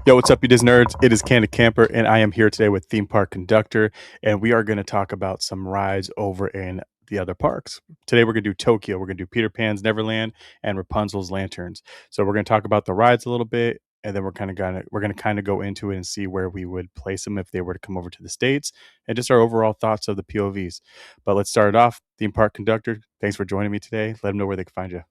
Yo, what's up, you Disney nerds? It is Candid Camper, and I am here today with Theme Park Conductor, and we are going to talk about some rides over in the other parks. Today, we're going to do Tokyo. We're going to do Peter Pan's Neverland and Rapunzel's Lanterns. So we're going to talk about the rides a little bit, and then we're going to go into it and see where we would place them if they were to come over to the states, and just our overall thoughts of the POVs. But let's start it off. Theme Park Conductor, thanks for joining me today. Let them know where they can find you.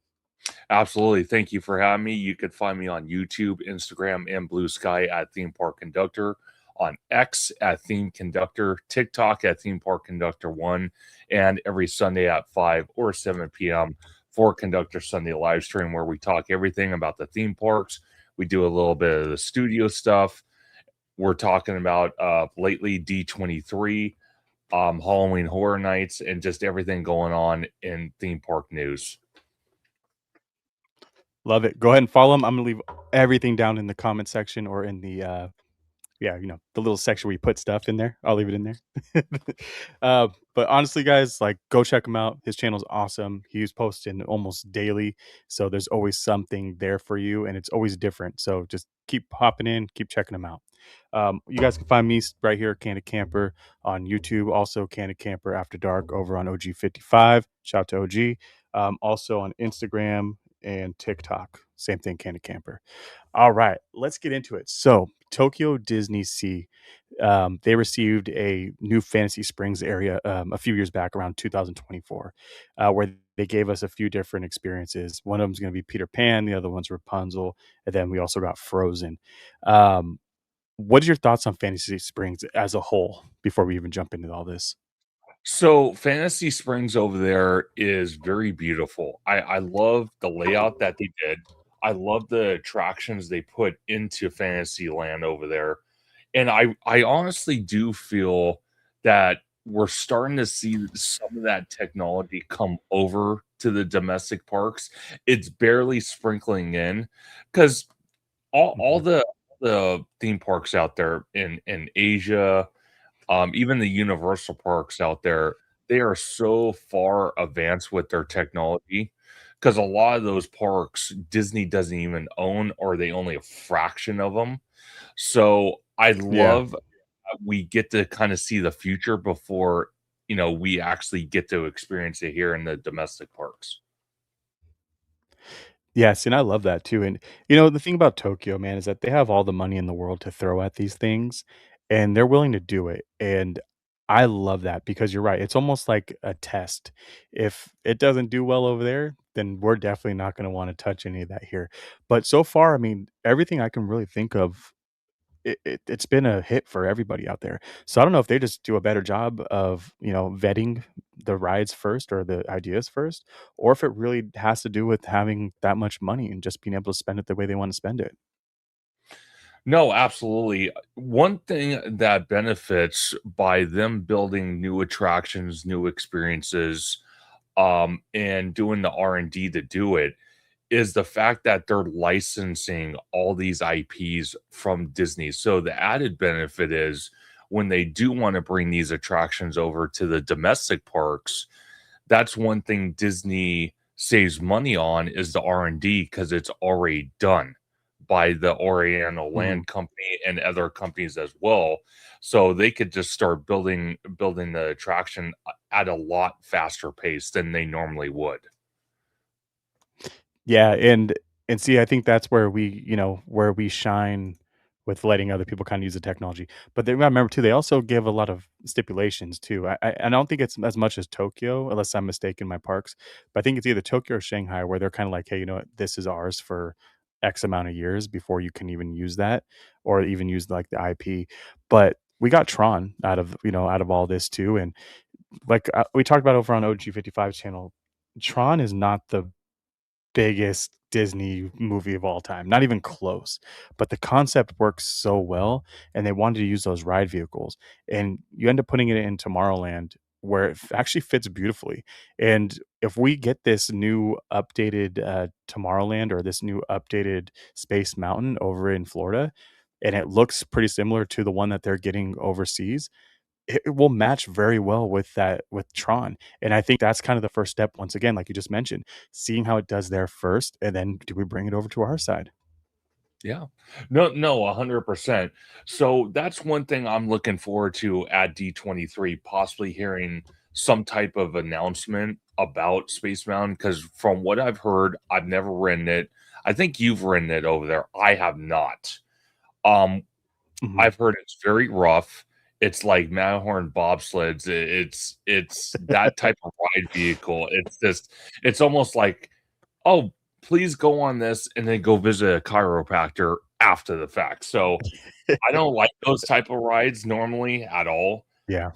Absolutely. Thank you for having me. You could find me on YouTube, Instagram, and Blue Sky at Theme Park Conductor, on X at Theme Conductor, TikTok at Theme Park Conductor 1, and every Sunday at 5 or 7 p.m. for Conductor Sunday live stream, where we talk everything about the theme parks. We do a little bit of the studio stuff. We're talking about lately D23, Halloween Horror Nights, and just everything going on in theme park news. Love it. Go ahead and follow them. I'm going to leave everything down in the comment section or in the the little section where you put stuff in there. I'll leave it in there. But honestly, guys, like, go check him out. His channel's awesome. He's posting almost daily, so there's always something there for you, and it's always different. So just keep popping in, keep checking him out. You guys can find me right here, Candid Camper, on YouTube. Also, Candid Camper After Dark over on OG55. Shout out to OG. Also on Instagram and TikTok. Same thing, Candid Camper. All right, let's get into it. So, Tokyo DisneySea, they received a new Fantasy Springs area a few years back, around 2024, where they gave us a few different experiences. One of them is going to be Peter Pan, the other one's Rapunzel, and then we also got Frozen. Um, what are your thoughts on Fantasy Springs as a whole before we even jump into all this? So Fantasy Springs over there is very beautiful. I love the layout that they did. I love the attractions they put into Fantasyland over there. And I honestly do feel that we're starting to see some of that technology come over to the domestic parks. It's barely sprinkling in because all Mhm. the theme parks out there in Asia, even the Universal parks out there, they are so far advanced with their technology because a lot of those parks Disney doesn't even own, or they only a fraction of them. So I Yeah. love we get to kind of see the future before we actually get to experience it here in the domestic parks. Yes, and I love that too. And the thing about Tokyo, man, is that they have all the money in the world to throw at these things, and they're willing to do it. And I love that because you're right. It's almost like a test. If it doesn't do well over there, then we're definitely not going to want to touch any of that here. But so far, I mean, everything I can really think of, it's been a hit for everybody out there. So I don't know if they just do a better job of, vetting the rides first or the ideas first, or if it really has to do with having that much money and just being able to spend it the way they want to spend it. No, absolutely. One thing that benefits by them building new attractions, new experiences, and doing the R&D to do it is the fact that they're licensing all these IPs from Disney. So the added benefit is when they do want to bring these attractions over to the domestic parks, that's one thing Disney saves money on is the R&D because it's already done by the Oriental Mhm. Land Company and other companies as well. So they could just start building the attraction at a lot faster pace than they normally would. Yeah, and see, I think that's where we shine with letting other people kinda use the technology. But they gotta remember too, they also give a lot of stipulations too. I don't think it's as much as Tokyo, unless I'm mistaken my parks, but I think it's either Tokyo or Shanghai where they're kinda like, "Hey, you know what? This is ours for X amount of years before you can even use that or even use, like, the IP." But we got Tron out of all this too, and, like, we talked about over on OG55's channel, Tron is not the biggest Disney movie of all time, not even close, but the concept works so well, and they wanted to use those ride vehicles, and you end up putting it in Tomorrowland where it actually fits beautifully, and if we get this new updated, Tomorrowland or this new updated Space Mountain over in Florida, and it looks pretty similar to the one that they're getting overseas, it will match very well with Tron, and I think that's kind of the first step once again, like you just mentioned, seeing how it does there first, and then do we bring it over to our side? Yeah. No, 100%. So that's one thing I'm looking forward to at D23, possibly hearing some type of announcement about Space Mountain. Because from what I've heard, I've never ridden it. I think you've ridden it over there. I have not. Um, Mhm. I've heard it's very rough. It's like Matterhorn bobsleds. It's that type of ride vehicle. It's just it's almost like, "Oh, please go on this and then go visit a chiropractor after the fact." So, I don't like those type of rides normally at all. Yeah.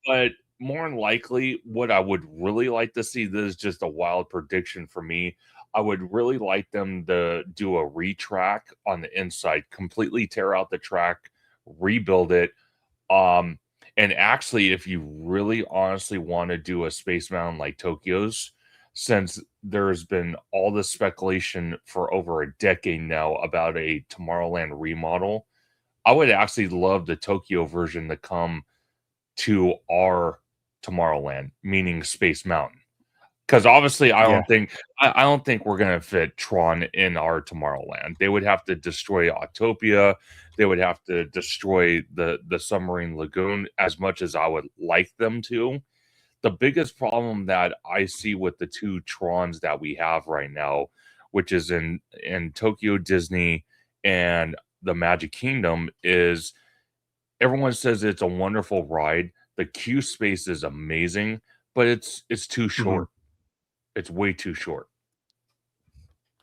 But more than likely, what I would really like to see, this is just a wild prediction for me. I would really like them to do a retrack on the inside, completely tear out the track, rebuild it. Um, and actually, if you really honestly want to do a Space Mountain like Tokyo's, since there's been all this speculation for over a decade now about a Tomorrowland remodel, I would actually love the Tokyo version to come to our Tomorrowland, meaning Space Mountain. Because obviously, Yeah. I don't think we're gonna fit Tron in our Tomorrowland. They would have to destroy Autopia. They would have to destroy the submarine lagoon as much as I would like them to. The biggest problem that I see with the 2 Trons that we have right now, which is in Tokyo Disney and the Magic Kingdom, is everyone says it's a wonderful ride. The queue space is amazing, but it's too Mhm. short. It's way too short.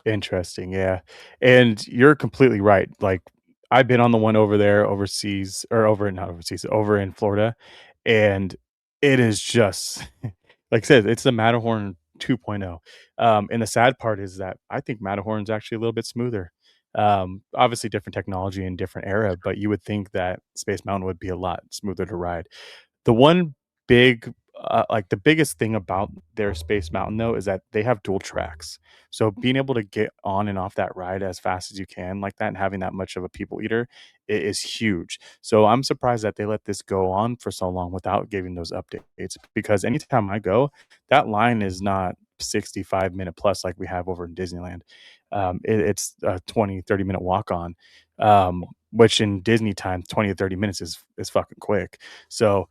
Interesting, yeah, and you're completely right, like, I've been on the one over there overseas or over not overseas, over in Florida, and it is just like I said, it's the Matterhorn 2.0, and the sad part is that I think Matterhorn's actually a little bit smoother. Obviously different technology and different era, but you would think that Space Mountain would be a lot smoother to ride. The one big like, the biggest thing about their Space Mountain, though, is that they have dual tracks. So being able to get on and off that ride as fast as you can like that and having that much of a people eater is huge. So I'm surprised that they let this go on for so long without giving those updates because anytime I go, that line is not 65-minute plus like we have over in Disneyland. It's a 20, 30-minute walk on, which in Disney time, 20 to 30 minutes is fucking quick. So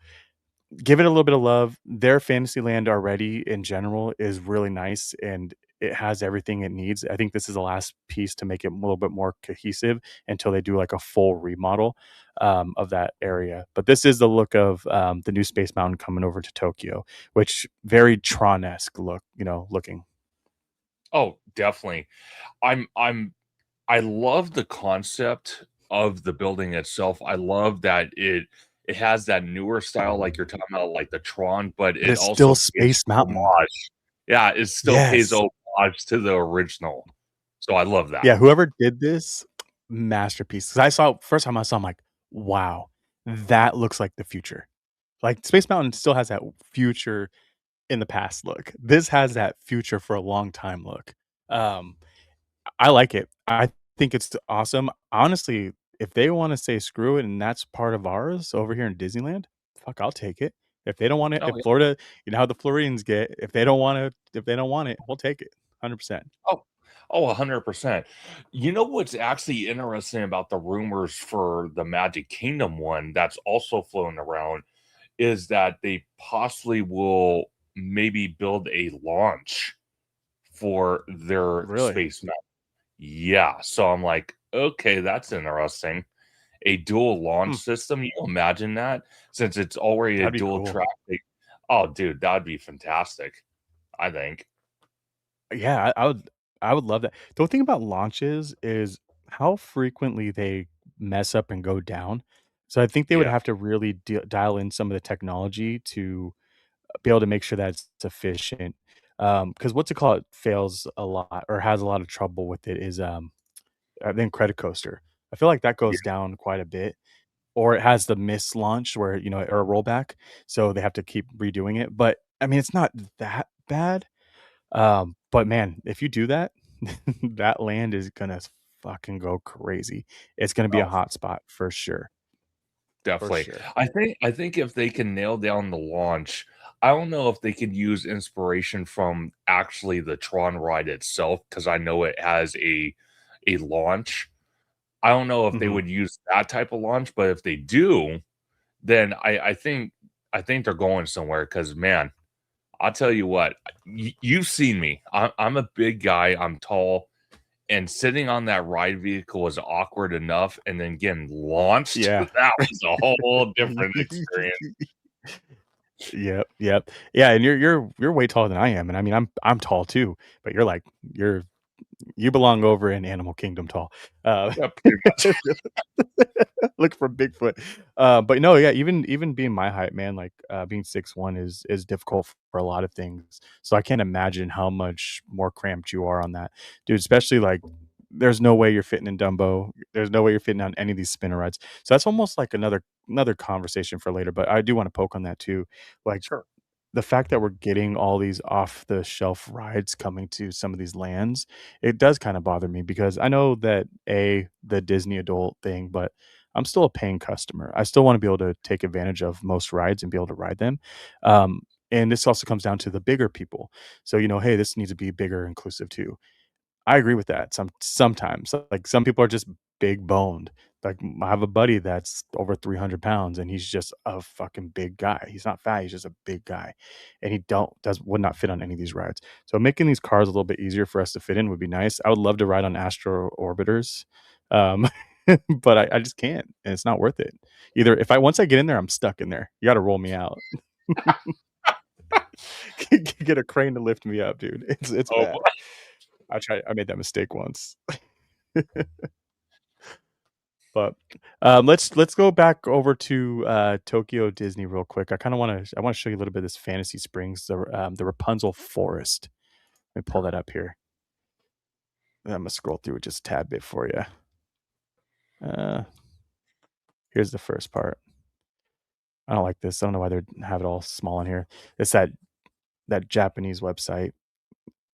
give it a little bit of love. Their Fantasyland already in general is really nice and it has everything it needs. I think this is the last piece to make it a little bit more cohesive until they do like a full remodel of that area. But this is the look of the new Space Mountain coming over to Tokyo, which very Tron-esque looking. Oh, definitely. I'm I love the concept of the building itself. I love that it has that newer style like you're talking about, like the Tron, but But it it's also still pays Space Mountain. homage. Yeah, it still pays Yes. homage to the original. So I love that. Yeah, whoever did this, masterpiece. 'Cause I saw first time I saw, I'm like, "Wow, that looks like the future." Like, Space Mountain still has that future in the past look. This has that future for a long time look. Um, I like it. I think it's awesome. Honestly, if they wanna say screw it and that's part of ours over here in Disneyland, fuck, I'll take it. If they don't want it Oh, if yeah. Florida you know how the Floridians get, if they don't want it, we'll take it, 100%. Oh, 100%. You know what's actually interesting about the rumors for the Magic Kingdom one that's also floating around is that they possibly will maybe build a launch for their Really? Space Mountain. Yeah, so I'm like, "Okay, that's interesting." A dual launch Hmm, system, you imagine that? Since it's already a that'd be dual cool. track, oh, dude, that'd be fantastic, I think. Yeah, I would love that. The thing about launches is how frequently they mess up and go down. So I think they would Yeah, have to really dial in some of the technology to be able to make sure that it's efficient. Because what's it called fails a lot or has a lot of trouble with it is I think Credit Coaster. I feel like that yeah, goes down quite a bit. Or it has the miss launch where, or a rollback. So they have to keep redoing it. But I mean, it's not that bad. But man, if you do that, that land is gonna fucking go crazy. It's gonna be a oh, hot spot for sure, for definitely. sure. I think if they can nail down the launch, I don't know if they could use inspiration from actually the Tron ride itself, because I know it has a launch. I don't know if they Mhm. would use that type of launch, but if they do, then I think they're going somewhere. Because man, I'll tell you what, you've seen me. I'm a big guy, I'm tall, and sitting on that ride vehicle was awkward enough, and then getting launched, Yeah. that was a whole different experience. Yep, yep. Yeah, and you're way taller than I am, and I mean, I'm tall too, but you're like you're you belong over in Animal Kingdom tall. Yeah, pretty much. Look for Bigfoot. But no, yeah, even being my height, man, like, being 6'1" is difficult for a lot of things. So I can't imagine how much more cramped you are on that. Dude, especially, like, there's no way you're fitting in Dumbo. There's no way you're fitting on any of these spinner rides. So that's almost like another conversation for later, but I do wanna poke on that too. Like, Sure. the fact that we're getting all these off the shelf rides coming to some of these lands, it does kinda bother me because I know that, the Disney adult thing, but I'm still a paying customer. I still wanna be able to take advantage of most rides and be able to ride them. And this also comes down to the bigger people. So, "Hey, this needs to be bigger, inclusive too." I agree with that sometimes. Like, some people are just big boned. Like, I have a buddy that's over 300 pounds, and he's just a fucking big guy. He's not fat, he's just a big guy, and he don't does would not fit on any of these rides. So, making these cars a little bit easier for us to fit in would be nice. I would love to ride on Astro Orbiters, um, but I just can't, and it's not worth it. Either if I once I get in there, I'm stuck in there. You gotta roll me out. Get a crane to lift me up, dude. It's Oh, bad. I made that mistake once. But, let's go back over to, Tokyo Disney real quick. I wanna show you a little bit of this Fantasy Springs, the Rapunzel Forest. Let me pull that up here. I'm gonna scroll through it just a tad bit for you. Uh, here's the first part. I don't like this. I don't know why they have it all small in here. It's that Japanese website.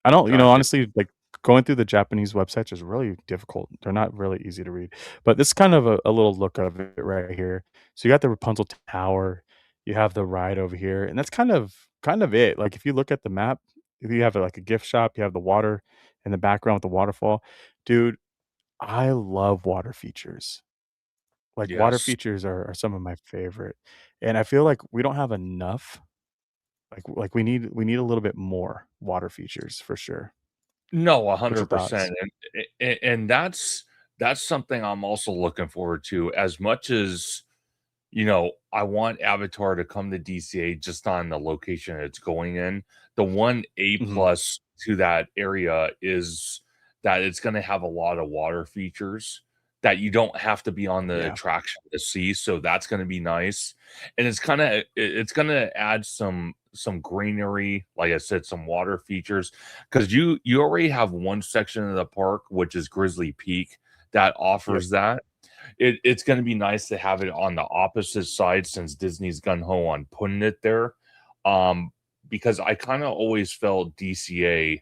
I don't gotcha. honestly, like, going through the Japanese websites is really difficult. They're not really easy to read, but this is kind of a little look of it right here. So you got the Rapunzel Tower, you have the ride over here, and that's kind of it. Like, if you look at the map, if you have, like, a gift shop, you have the water in the background with the waterfall. Dude, I love water features. Like, water Yes. features are some of my favorite, and I feel like we don't have enough. Like, we need a little bit more water features for sure. No, What's your 100%, thoughts? and that's something I'm also looking forward to as much as, I want Avatar to come to DCA just on the location it's going in. The one A Mhm. plus to that area is that it's gonna have a lot of water features that you don't have to be on the Yeah. attraction to see, so that's gonna be nice, and it's gonna add some greenery, like I said, some water features, because you already have one section of the park, which is Grizzly Peak, that Yep. offers that. It's gonna be nice to have it on the opposite side since Disney's gun ho on putting it there, um, because I kinda always felt DCA,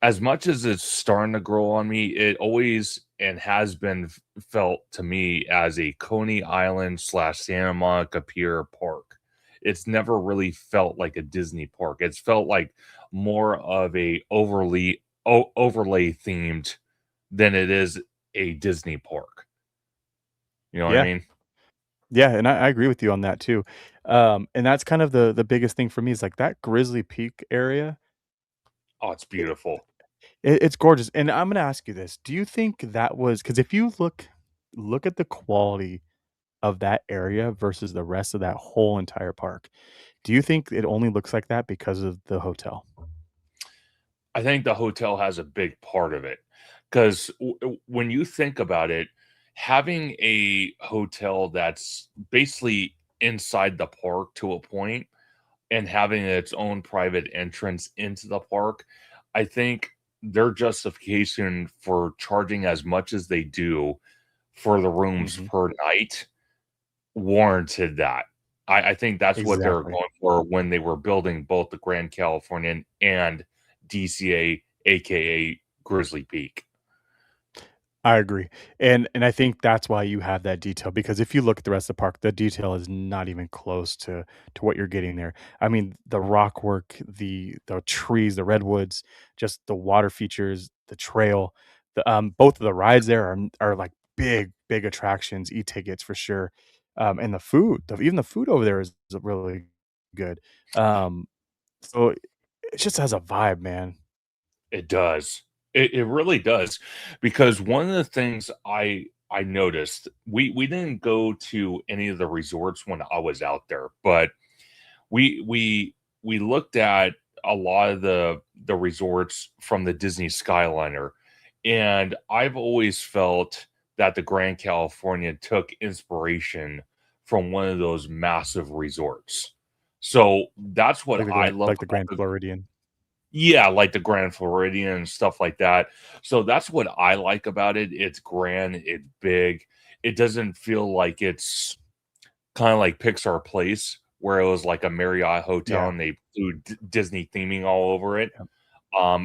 as much as it's starting to grow on me, it always and has been felt to me as a Coney Island slash Santa Monica Pier park. It's never really felt like a Disney park. It's felt like more of a overlay themed than it is a Disney park. You know what I Yeah. mean? Yeah, and I agree with you on that too. And that's kind of the biggest thing for me is, like, that Grizzly Peak area, Oh, it's I beautiful. it's gorgeous, and I'm gonna ask you this, do you think that was because if you look at the quality of that area versus the rest of that whole entire park, do you think it only looks like that because of the hotel? I think the hotel has a big part of it, 'cause when you think about it, having a hotel that's basically inside the park to a point and having its own private entrance into the park, I think their justification for charging as much as they do for the rooms Mhm. per night warranted that. I think that's what they were Exactly. going for when they were building both the Grand Californian and DCA, AKA Grizzly Peak. I agree, and I think that's why you have that detail because if you look at the rest of the park, the detail is not even close to what you're getting there. I mean, the rock work, the trees, the redwoods, just the water features, the trail, both of the rides there are like big attractions, e-tickets for sure. And the food, even the food over there is really good. Um, so it just has a vibe, man. It does. It really does, because one of the things I noticed, we didn't go to any of the resorts when I was out there, but we looked at a lot of the resorts from the Disney Skyliner, and I've always felt that the Grand California took inspiration from one of those massive resorts. So that's what I love Like the about Grand the Floridian. yeah, like the Grand Floridian and stuff like that. So that's what I like about it. It's grand, it's big. It doesn't feel like it's kinda like Pixar Place, where it was like a Marriott hotel Yeah, and they threw Disney theming all over it. yeah.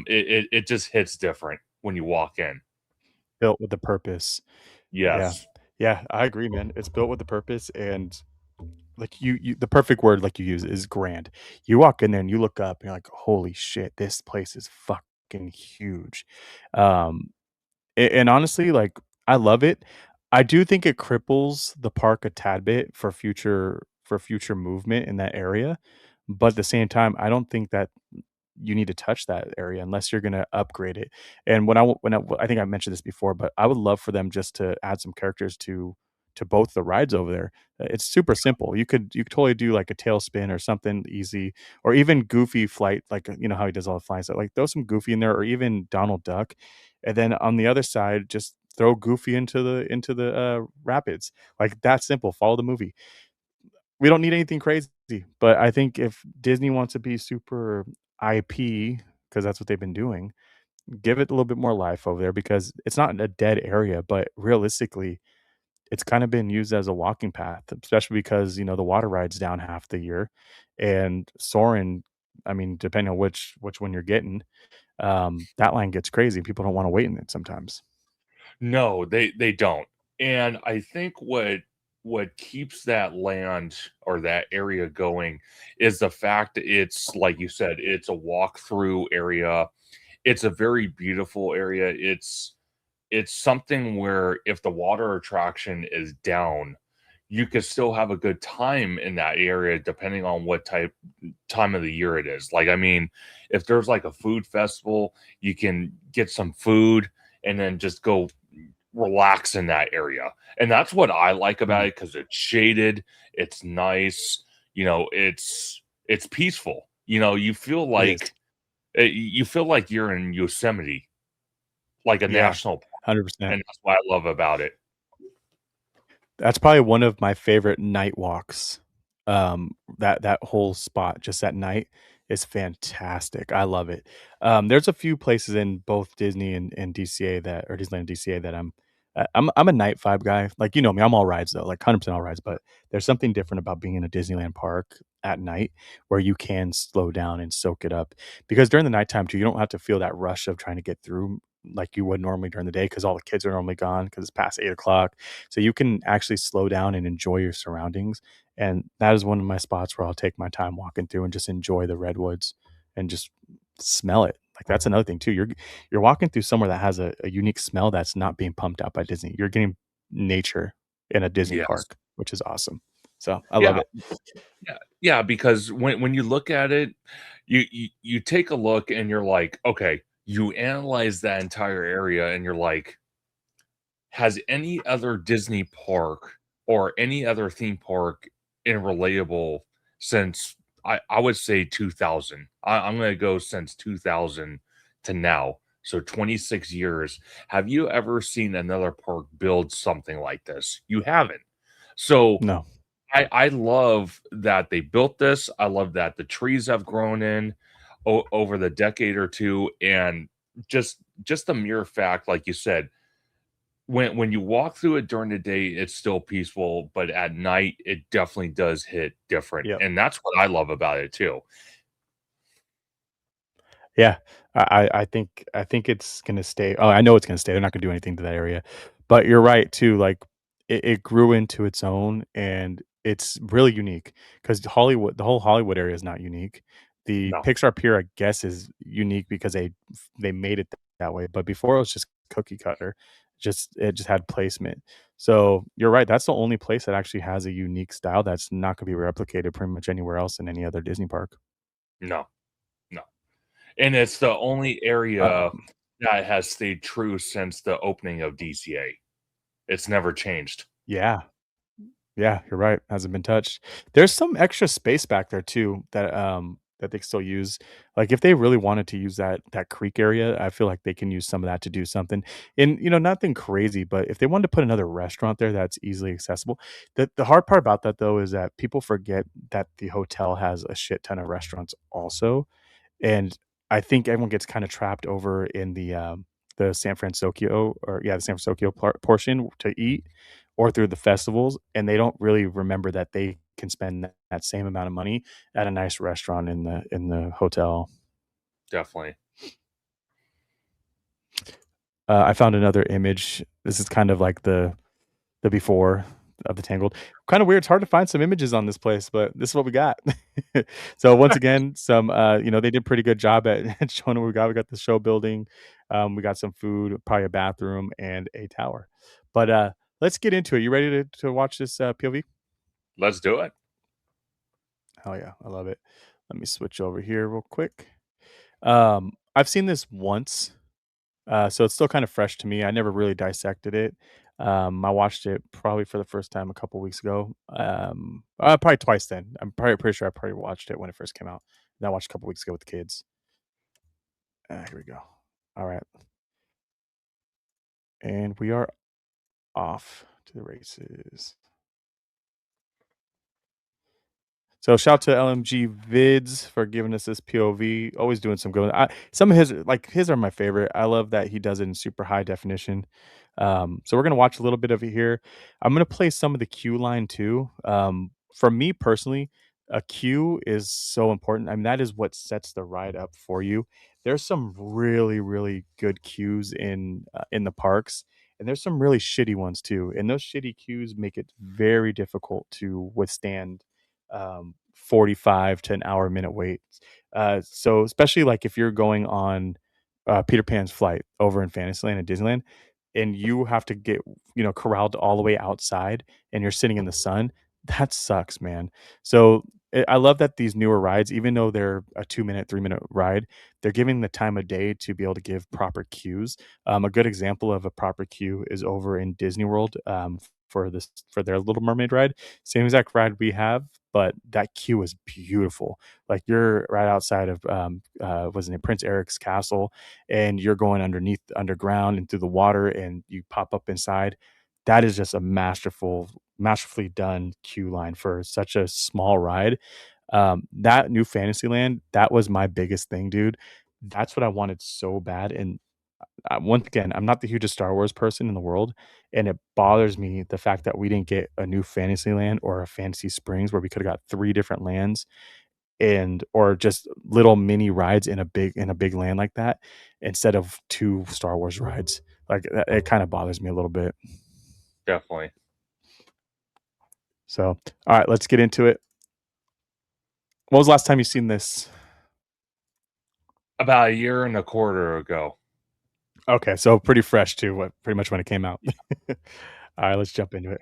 It just hits different when you walk in. Built with a purpose. Yeah. Yes. Yeah, I agree, man. It's built with a purpose, and like you the perfect word like you use is grand. You walk in there and you look up and you're like, "Holy shit, this place is fucking huge." Um, and honestly, like, I love it. I do think it cripples the park a tad bit for future movement in that area, but at the same time, I don't think that you need to touch that area unless you're gonna upgrade it. And I think I mentioned this before, but I would love for them just to add some characters to both the rides over there. It's super simple. You could totally do like a tailspin or something easy, or even Goofy flight, like you know how he does all the flying stuff. Like throw some Goofy in there, or even Donald Duck, and then on the other side, just throw Goofy into the rapids. Like that simple. Follow the movie. We don't need anything crazy, but I think if Disney wants to be super IP, because that's what they've been doing, give it a little bit more life over there because it's not a dead area, but realistically, it's kind of been used as a walking path, especially because, you know, the water ride's down half the year and Soarin', I mean, depending on which one you're getting, that line gets crazy. People don't want to wait in it sometimes. No, they don't. And I think what keeps that land or that area going is the fact that it's like you said, it's a walk-through area. It's a very beautiful area. It's something where if the water attraction is down, you could still have a good time in that area depending on what time of the year it is. Like, I mean, if there's like a food festival, you can get some food and then just go relax in that area. And that's what I like about Mhm. it because it's shaded, it's nice, it's peaceful. It is. You feel like you're in Yosemite, like a Yeah, national park, 100%. and that's what I love about it. That's probably one of my favorite night walks. That whole spot just at night is fantastic. I love it. There's a few places in both Disney and DCA that or Disneyland and DCA that I'm a night vibe guy. Like you know me, I'm all rides though, like 100% all rides. But there's something different about being in a Disneyland park at night where you can slow down and soak it up. Because during the nighttime too, you don't have to feel that rush of trying to get through like you would normally during the day because all the kids are normally gone because it's past 8 o'clock, so you can actually slow down and enjoy your surroundings. And that is one of my spots where I'll take my time walking through and just enjoy the redwoods and just smell it. Like that's another thing too. You're walking through somewhere that has a unique smell that's not being pumped out by Disney. You're getting nature in a Disney Yes. park, which is awesome. So I love Yeah, it. yeah, because when you look at it, you take a look and you're like, "Okay," you analyze that entire area and you're like, "Has any other Disney park or any other theme park in relatable since" I would say 2000. I'm gonna go since 2000 to now, so 26 years. Have you ever seen another park build something like this? You haven't. So No. I love that they built this. I love that the trees have grown in over the decade or two, and just the mere fact, like you said, when you walk through it during the day, it's still peaceful, but at night, it definitely does hit different, Yep. and that's what I love about it too. Yeah, I think it's gonna stay. Oh, I know it's gonna stay. They're not gonna do anything to that area, but you're right too. Like it grew into its own, and it's really unique because Hollywood, the whole Hollywood area is not unique. The No, Pixar Pier, I guess, is unique because they made it that way. But before it was just cookie cutter, Just it just had placement. So you're right. That's the only place that actually has a unique style that's not going to be replicated pretty much anywhere else in any other Disney park. No, no. And it's the only area Um, that has stayed true since the opening of DCA. It's never changed. yeah, yeah, you're right. Hasn't been touched. There's some extra space back there too that they still use. Like if they really wanted to use that creek area, I feel like they can use some of that to do something. And nothing crazy, but if they wanted to put another restaurant there that's easily accessible. The hard part about that though is that people forget that the hotel has a shit ton of restaurants also. And I think everyone gets kinda trapped over in the San Francisco or yeah, the San Francisco portion to eat or through the festivals, and they don't really remember that they can spend that same amount of money at a nice restaurant in the hotel. Definitely. I found another image. This is kind of like the before of the Tangled. Kinda weird, it's hard to find some images on this place, but this is what we got. So, once again, they did pretty good job at at showing what we got. We got the show building, we got some food, probably a bathroom, and a tower. But, let's get into it. You ready to watch this, POV? Let's do it. Oh, yeah, I love it. Let me switch over here real quick. I've seen this once. So it's still kind of fresh to me. I never really dissected it. I watched it probably for the first time a couple weeks ago. Probably twice then. I'm probably pretty sure I probably watched it when it first came out. And I watched a couple weeks ago with the kids. Here we go. All right. And we are off to the races. So shout out to LMG Vids for giving us this POV. Always doing some good. Some of his are my favorite. I love that he does it in super high definition. So we're gonna watch a little bit of it here. I'm gonna play some of the cue line too. For me personally, a cue is so important. I mean, that is what sets the ride up for you. There's some really, really good cues in the parks, and there's some really shitty ones too. And those shitty cues make it very difficult to withstand 45 to an hour minute wait. So especially like if you're going on Peter Pan's flight over in Fantasyland and Disneyland, and you have to get corralled all the way outside, and you're sitting in the sun, that sucks, man. So I love that these newer rides, even though they're a 2 minute, 3 minute ride, they're giving the time of day to be able to give proper cues. A good example of a proper cue is over in Disney World for their Little Mermaid ride. Same exact ride we have, but that queue is beautiful. Like you're right outside of wasn't it Prince Eric's castle, and you're going underground and through the water, and you pop up inside. That is just a masterfully done queue line for such a small ride. That new Fantasyland, that was my biggest thing, dude. That's what I wanted so bad, and once again, I'm not the hugest Star Wars person in the world, and it bothers me the fact that we didn't get a new Fantasyland or a Fantasy Springs where we could have got 3 different lands and or just little mini rides in a big land like that instead of 2 Star Wars rides. Like, it kinda bothers me a little bit. Definitely. So, alright, let's get into it. When was the last time you seen this? About a year and a quarter ago. Okay, so pretty fresh too, what pretty much when it came out. Alright, let's jump into it.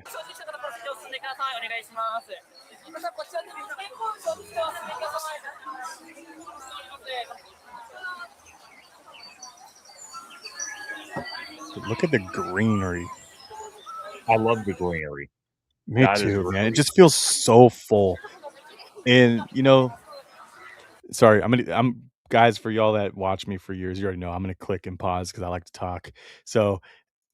Look at the greenery. I love the greenery. Me That is too, man. It really just feels so full. And, sorry, I'm guys, for y'all that watch me for years, you already know I'm gonna click and pause because I like to talk. So,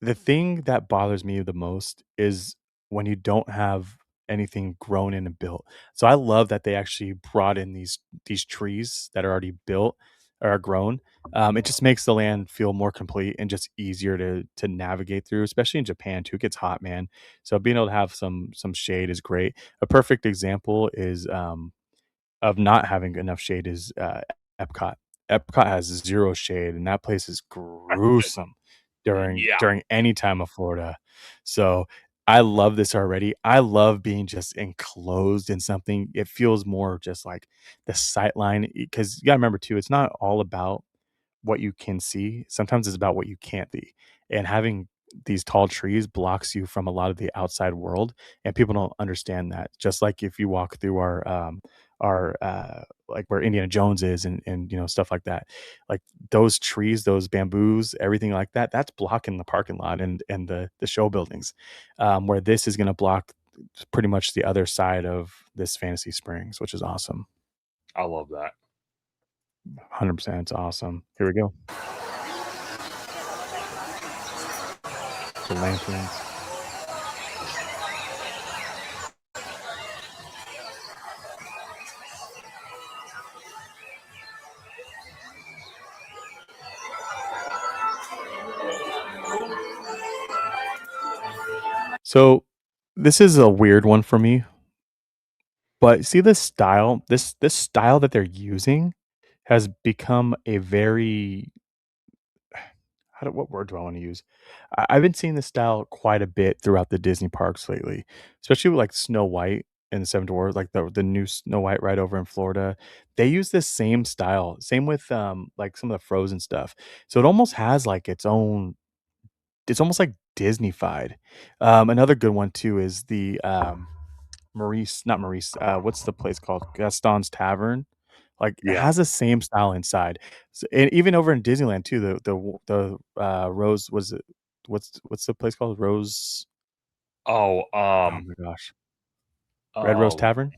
the thing that bothers me the most is when you don't have anything grown in and built. So, I love that they actually brought in these trees that are already built or are grown. It just makes the land feel more complete and just easier to navigate through, especially in Japan too. It gets hot, man. So, being able to have some shade is great. A perfect example is, of not having enough shade is, Epcot. Epcot has 0 shade, and that place is gruesome yeah, during any time of Florida. So, I love this already. I love being just enclosed in something. It feels more just like the sight line because you gotta remember too, it's not all about what you can see. Sometimes it's about what you can't see, and having these tall trees blocks you from a lot of the outside world, and people don't understand that. Just like if you walk through our like where Indiana Jones is and stuff like that. Like those trees, those bamboos, everything like that, that's blocking the parking lot and the show buildings. Where this is gonna block pretty much the other side of this Fantasy Springs, which is awesome. I love that. 100%, it's awesome. Here we go. The lanterns. So this is a weird one for me, but see this style, this style that they're using has become a very what word do I want to use? I've been seeing this style quite a bit throughout the Disney parks lately, especially with like Snow White and the Seven Dwarfs, like the new Snow White right over in Florida. They use this same style, same with like some of the Frozen stuff. So it almost has like its own. It's almost like Disneyfied. Another good one too is the Maurice, not Maurice. What's the place called? Gaston's Tavern. Like it Yeah. has the same style inside. So, and even over in Disneyland too. The Rose was it? What's the place called? Rose. Oh, Oh my gosh, Red Rose oh, Tavern.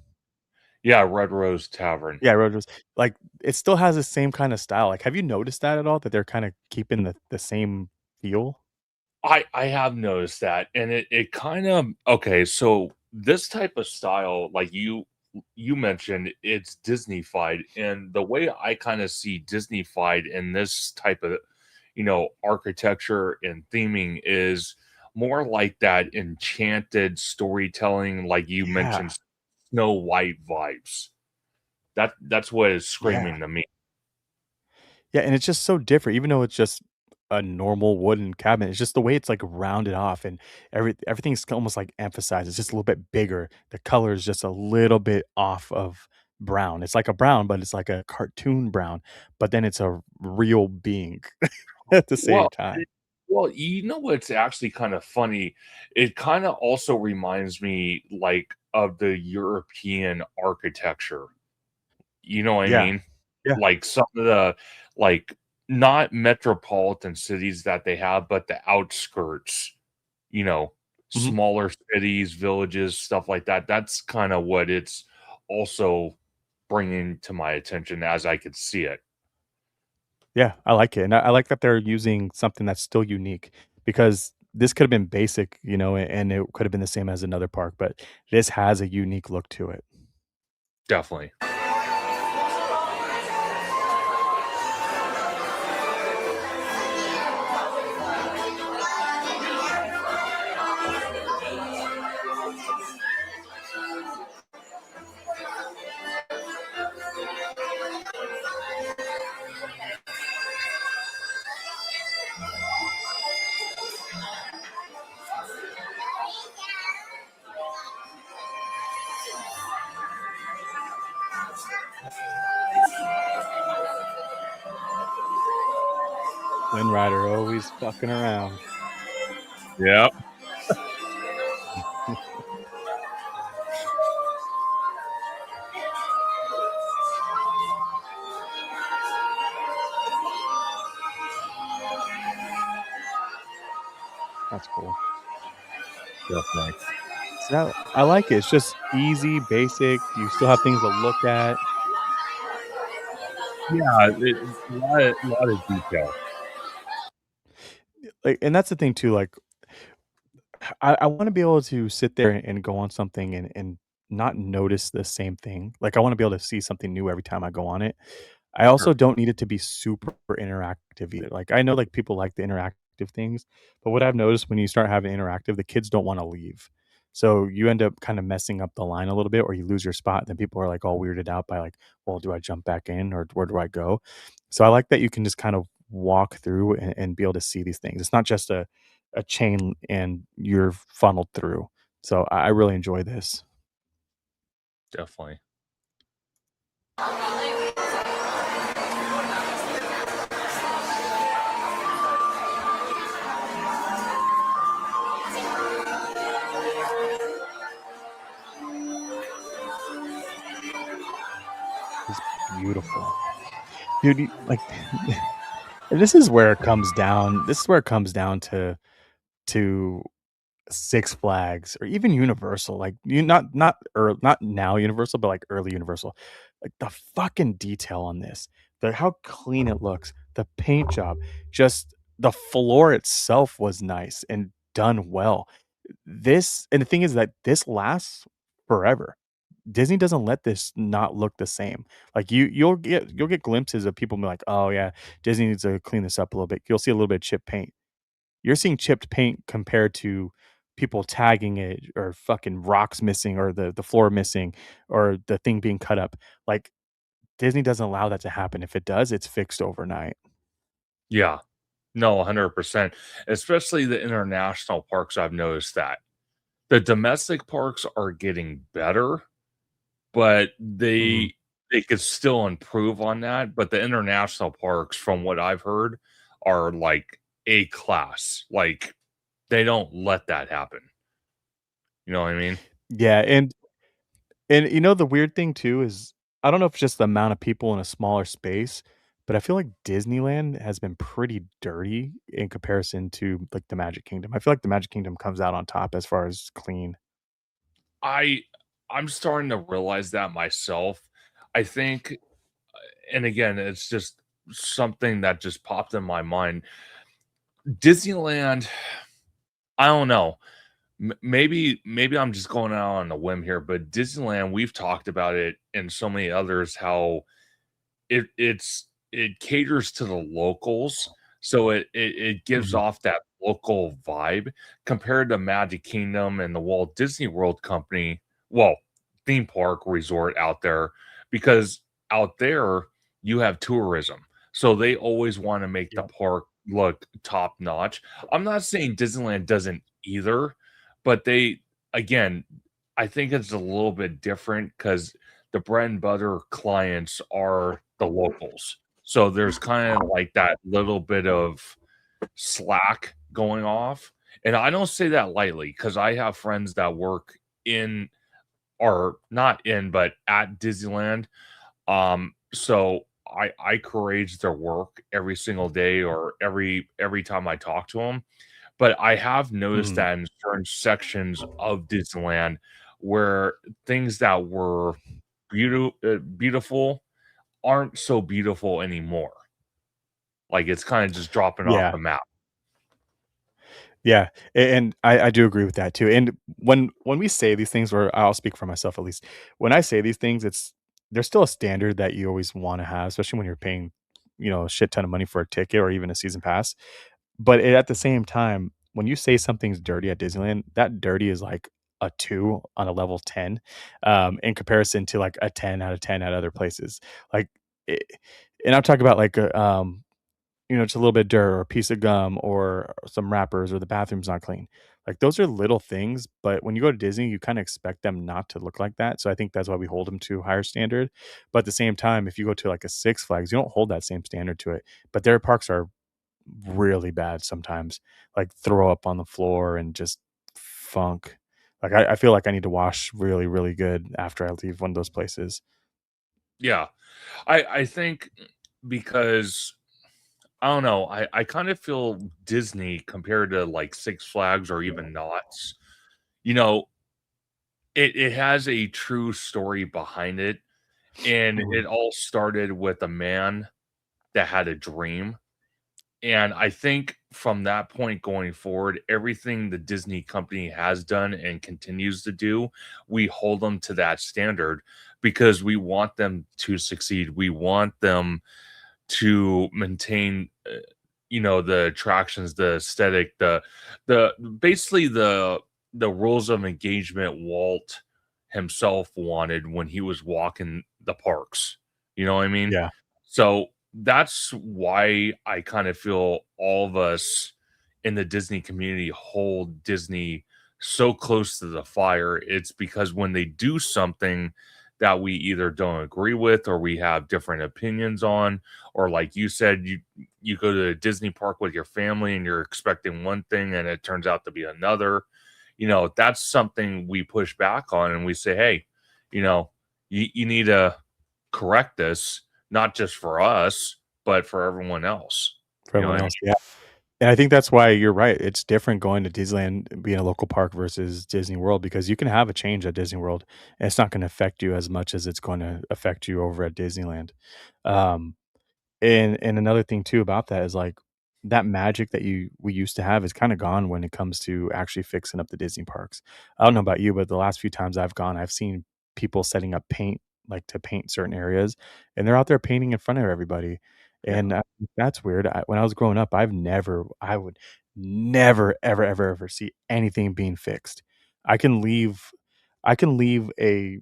yeah, Red Rose Tavern. Yeah, Red Rose. Like it still has the same kind of style. Like, have you noticed that at all? That they're kind of keeping the same feel. I have noticed that, and it kind of okay, so this type of style, like you mentioned, it's Disneyfied, and the way I kind of see Disneyfied in this type of, architecture and theming is more like that enchanted storytelling, like you Yeah, mentioned, Snow White vibes. That's what is yeah. screaming to me. Yeah, and it's just so different, even though it's just a normal wooden cabinet, it's just the way it's, like, rounded off and everything's almost, like, emphasized, it's just a little bit bigger, the color is just a little bit off of brown, it's like a brown, but it's like a cartoon brown, but then it's a real being at the same Well, time. you know what's actually kind of funny? It kinda also reminds me, like, of the European architecture. You know what I Yeah. mean? Yeah. Like, some of the, like, not metropolitan cities that they have, but the outskirts, you know, Mhm. smaller cities, villages, stuff like that. That's kinda what it's also bringing to my attention as I could see it. Yeah, I like it, and I like that they're using something that's still unique because this could have been basic, and it could have been the same as another park, but this has a unique look to it. Definitely. Wind Rider always fucking around. Yeah. That's cool. Definitely. So I like it. It's just easy, basic. You still have things to look at. Yeah, a lot of detail. Like, and that's the thing too. Like, I want to be able to sit there and go on something and not notice the same thing. Like, I want to be able to see something new every time I go on it. I also Sure. don't need it to be super interactive either. Like, I know like people like the interactive things, but what I've noticed when you start having interactive, the kids don't want to leave. So you end up kind of messing up the line a little bit, or you lose your spot. Then people are like all weirded out by like, well, do I jump back in or where do I go? So I like that you can just kind of walk through and be able to see these things. It's not just a chain and you're funneled through. So I really enjoy this. Definitely. It's beautiful. Dude, like, this is where it comes down to Six Flags or even Universal, like, you not now Universal, but, like, early Universal. Like, the fucking detail on this, how clean it looks, the paint job, just the floor itself was nice and done well. This and the thing is that this lasts forever. Disney doesn't let this not look the same. Like, you'll get glimpses of people being like, "Oh, yeah, Disney needs to clean this up a little bit." You'll see a little bit of chipped paint. You're seeing chipped paint compared to people tagging it or fucking rocks missing or the floor missing or the thing being cut up. Like, Disney doesn't allow that to happen. If it does, it's fixed overnight. Yeah. No, 100%. Especially the international parks, I've noticed that. The domestic parks are getting better, but Mhm. they could still improve on that, but the international parks, from what I've heard, are, like, A class. Like, they don't let that happen. You know what I mean? Yeah, and the weird thing too is I don't know if it's just the amount of people in a smaller space, but I feel like Disneyland has been pretty dirty in comparison to, like, the Magic Kingdom. I feel like the Magic Kingdom comes out on top as far as clean. I I'm starting to realize that myself. I think and again, it's just something that just popped in my mind. Disneyland, I don't know. Maybe I'm just going out on a whim here, but Disneyland, we've talked about it and so many others how it caters to the locals, so it gives Mhm. off that local vibe compared to Magic Kingdom and the Walt Disney World Company, well, theme park resort out there, because out there you have tourism, so they always wanna make the Yep. park look top notch. I'm not saying Disneyland doesn't either, but they again, I think it's a little bit different because the bread and butter clients are the locals. So there's kind of like that little bit of slack going off. And I don't say that lightly because I have friends that work in or not in, but at Disneyland. So I encourage their work every single day or every time I talk to them. But I have noticed Mhm. that in certain sections of Disneyland where things that were beautiful aren't so beautiful anymore. Like, it's kinda just dropping off Yeah. the map. Yeah, and I do agree with that too, and when we say these things, or I'll speak for myself at least, when I say these things, there's still a standard that you always wanna have, especially when you're paying, a shit ton of money for a ticket or even a season pass, but at the same time, when you say something's dirty at Disneyland, that dirty is like a 2 on a level 10, in comparison to, like, a 10 out of 10 at other places, like, eh and I'm talking about, like, just a little bit of dirt or a piece of gum or some wrappers or the bathroom's not clean. Like, those are little things, but when you go to Disney, you kinda expect them not to look like that, so I think that's why we hold them to a higher standard, but at the same time, if you go to, like, a Six Flags, you don't hold that same standard to it, but their parks are really bad sometimes, like, throw up on the floor and just funk. Like, I feel like I need to wash really, really good after I leave one of those places. Yeah. I think because I don't know, I kind of feel Disney compared to, like, Six Flags or even Knott's, you know, it has a true story behind it, and Mhm. it all started with a man that had a dream. And I think from that point going forward, everything the Disney company has done and continues to do, we hold them to that standard because we want them to succeed. We want them to maintain, the attractions, the aesthetic, the basically the rules of engagement Walt himself wanted when he was walking the parks. You know what I mean? Yeah. So that's why I kind of feel all of us in the Disney community hold Disney so close to the fire. It's because when they do something that we either don't agree with or we have different opinions on, or like you said, you go to a Disney park with your family and you're expecting one thing and it turns out to be another. That's something we push back on and we say, hey, you know, you need to correct this, not just for us, but for everyone else. for You know what everyone I mean? else, yeah. And I think that's why you're right. It's different going to Disneyland, being a local park versus Disney World because you can have a change at Disney World, and it's not gonna affect you as much as it's gonna affect you over at Disneyland. Um, and another thing too about that is, like, that magic that we used to have is kinda gone when it comes to actually fixing up the Disney parks. I don't know about you, but the last few times I've gone, I've seen people setting up paint, like, to paint certain areas, and they're out there painting in front of everybody, Yeah. and that's weird. When I was growing up, I would never, ever, ever, ever see anything being fixed. I can leave I can leave a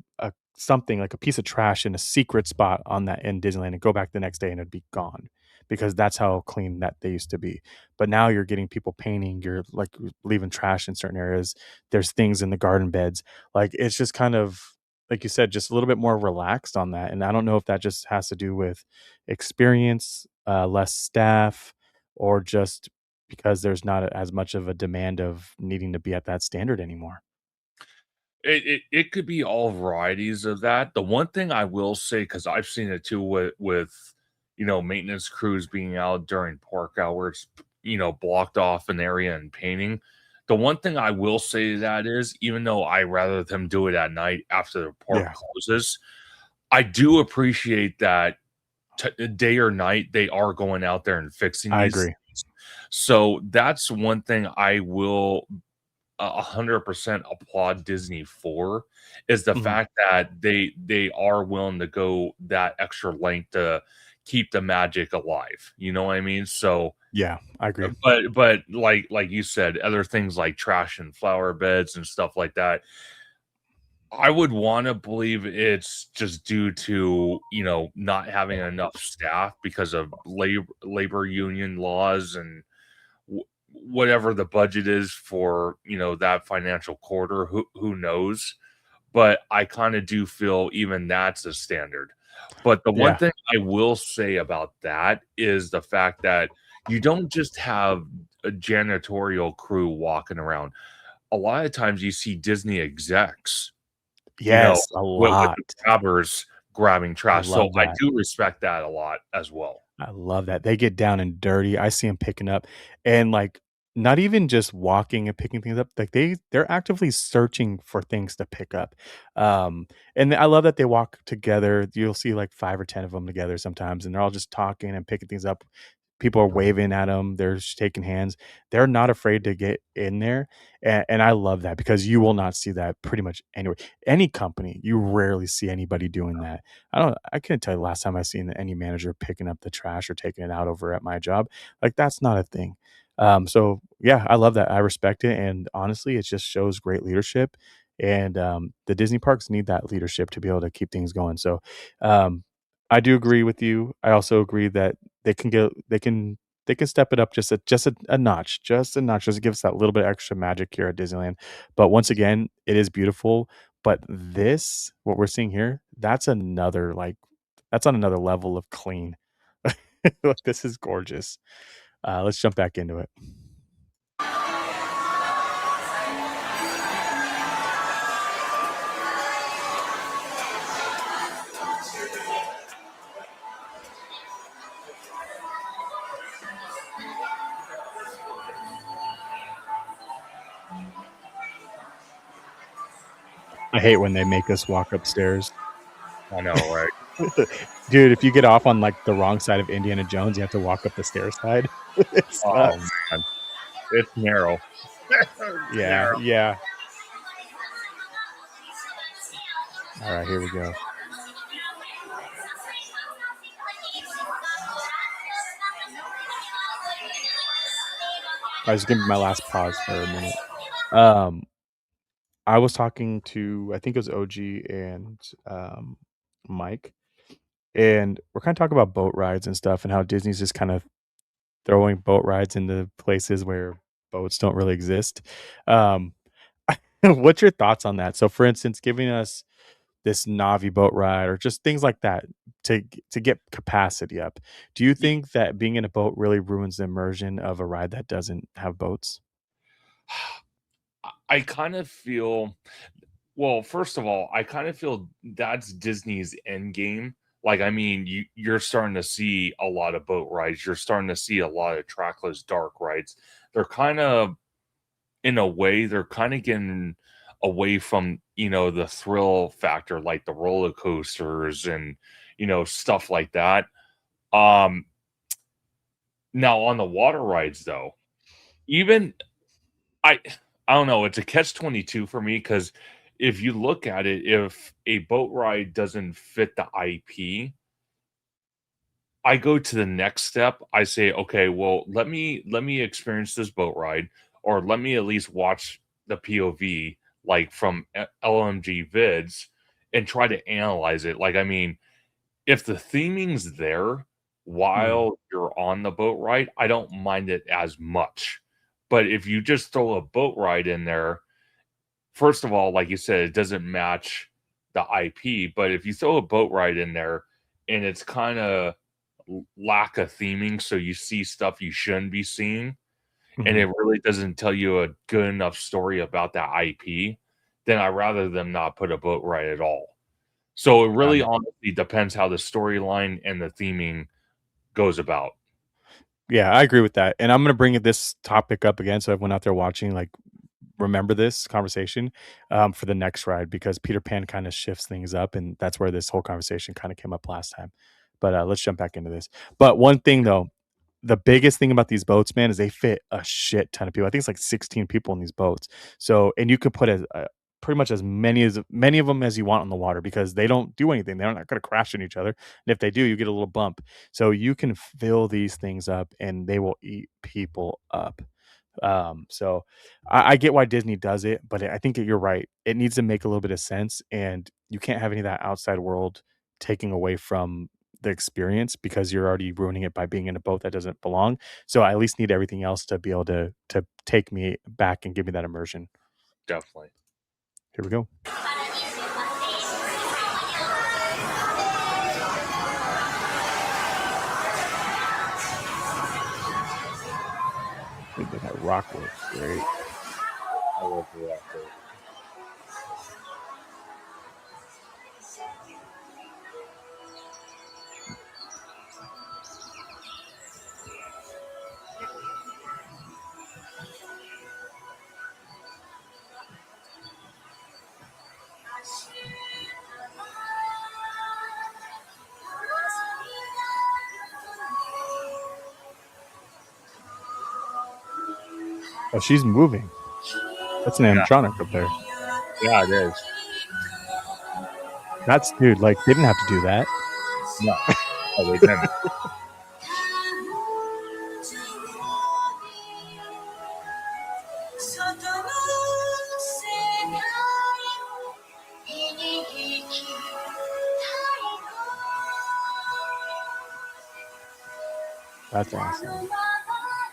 something like a piece of trash in a secret spot on that in Disneyland and go back the next day and it'd be gone because that's how clean that they used to be. But now you're getting people painting, you're like leaving trash in certain areas. There's things in the garden beds. Like it's just kind of like you said, just a little bit more relaxed on that. And I don't know if that just has to do with experience, less staff, or just because there's not as much of a demand of needing to be at that standard anymore. It could be all varieties of that. The one thing I will say, because I've seen it too with maintenance crews being out during park hours, blocked off an area and painting. The one thing I will say to that is, even though I rather them do it at night after the park Yeah, closes, I do appreciate that day or night they are going out there and fixing I these agree. things. So that's one thing I will 100% applaud Disney for is the Mhm. fact that they are willing to go that extra length to keep the magic alive. You know what I mean? So, Yeah, I agree. but like you said, other things like trash and flower beds and stuff like that, I would want to believe it's just due to not having enough staff because of labor union laws and whatever the budget is for that financial quarter, who knows, but I kind of do feel even that's a standard. But the one Yeah. thing I will say about that is the fact that you don't just have a janitorial crew walking around. A lot of times you see Disney execs, you know Yes, a with the lot. grabbers grabbing I trash, so love I that. do respect that a lot as well. I love that. They get down and dirty. I see them picking up and, like, not even just walking and picking things up, like, they're actively searching for things to pick up. And I love that they walk together. You'll see, like, 5 or 10 of them together sometimes, and they're all just talking and picking things up. People are waving at them. 'Em, they're shaking hands. They're not afraid to get in there, and I love that because you will not see that pretty much anywhere. Any company, you rarely see anybody doing that. I couldn't tell you the last time I seen any manager picking up the trash or taking it out over at my job. Like, that's not a thing. So yeah, I love that. I respect it, and honestly, it just shows great leadership, and, the Disney parks need that leadership to be able to keep things going. So, um, I do agree with you. I also agree that they can step it up just a notch, just to give us that little bit extra magic here at Disneyland. But once again, it is beautiful, but what we're seeing here, that's on another level of clean. Like, this is gorgeous. Let's jump back into it. I hate when they make us walk upstairs. I know, right? Dude, if you get off on, like, the wrong side of Indiana Jones, you have to walk up the stair side. It Oh, sucks. man. It's narrow. It's Yeah, narrow. yeah. Alright, here we go. I was giving my last pause for a minute. Um, I was talking to I think it was OG and, Mike, and we're kinda talking about boat rides and stuff and how Disney's just kind of throwing boat rides into places where boats don't really exist. Um, what's your thoughts on that? So, for instance, giving us this Navi boat ride or just things like that to get capacity up. Do you Y- think that being in a boat really ruins the immersion of a ride that doesn't have boats? I kind of feel, well, first of all, I kind of feel that's Disney's end game Like, I mean, you're starting to see a lot of boat rides. You're starting to see a lot of trackless dark rides. They're kind of, in a way, they're kind of getting away from, the thrill factor, like the roller coasters and, stuff like that. Um, Now on the water rides though, even I I don't know, it's a catch-22 for me because if you look at it, if a boat ride doesn't fit the IP, I go to the next step. I say, "Okay, well, let me experience this boat ride, or let me at least watch the POV, like, from LMG vids and try to analyze it." Like, I mean, if the theming's there Mhm. while you're on the boat ride, I don't mind it as much. But if you just throw a boat ride in there, first of all, like you said, it doesn't match the IP. But if you throw a boat ride in there and it's kind of lack of theming, so you see stuff you shouldn't be seeing, and Mhm. it really doesn't tell you a good enough story about that IP, then I'd rather them not put a boat ride at all. So it Yeah. really honestly depends how the storyline and the theming goes about. Yeah, I agree with that, and I'm gonna bring this topic up again so everyone out there watching, like, remember this conversation, for the next ride because Peter Pan kinda shifts things up, and that's where this whole conversation kinda came up last time. But, let's jump back into this. But one thing though, the biggest thing about these boats, man, is they fit a shit ton of people. I think it's like 16 people in these boats. So, and you could put pretty much as many of them as you want on the water because they don't do anything. They're not going to crash into each other. And if they do, you get a little bump. So you can fill these things up, and they will eat people up. So I get why Disney does it, but I think that you're right. It needs to make a little bit of sense, and you can't have any of that outside world taking away from the experience because you're already ruining it by being in a boat that doesn't belong. So I at least need everything else to be able to take me back and give me that immersion. Definitely. Here we go. That rock looks great. I love the actor. Oh, she's moving. That's an Yeah, animatronic up there. yeah, it is. That's dude. Like they didn't have to do that. No, no, they didn't. That's awesome.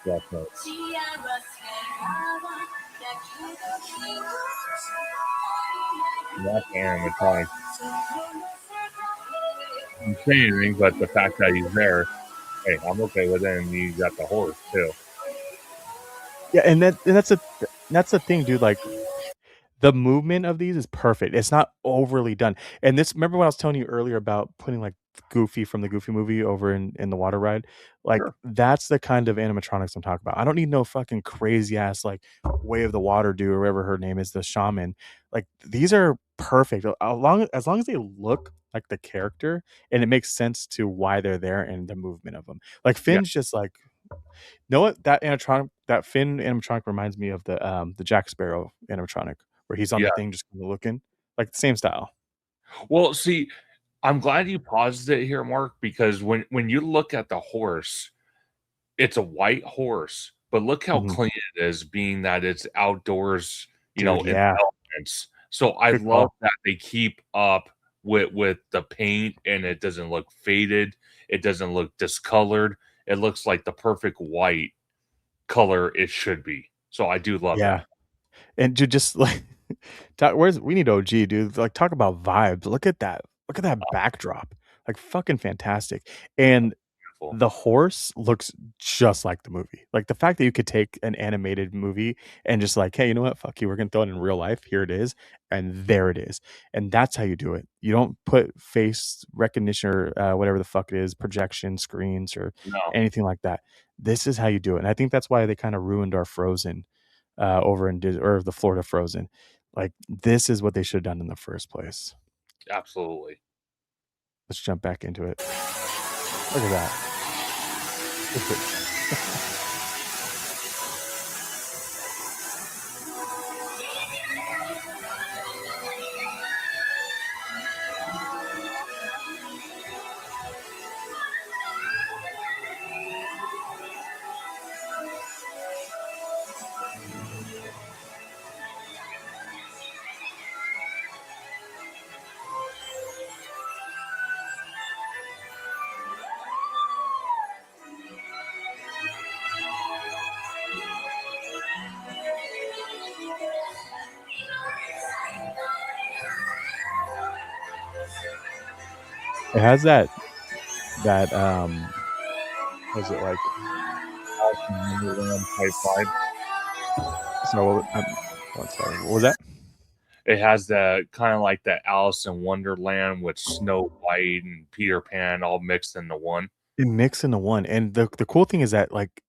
Definitely. That animatronic didn't say anything, but the fact that he's there, hey, I'm okay with it. And he's got the horse too. Yeah, and that's the thing, dude. Like the movement of these is perfect. It's not overly done. And this remember when I was telling you earlier about putting, like, Goofy from the Goofy movie over in the water ride? Like, Sure. that's the kind of animatronics I'm talking about. I don't need no fucking crazy ass, like, Way of the Water dude or whatever her name is, the shaman. Like, these are perfect. As long as they look like the character and it makes sense to why they're there and the movement of them. Like, Yeah, Finn's just like know what? That Finn animatronic reminds me of the Jack Sparrow animatronic where he's on yeah. the thing just kinda looking, like, the same style. Well, see, I'm glad you paused it here, Mark, because when you look at the horse, it's a white horse, but look how Mhm. clean it is, being that it's outdoors, Dude, in yeah. the elements. So I Good love call. that they keep up with the paint, and it doesn't look faded. It doesn't look discolored. It looks like the perfect white color it should be. So I do love Yeah. that. And dude, just like where's we need OG, dude. Like, talk about vibes. Look at that. Look at that backdrop. Like, fucking fantastic. And Beautiful. beautiful. The horse looks just like the movie. Like, the fact that you could take an animated movie and just like, "Hey, you know what? Fuck you, we're gonna throw it in real life. Here it is, and there it is." And that's how you do it. You don't put face recognition or, whatever the fuck it is, projection screens or No, anything like that. This is how you do it, and I think that's why they kinda ruined our Frozen, over in Dis or the Florida Frozen. Like, this is what they should've done in the first place. absolutely. Let's jump back into it. Look at that. It has that, was it like Alice in Wonderland type vibe. so what one second, what was that? It has the kind of like that Alice in Wonderland with Snow White and Peter Pan all mixed into one. It mixed into one, and the cool thing is that, like,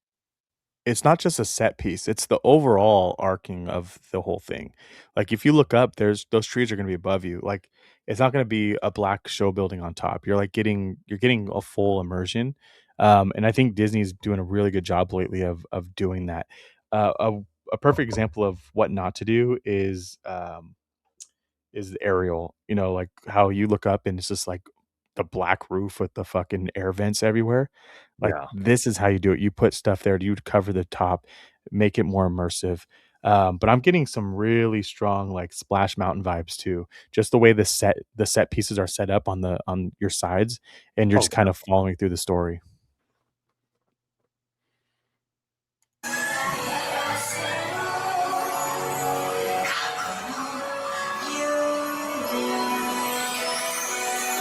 it's not just a set piece, it's the overall arcing of the whole thing. Like, if you look up, there's those trees are gonna be above you, like, it's not gonna be a black show building on top. You're getting a full immersion, and I think Disney's doing a really good job lately of doing that. A perfect example of what not to do is the aerial, you know, like, how you look up and it's just, like, the black roof with the fucking air vents everywhere. Like, Yeah. this is how you do it. You put stuff there, you cover the top, make it more immersive. But I'm getting some really strong, like, Splash Mountain vibes too. Just the way the set pieces are set up on your sides, and you're Oh, just kind of following through the story.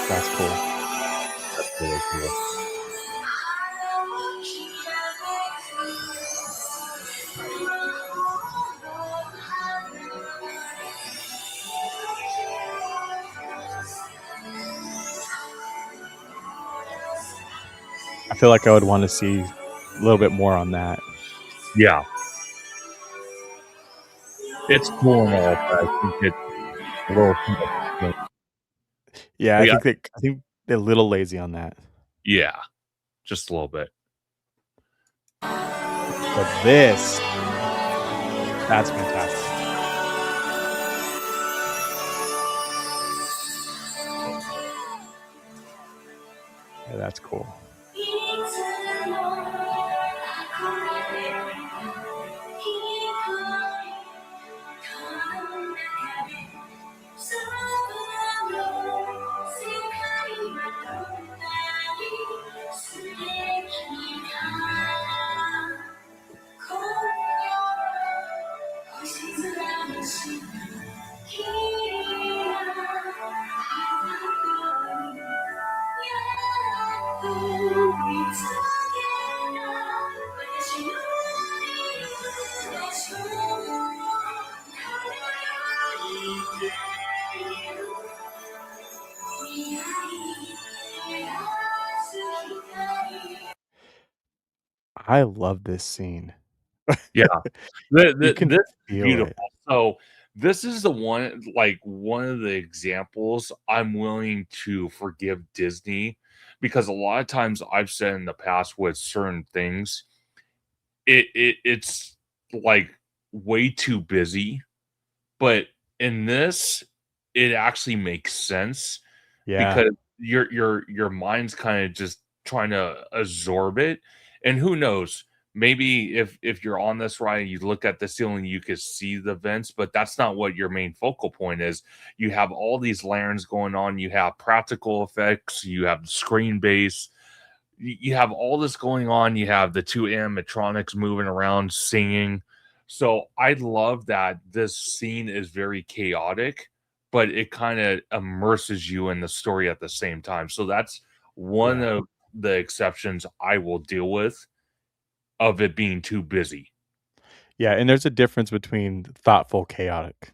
That's cool. that's really cool. I feel like I would wanna see a little bit more on that. Yeah, it's cool and all, but I think it's a little too much to do. Yeah, Like, I think they're a little lazy on that. yeah, just a little bit. But this, that's fantastic. Yeah, that's cool. I love this scene. Yeah. The You the can this is feel beautiful. it. So, this is the one like, one of the examples I'm willing to forgive Disney, because a lot of times I've said in the past with certain things, it's, like, way too busy, but in this, it actually makes sense Yeah. because your mind's kinda just trying to absorb it, and who knows, maybe if you're on this ride and you look at the ceiling, you could see the vents, but that's not what your main focal point is. You have all these lanterns going on, you have practical effects, you have screen base, you have all this going on, you have the 2 animatronics moving around, singing. So, I love that this scene is very chaotic, but it kinda immerses you in the story at the same time. So, that's one Yeah. of the exceptions I will deal with of it being too busy. Yeah, and there's a difference between thoughtful, chaotic,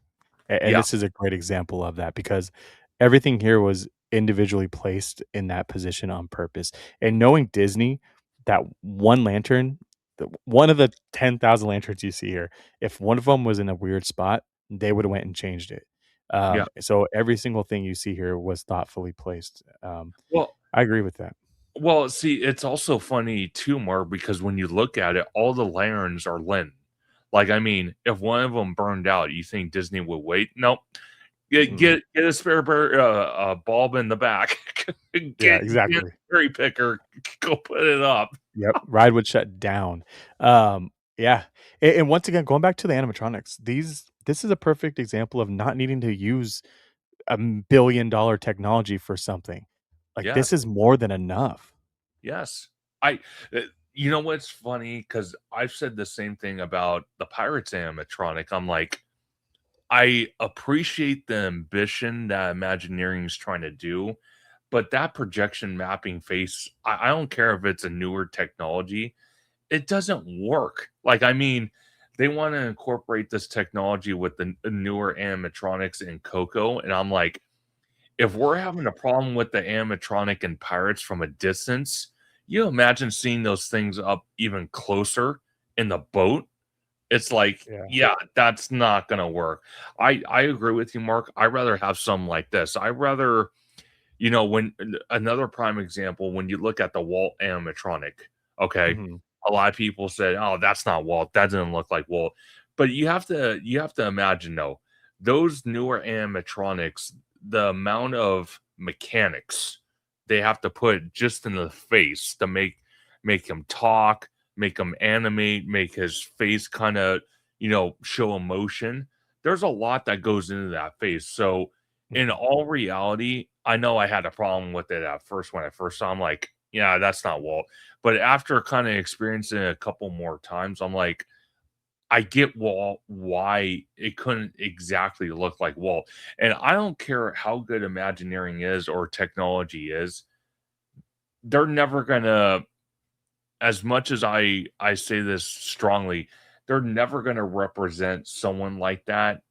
and Yeah, this is a great example of that because everything here was individually placed in that position on purpose. And knowing Disney, that one lantern, one of the 10,000 lanterns you see here, if one of them was in a weird spot, they would have went and changed it. yeah. So every single thing you see here was thoughtfully placed. Well, I agree with that. see, it's also funny too, Mark, because when you look at it, all the lanterns are Lin. Like, I mean, if one of them burned out, you think Disney would wait? Nope. Mm, Get a spare bulb in the back. yeah, Get a exactly. cherry picker. Go put it up. Yep, ride would shut down. Yeah, and once again, going back to the animatronics, this is a perfect example of not needing to use $1 billion technology for something. Like, Yes, this is more than enough. yes. I, uh, you know what's funny? Because I've said the same thing about the Pirates animatronic. I'm like, I appreciate the ambition that Imagineering is trying to do, but that projection mapping face, I don't care if it's a newer technology, it doesn't work. Like, I mean, they want to incorporate this technology with the newer animatronics in Coco, and I'm like, if we're having a problem with the animatronic and pirates from a distance, you imagine seeing those things up even closer in the boat. It's like, Yeah. yeah, that's not gonna work. I agree with you, Mark. I rather have some like this. I rather, when another prime example, when you look at the Walt animatronic, okay, Mhm. a lot of people said, "Oh, that's not Walt. That didn't look like Walt." But you have to imagine though, those newer animatronics, the amount of mechanics they have to put just in the face to make him talk, make him animate, make his face kind of, show emotion. There's a lot that goes into that face. So in Mhm. all reality, I know I had a problem with it at first when I first saw him, like, yeah, that's not Walt. But after kind of experiencing it a couple more times, I'm like, I get Walt why it couldn't exactly look like Walt. And I don't care how good Imagineering is or technology is, they're never gonna, as much as I say this strongly, they're never gonna represent someone like that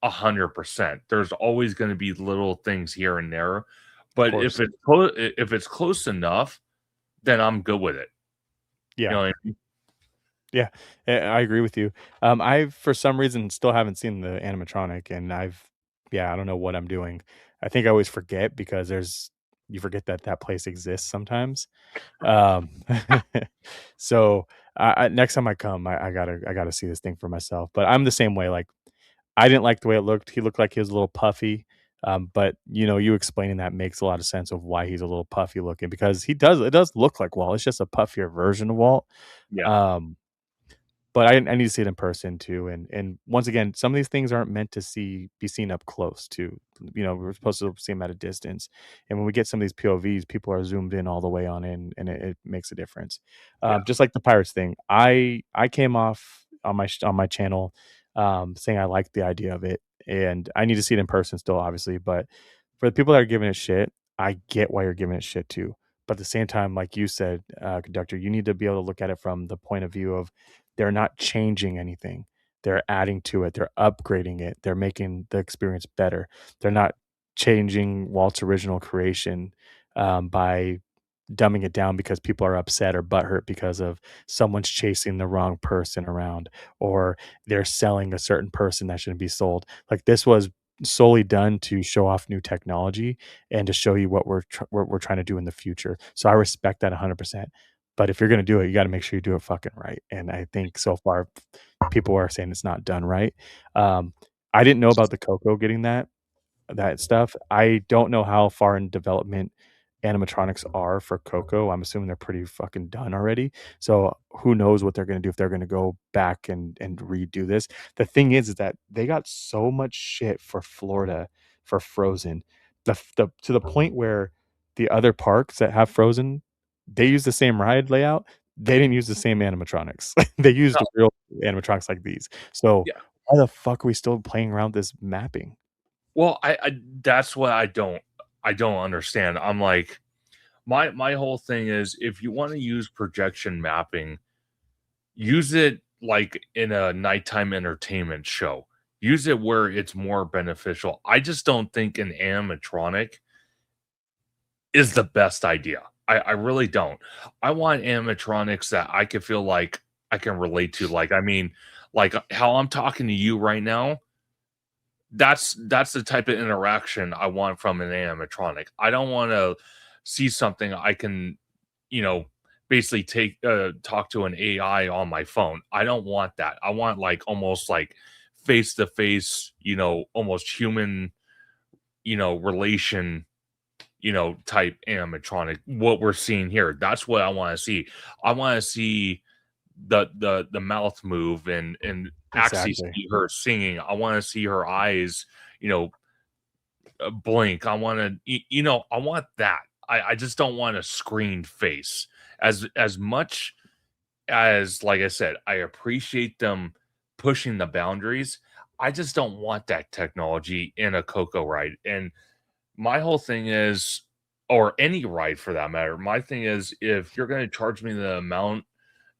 100%. There's always gonna be little things here and there, Of but course. if it's close enough, then I'm good with it. You Yeah. know what I mean? Yeah, I agree with you. I, for some reason, still haven't seen the animatronic, and I don't know what I'm doing. I think I always forget because you forget that that place exists sometimes. Um, so next time I come, I gotta see this thing for myself. But I'm the same way. Like, I didn't like the way it looked. He looked like he was a little puffy. But you explaining that makes a lot of sense of why he's a little puffy looking because it does look like Walt. It's just a puffier version of Walt. Yeah, Um, but I need to see it in person too, and once again, some of these things aren't meant to be seen up close too. We're supposed to see them at a distance, and when we get some of these POVs, people are zoomed in all the way on in, and it makes a difference. yeah, Just like the Pirates thing, I came off on on my channel, saying I liked the idea of it, and I need to see it in person still, obviously. But for the people that are giving it shit, I get why you're giving it shit too. But at the same time, like you said, conductor, you need to be able to look at it from the point of view of they're not changing anything. They're adding to it. They're upgrading it. They're making the experience better. They're not changing Walt's original creation by dumbing it down because people are upset or butthurt because of someone's chasing the wrong person around or they're selling a certain person that shouldn't be sold. Like this was solely done to show off new technology and to show you what what we're trying to do in the future. So I respect that 100%. But if you're going to do it, you got to make sure you do it fucking right. And I think so far people are saying it's not done right. Um, I didn't know about the Coco getting that stuff. I don't know how far in development animatronics are for Coco. I'm assuming they're pretty fucking done already. So who knows what they're gonna do if they're gonna go back and redo this. The thing is that they got so much shit for Florida for Frozen. The to the point where the other parks that have Frozen, they use the same ride layout. They didn't use the same animatronics. They used no, real animatronics like these. So yeah. why the fuck are we still playing around this mapping? Well, I that's what I don't understand. I'm like, My whole thing is if you wanna use projection mapping, use it like in a nighttime entertainment show. Use it where it's more beneficial. I just don't think an animatronic is the best idea. I really don't. I want animatronics that I can feel like I can relate to. Like, I mean, like how I'm talking to you right now, that's the type of interaction I want from an animatronic. I don't wanna see something I can, you know, basically talk to an AI on my phone. I don't want that. I want, like, almost, like, face to face, almost human, relation, type animatronic, what we're seeing here. That's what I wanna see. I wanna see the mouth move and actually Exactly. see her singing. I wanna see her eyes, you know, blink. I want that. I just don't want a screened face. As much as, like I said, I appreciate them pushing the boundaries, I just don't want that technology in a Coco ride. And my whole thing is, or any ride for that matter, my thing is if you're gonna charge me the amount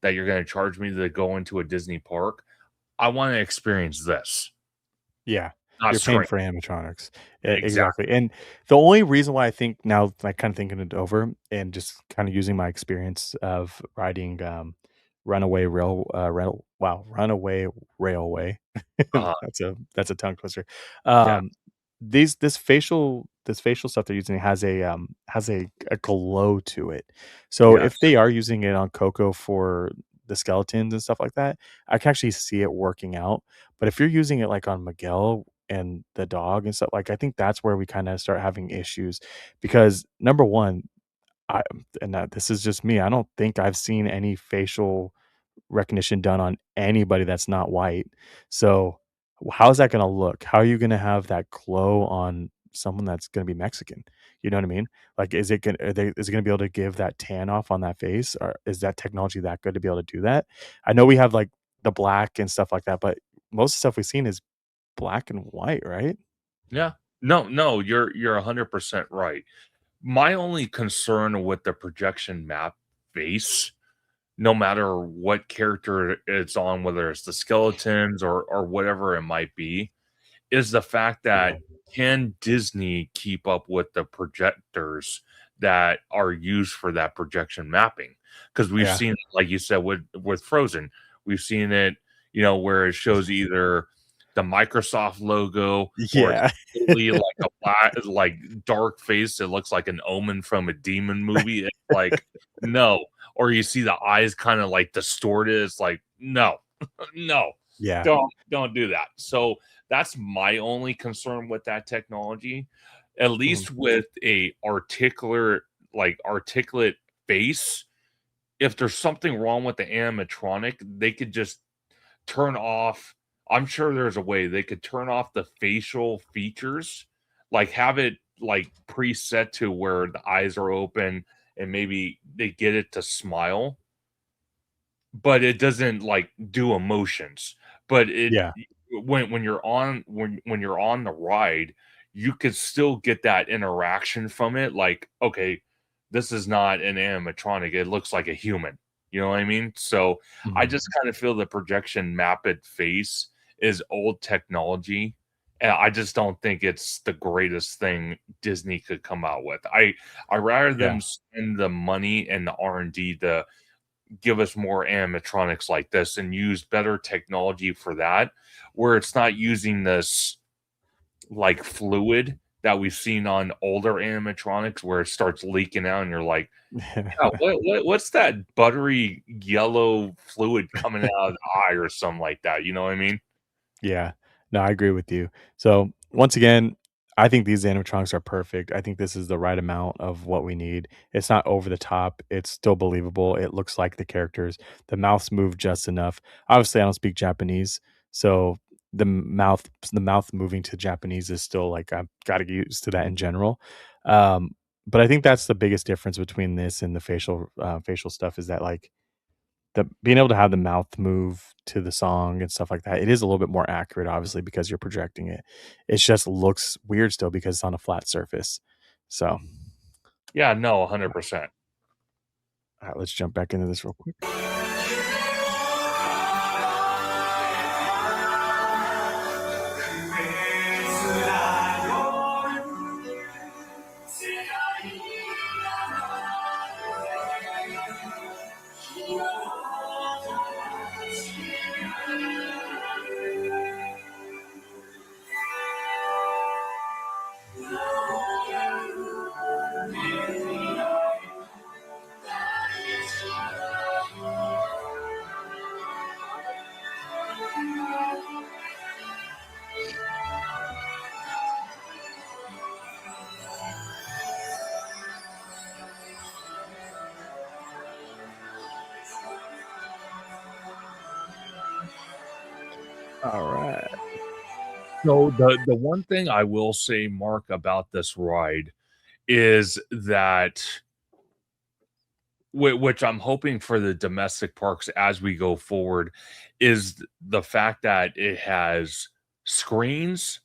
that you're gonna charge me to go into a Disney park, I wanna experience this, Yeah, not you're paying screen. for animatronics. Exactly, Exactly. and the only reason why I think now, like, kinda thinking it over and just kinda using my experience of riding, Runaway Railway. Uh-huh. That's a tongue twister. Yeah. Um, this facial stuff they're using has a glow to it. So if Yes. they are using it on Coco for the skeletons and stuff like that, I can actually see it working out. But if you're using it, like, on Miguel and the dog and stuff, like, I think that's where we kinda start having issues because, number 1, I this is just me, I don't think I've seen any facial recognition done on anybody that's not white. So, how's that gonna look? How are you gonna have that glow on someone that's gonna be Mexican? You know what I mean? Like, is it gonna be able to give that tan off on that face? Or is that technology that good to be able to do that? I know we have, like, the black and stuff like that, but most stuff we've seen is black and white, right? Yeah. No, no, you're 100% right. My only concern with the projection map face, no matter what character it's on, whether it's the skeletons or whatever it might be, is the fact Yeah. that can Disney keep up with the projectors that are used for that projection mapping? Because we've Yeah. seen, like you said, with Frozen, we've seen it, where it shows either the Microsoft logo or it's Yeah. completely like a black, like dark face that looks like an omen from a demon movie. It's like, no. Or you see the eyes kind of like distorted. It's like, no, no, Yeah. don't do that. So that's my only concern with that technology. At Mhm. least with a articulate face, if there's something wrong with the animatronic, they could just turn off. I'm sure there's a way they could turn off the facial features, like have it like preset to where the eyes are open and maybe they get it to smile, but it doesn't, like, do emotions. But it Yeah. when you're on the ride, you could still get that interaction from it, like, "Okay, this is not an animatronic, it looks like a human." You know what I mean? So, I Mhm. just kinda feel the projection Map-it face is old technology, and I just don't think it's the greatest thing Disney could come out with. I rather Yeah. them spend the money and the R&D to give us more animatronics like this and use better technology for that, where it's not using this like fluid that we've seen on older animatronics where it starts leaking out and you're like, yeah, what's that buttery yellow fluid coming out of the eye or something like that? You know what I mean? Yeah. No, I agree with you. So, once again, I think these animatronics are perfect. I think this is the right amount of what we need. It's not over the top. It's still believable. It looks like the characters. The mouths move just enough. Obviously, I don't speak Japanese, so the mouth moving to Japanese is still like I've got to get used to that in general. Um, but I think that's the biggest difference between this and the facial stuff is that like being able to have the mouth move to the song and stuff like that, it is a little bit more accurate, obviously, because you're projecting it. It just looks weird still because it's on a flat surface. So Yeah, no, 100%. All right, let's jump back into this real quick. All right. So the one thing I will say, Mark, about this ride is that which I'm hoping for the domestic parks as we go forward, is the fact that it has screens,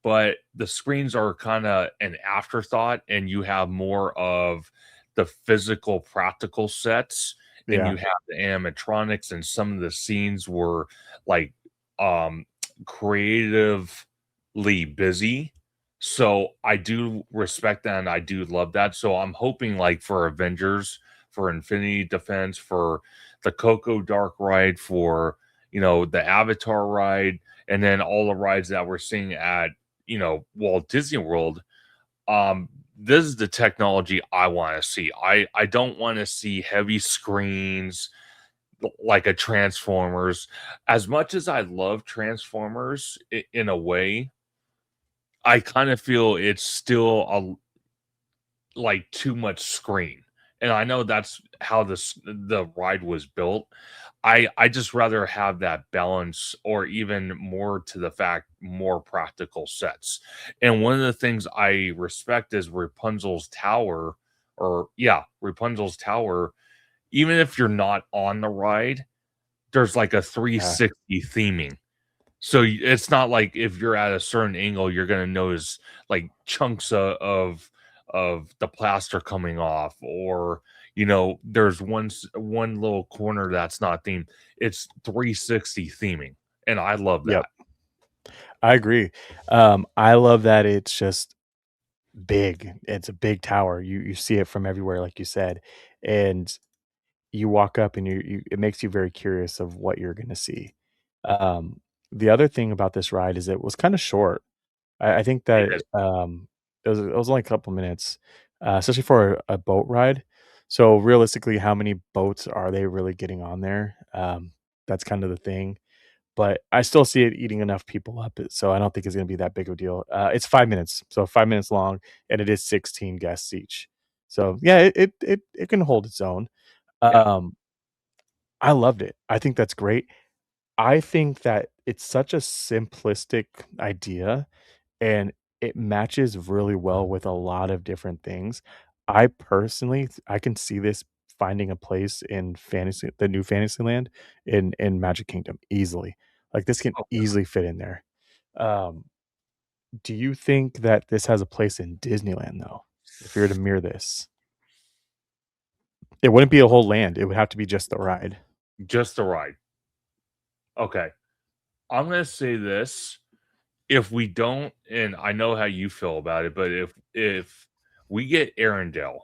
but the screens are kinda an afterthought, and you have more of the physical practical sets, and Yeah. you have the animatronics, and some of the scenes were, like, um, creatively busy. So, I do respect that, and I do love that. So, I'm hoping, like, for Avengers, for Infinity Defense, for the Coco Dark ride, for, the Avatar ride, and then all the rides that we're seeing at, Walt Disney World. Um, this is the technology I wanna see. I don't wanna see heavy screens like a Transformers. As much as I love Transformers in a way, I kinda feel it's still like too much screen. And I know that's how the ride was built. I just rather have that balance, or even more to the fact, more practical sets. And one of the things I respect is Rapunzel's tower, or yeah, Rapunzel's tower. Even if you're not on the ride, there's like a Yeah. 360 theming. So it's not like if you're at a certain angle, you're gonna notice like chunks of the plaster coming off, or there's one little corner that's not themed. It's 360 theming, and I love Yep. that. I agree. I love that it's just big. It's a big tower. You see it from everywhere, like you said, and you walk up and you it makes you very curious of what you're gonna see. Um, the other thing about this ride is it was kinda short. I think It that, is. it was only a couple minutes, especially for a boat ride. So, realistically, how many boats are they really getting on there? That's kind of the thing, but I still see it eating enough people up, so I don't think it's gonna be that big of a deal. It's 5 minutes, so 5 minutes long, and it is 16 guests each. So, yeah, it can hold its own. Yeah. Um, I loved it. I think that's great. I think that it's such a simplistic idea, and it matches really well with a lot of different things. I personally I can see this finding a place in the new Fantasyland in Magic Kingdom easily. Like, this can Oh, easily fit in there. Um, do you think that this has a place in Disneyland, though? If you were to mirror this? It wouldn't be a whole land, it would have to be just the ride. just the ride. Okay. I'm gonna say this. If we don't, and I know how you feel about it, but if we get Arendelle,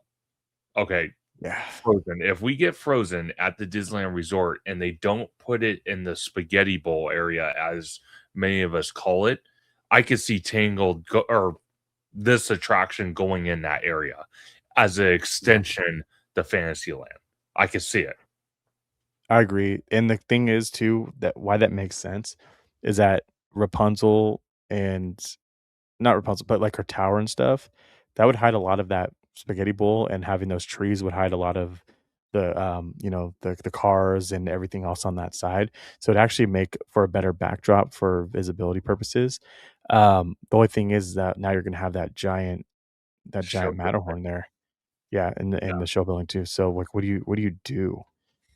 okay, Yeah. Frozen. If we get Frozen at the Disneyland Resort and they don't put it in the spaghetti bowl area, as many of us call it, I could see Tangled or this attraction going in that area as an Yeah. extension to Fantasyland. I could see it. I agree, and the thing is too, that why that makes sense is that Rapunzel and not Rapunzel, but, like, her tower and stuff, that would hide a lot of that spaghetti bowl, and having those trees would hide a lot of the cars and everything else on that side, so it'd actually make for a better backdrop for visibility purposes. The only thing is that now you're gonna have that giant Show Matterhorn there. Yeah, in yeah. the show building too, so, like, what do you do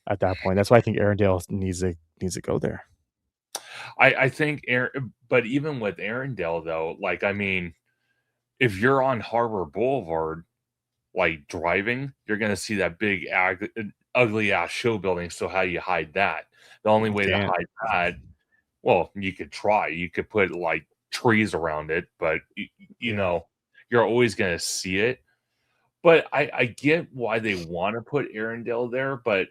at that point? That's why I think Arendelle needs to go there. I think but even with Arendelle though, like I mean, if you're on Harbor Boulevard, like driving, you're gonna see that big ugly ass show building. So how do you hide that? The only You way to can't. hide that, well, you could try. You could put like trees around it, but you Yeah. know, you're always gonna see it. But I get why they want to put Arendelle there, but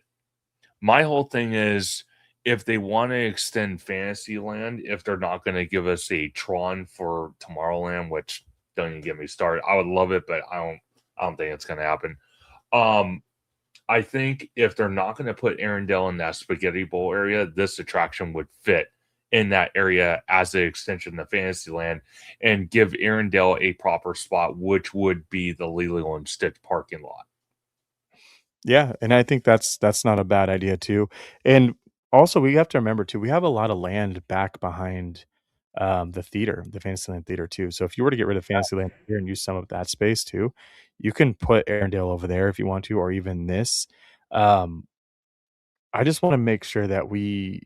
my whole thing is if they want to extend Fantasyland, if they're not going to give us a Tron for Tomorrowland, which don't even get me started. I would love it, but I don't think it's going to happen. Um, I think if they're not going to put Arendelle in that spaghetti bowl area, this attraction would fit in that area as an extension of Fantasyland and give Arendelle a proper spot, which would be the Lilo and Stitch parking lot. Yeah, and I think that's not a bad idea too. And also we have to remember too, we have a lot of land back behind the theater, the Fantasyland theater too. So if you were to get rid of Fantasyland here and use some of that space too, you can put Arendelle over there if you want to, or even this. Um, I just want to make sure that we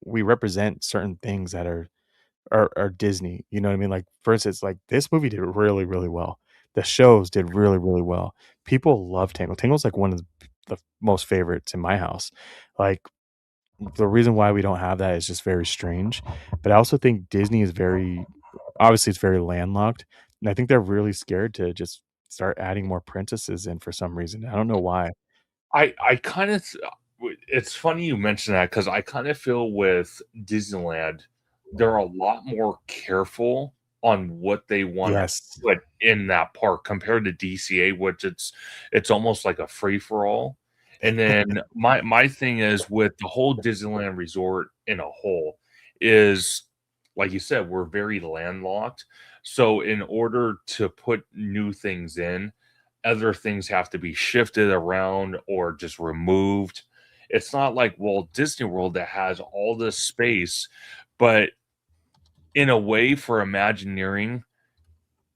represent certain things that are Disney. You know what I mean? Like for instance, like this movie did really, really well. The shows did really, really well. People love Tangled. Tangled's like one of the most favorites in my house. Like the reason why we don't have that is just very strange. But I also think Disney is very obviously it's very landlocked. And I think they're really scared to just start adding more princesses in for some reason. I don't know why. I kind of it's funny you mention that because I kind of feel with Disneyland, they're a lot more careful on what they want to Yes. put in that park compared to DCA, which it's almost like a free for all. And then my thing is with the whole Disneyland resort in a whole is like you said, we're very landlocked. So in order to put new things in, other things have to be shifted around or just removed. It's not like Walt Disney World that has all this space, but in a way for Imagineering,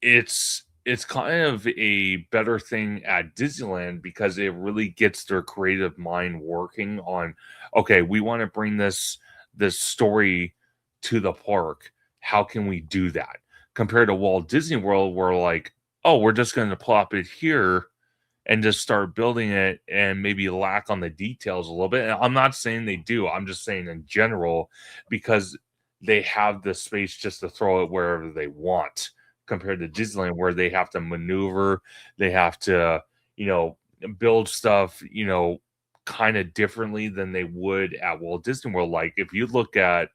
it's kind of a better thing at Disneyland because it really gets their creative mind working on, okay, we want to bring this story to the park. How can we do that? Compared to Walt Disney World, where like, oh, we're just going to plop it here and just start building it and maybe lack on the details a little bit. And I'm not saying they do. I'm just saying in general because they have the space just to throw it wherever they want compared to Disneyland where they have to maneuver, they have to, you know, build stuff, kind of differently than they would at Walt Disney World. Like if you look at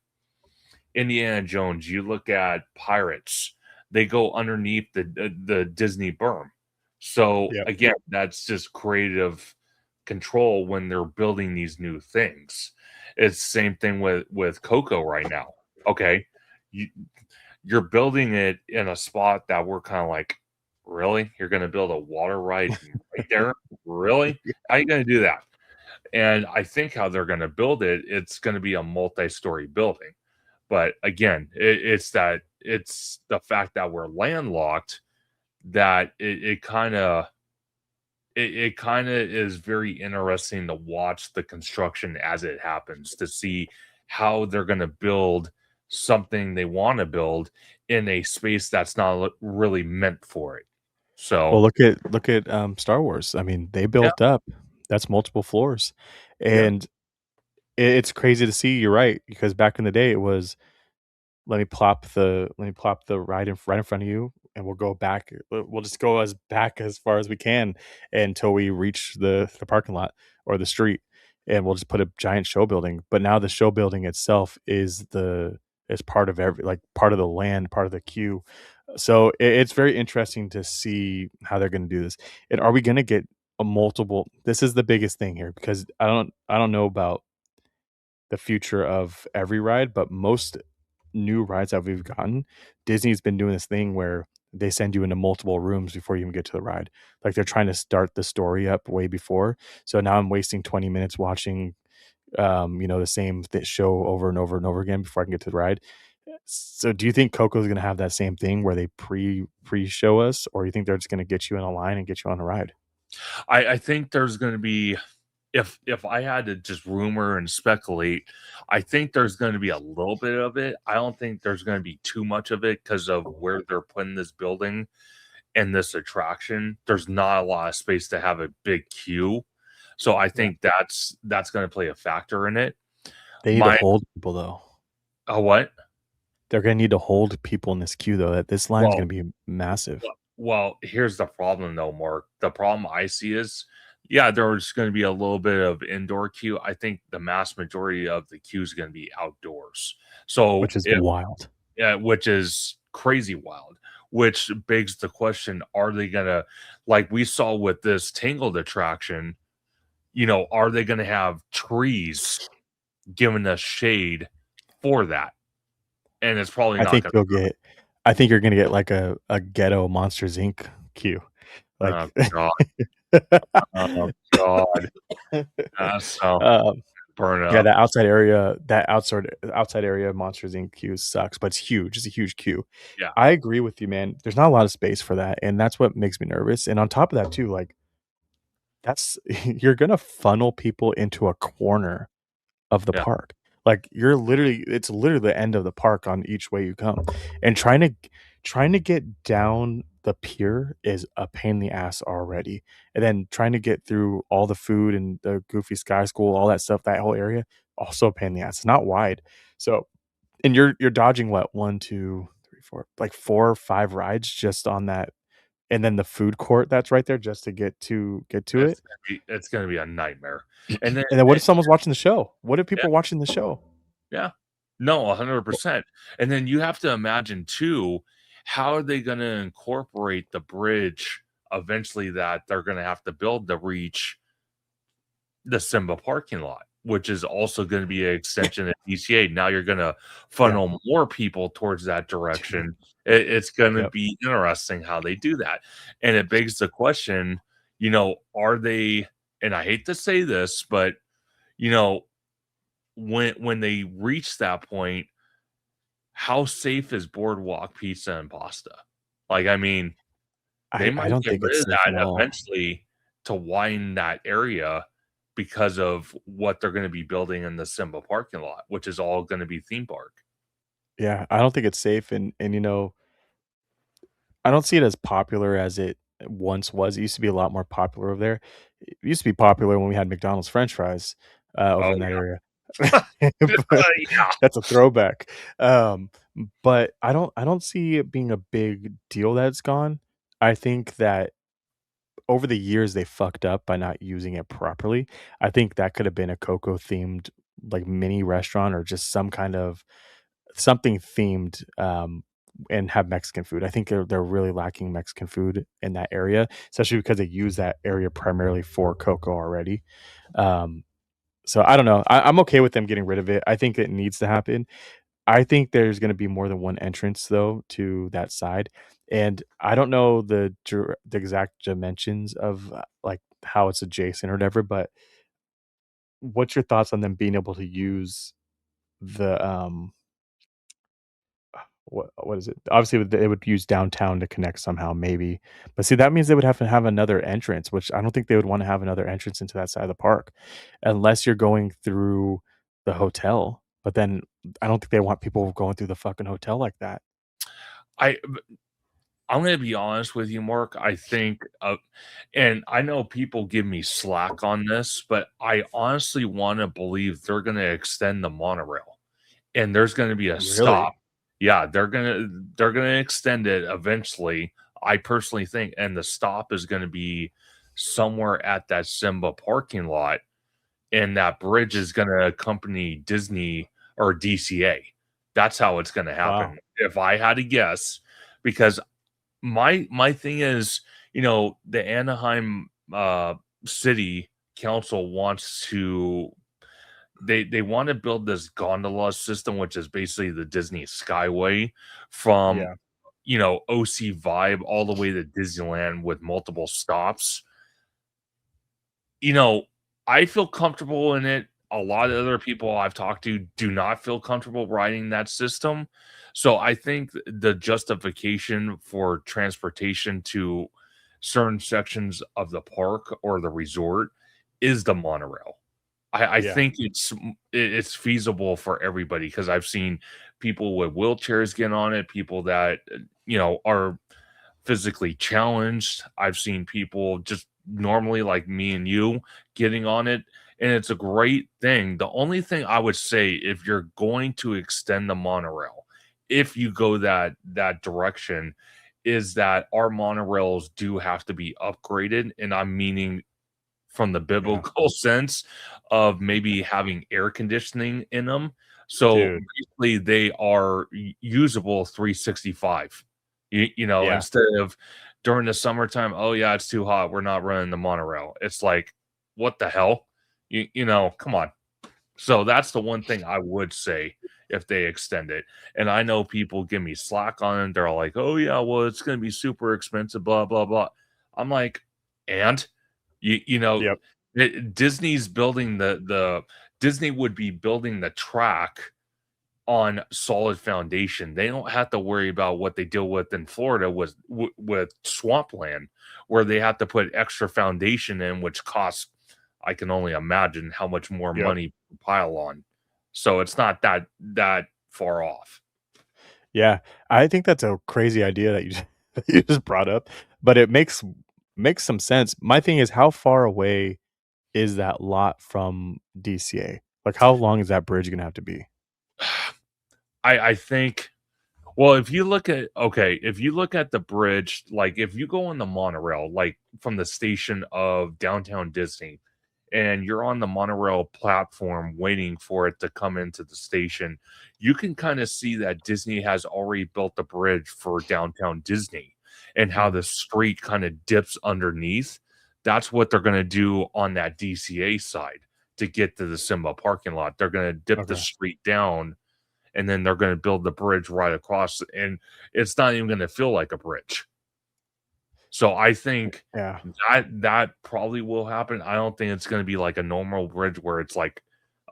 Indiana Jones, you look at Pirates, they go underneath the Disney berm. So Yep. again, that's just creative control when they're building these new things. It's the same thing with Coco right now. Okay, you, you're building it in a spot that we're kind of like, really? You're going to build a water ride right there? Really? How are you going to do that? And I think how they're going to build it, it's going to be a multi-story building. But again, it's the fact that we're landlocked that it kind of is very interesting to watch the construction as it happens to see how they're going to build something they want to build in a space that's not really meant for it. Well, So, look at Star Wars. I mean, they yeah, built up that's multiple floors. yeah. And it's crazy to see, you're right, because back in the day, it was, let me plop the ride in right in front of you, and we'll go back we'll just go as back as far as we can until we reach the parking lot or the street, and we'll just put a giant show building, but now the show building itself is part of part of the land, part of the queue. So, it's very interesting to see how they're gonna do this, and are we gonna get a multiple this is the biggest thing here because I don't know about the future of every ride, but most new rides that we've gotten, Disney's been doing this thing where they send you into multiple rooms before you even get to the ride. Like they're trying to start the story up way before. So now I'm wasting 20 minutes watching the same show over and over and over again before I can get to the ride. So do you think Coco's gonna have that same thing where they pre-show us, or you think they're just gonna get you in a line and get you on a ride? I think there's going to be if I had to just rumor and speculate, I think there's going to be a little bit of it. I don't think there's going to be too much of it because of where they're putting this building. in this attraction, there's not a lot of space to have a big queue. So I Yeah. think that's gonna play a factor in it. They need to My hold people, though. what? They're gonna need to hold people in this queue, though, that this line's Well gonna be massive. well, here's the problem though, Mark. The problem I see is, yeah, there's gonna be a little bit of indoor queue. I think the mass majority of the queue is gonna be outdoors. So Which is if wild. yeah, which is crazy wild, which begs the question, are they gonna like we saw with this Tangled attraction, are they gonna have trees giving us shade for that? And it's probably I not think gonna you'll get I think you're gonna get, like, a ghetto Monsters Inc. queue. oh Like god, oh god. So um, burn yeah, up. that outside area of Monsters Inc. queue sucks, but it's huge, it's a huge queue. Yeah, I agree with you, man. There's not a lot of space for that, and that's what makes me nervous, and on top of that too, like, that's you're gonna funnel people into a corner of the yeah. park. Like, it's literally the end of the park on each way you come, and trying to get down the pier is a pain in the ass already, and then trying to get through all the food and the Goofy Sky School, all that stuff, that whole area, also a pain in the ass. It's not wide. So and you're dodging what? 1, 2, 3, 4, like 4 or 5 rides just on that, and then the food court that's right there just to get to it. It's gonna be a nightmare. And then And then what eh if someone's watching the show? What if yeah, people are watching the show? yeah. No, Well, 100%. And then you have to imagine too, how are they gonna incorporate the bridge eventually that they're gonna have to build to reach the Simba parking lot, which is also gonna be an extension of DCA. Now you're gonna yeah. funnel more people towards that direction. It's gonna Yep. be interesting how they do that. And it begs the question, are they and I hate to say this, but, you know, when they reach that point, how safe is boardwalk pizza and pasta? Like, I mean, they I might don't get think rid it's of safe that at all. eventually to widen that area because of what they're gonna be building in the Simba parking lot, which is all gonna be theme park. Yeah, I don't think it's safe, and, I don't see it as popular as it once was. It used to be a lot more popular over there. It used to be popular when we had McDonald's french fries, over Oh, in that area. yeah. But Yeah. that's a throwback. But I don't see it being a big deal that it's gone. I think that over the years, they fucked up by not using it properly. I think that could have been a Coco themed, like, mini restaurant or just some kind of something themed, and have Mexican food. I think they're really lacking Mexican food in that area, especially because they use that area primarily for Coco already. Um, so I don't know. I'm okay with them getting rid of it. I think it needs to happen. I think there's gonna be more than one entrance though to that side, and I don't know the exact dimensions of, like, how it's adjacent or whatever, but what's your thoughts on them being able to use the, what is it? Obviously, they would use downtown to connect somehow, maybe, but see, that means they would have to have another entrance, which I don't think they would wanna have another entrance into that side of the park, unless you're going through the hotel, but then I don't think they want people going through the fucking hotel like that. I I'm gonna be honest with you, Mark. I think, and I know people give me slack on this, but I honestly wanna believe they're gonna extend the monorail. And there's gonna be a Really? stop. Yeah, they're gonna extend it eventually, I personally think, and the stop is gonna be somewhere at that Simba parking lot, and that bridge is gonna accompany Disney or DCA. That's how it's gonna Wow. happen, if I had to guess, because my thing is, the Anaheim, city council wants to they want to build this gondola system, which is basically the Disney Skyway from, Yeah. OC Vibe all the way to Disneyland with multiple stops. You know, I feel comfortable in it. A lot of other people I've talked to do not feel comfortable riding that system. So I think the justification for transportation to certain sections of the park or the resort is the monorail. I Yeah. think it's feasible for everybody because 'cause I've seen people with wheelchairs get on it, people that, are physically challenged. I've seen people just normally like me and you getting on it, and it's a great thing. The only thing I would say, if you're going to extend the monorail, if you go that direction, is that our monorails do have to be upgraded, and I'm meaning from the Yeah. biblical sense of maybe having air conditioning in them. So Dude. basically, they are usable 365. Yeah. Instead of during the summertime, oh yeah, it's too hot, we're not running the monorail. It's like, what the hell? Come on. So that's the one thing I would say if they extend it. And I know people give me slack on it. They're all like, "Oh yeah, well it's going to be super expensive, blah blah blah." I'm like, and you you know, Yep. Disney's building the Disney would be building the track on solid foundation. They don't have to worry about what they deal with in Florida with swampland, where they have to put extra foundation in, which costs, I can only imagine how much more Yep. money to pile on. So it's not that far off. Yeah. I think that's a crazy idea that you that you just brought up, but it makes some sense. My thing is how far away is that lot from DCA? Like, how long is that bridge gonna have to be? I think, well, if you look at the bridge, like if you go on the monorail, like from the station of downtown Disney, and you're on the monorail platform waiting for it to come into the station, you can kind of see that Disney has already built the bridge for downtown Disney and how Mm, the street kind of dips underneath. That's what they're going to do on that DCA side to get to the Simba parking lot. They're going to dip the okay. street down, and then they're going to build the bridge right across, and it's not even going to feel like a bridge. So I think Yeah. that probably will happen. I don't think it's gonna be like a normal bridge where it's like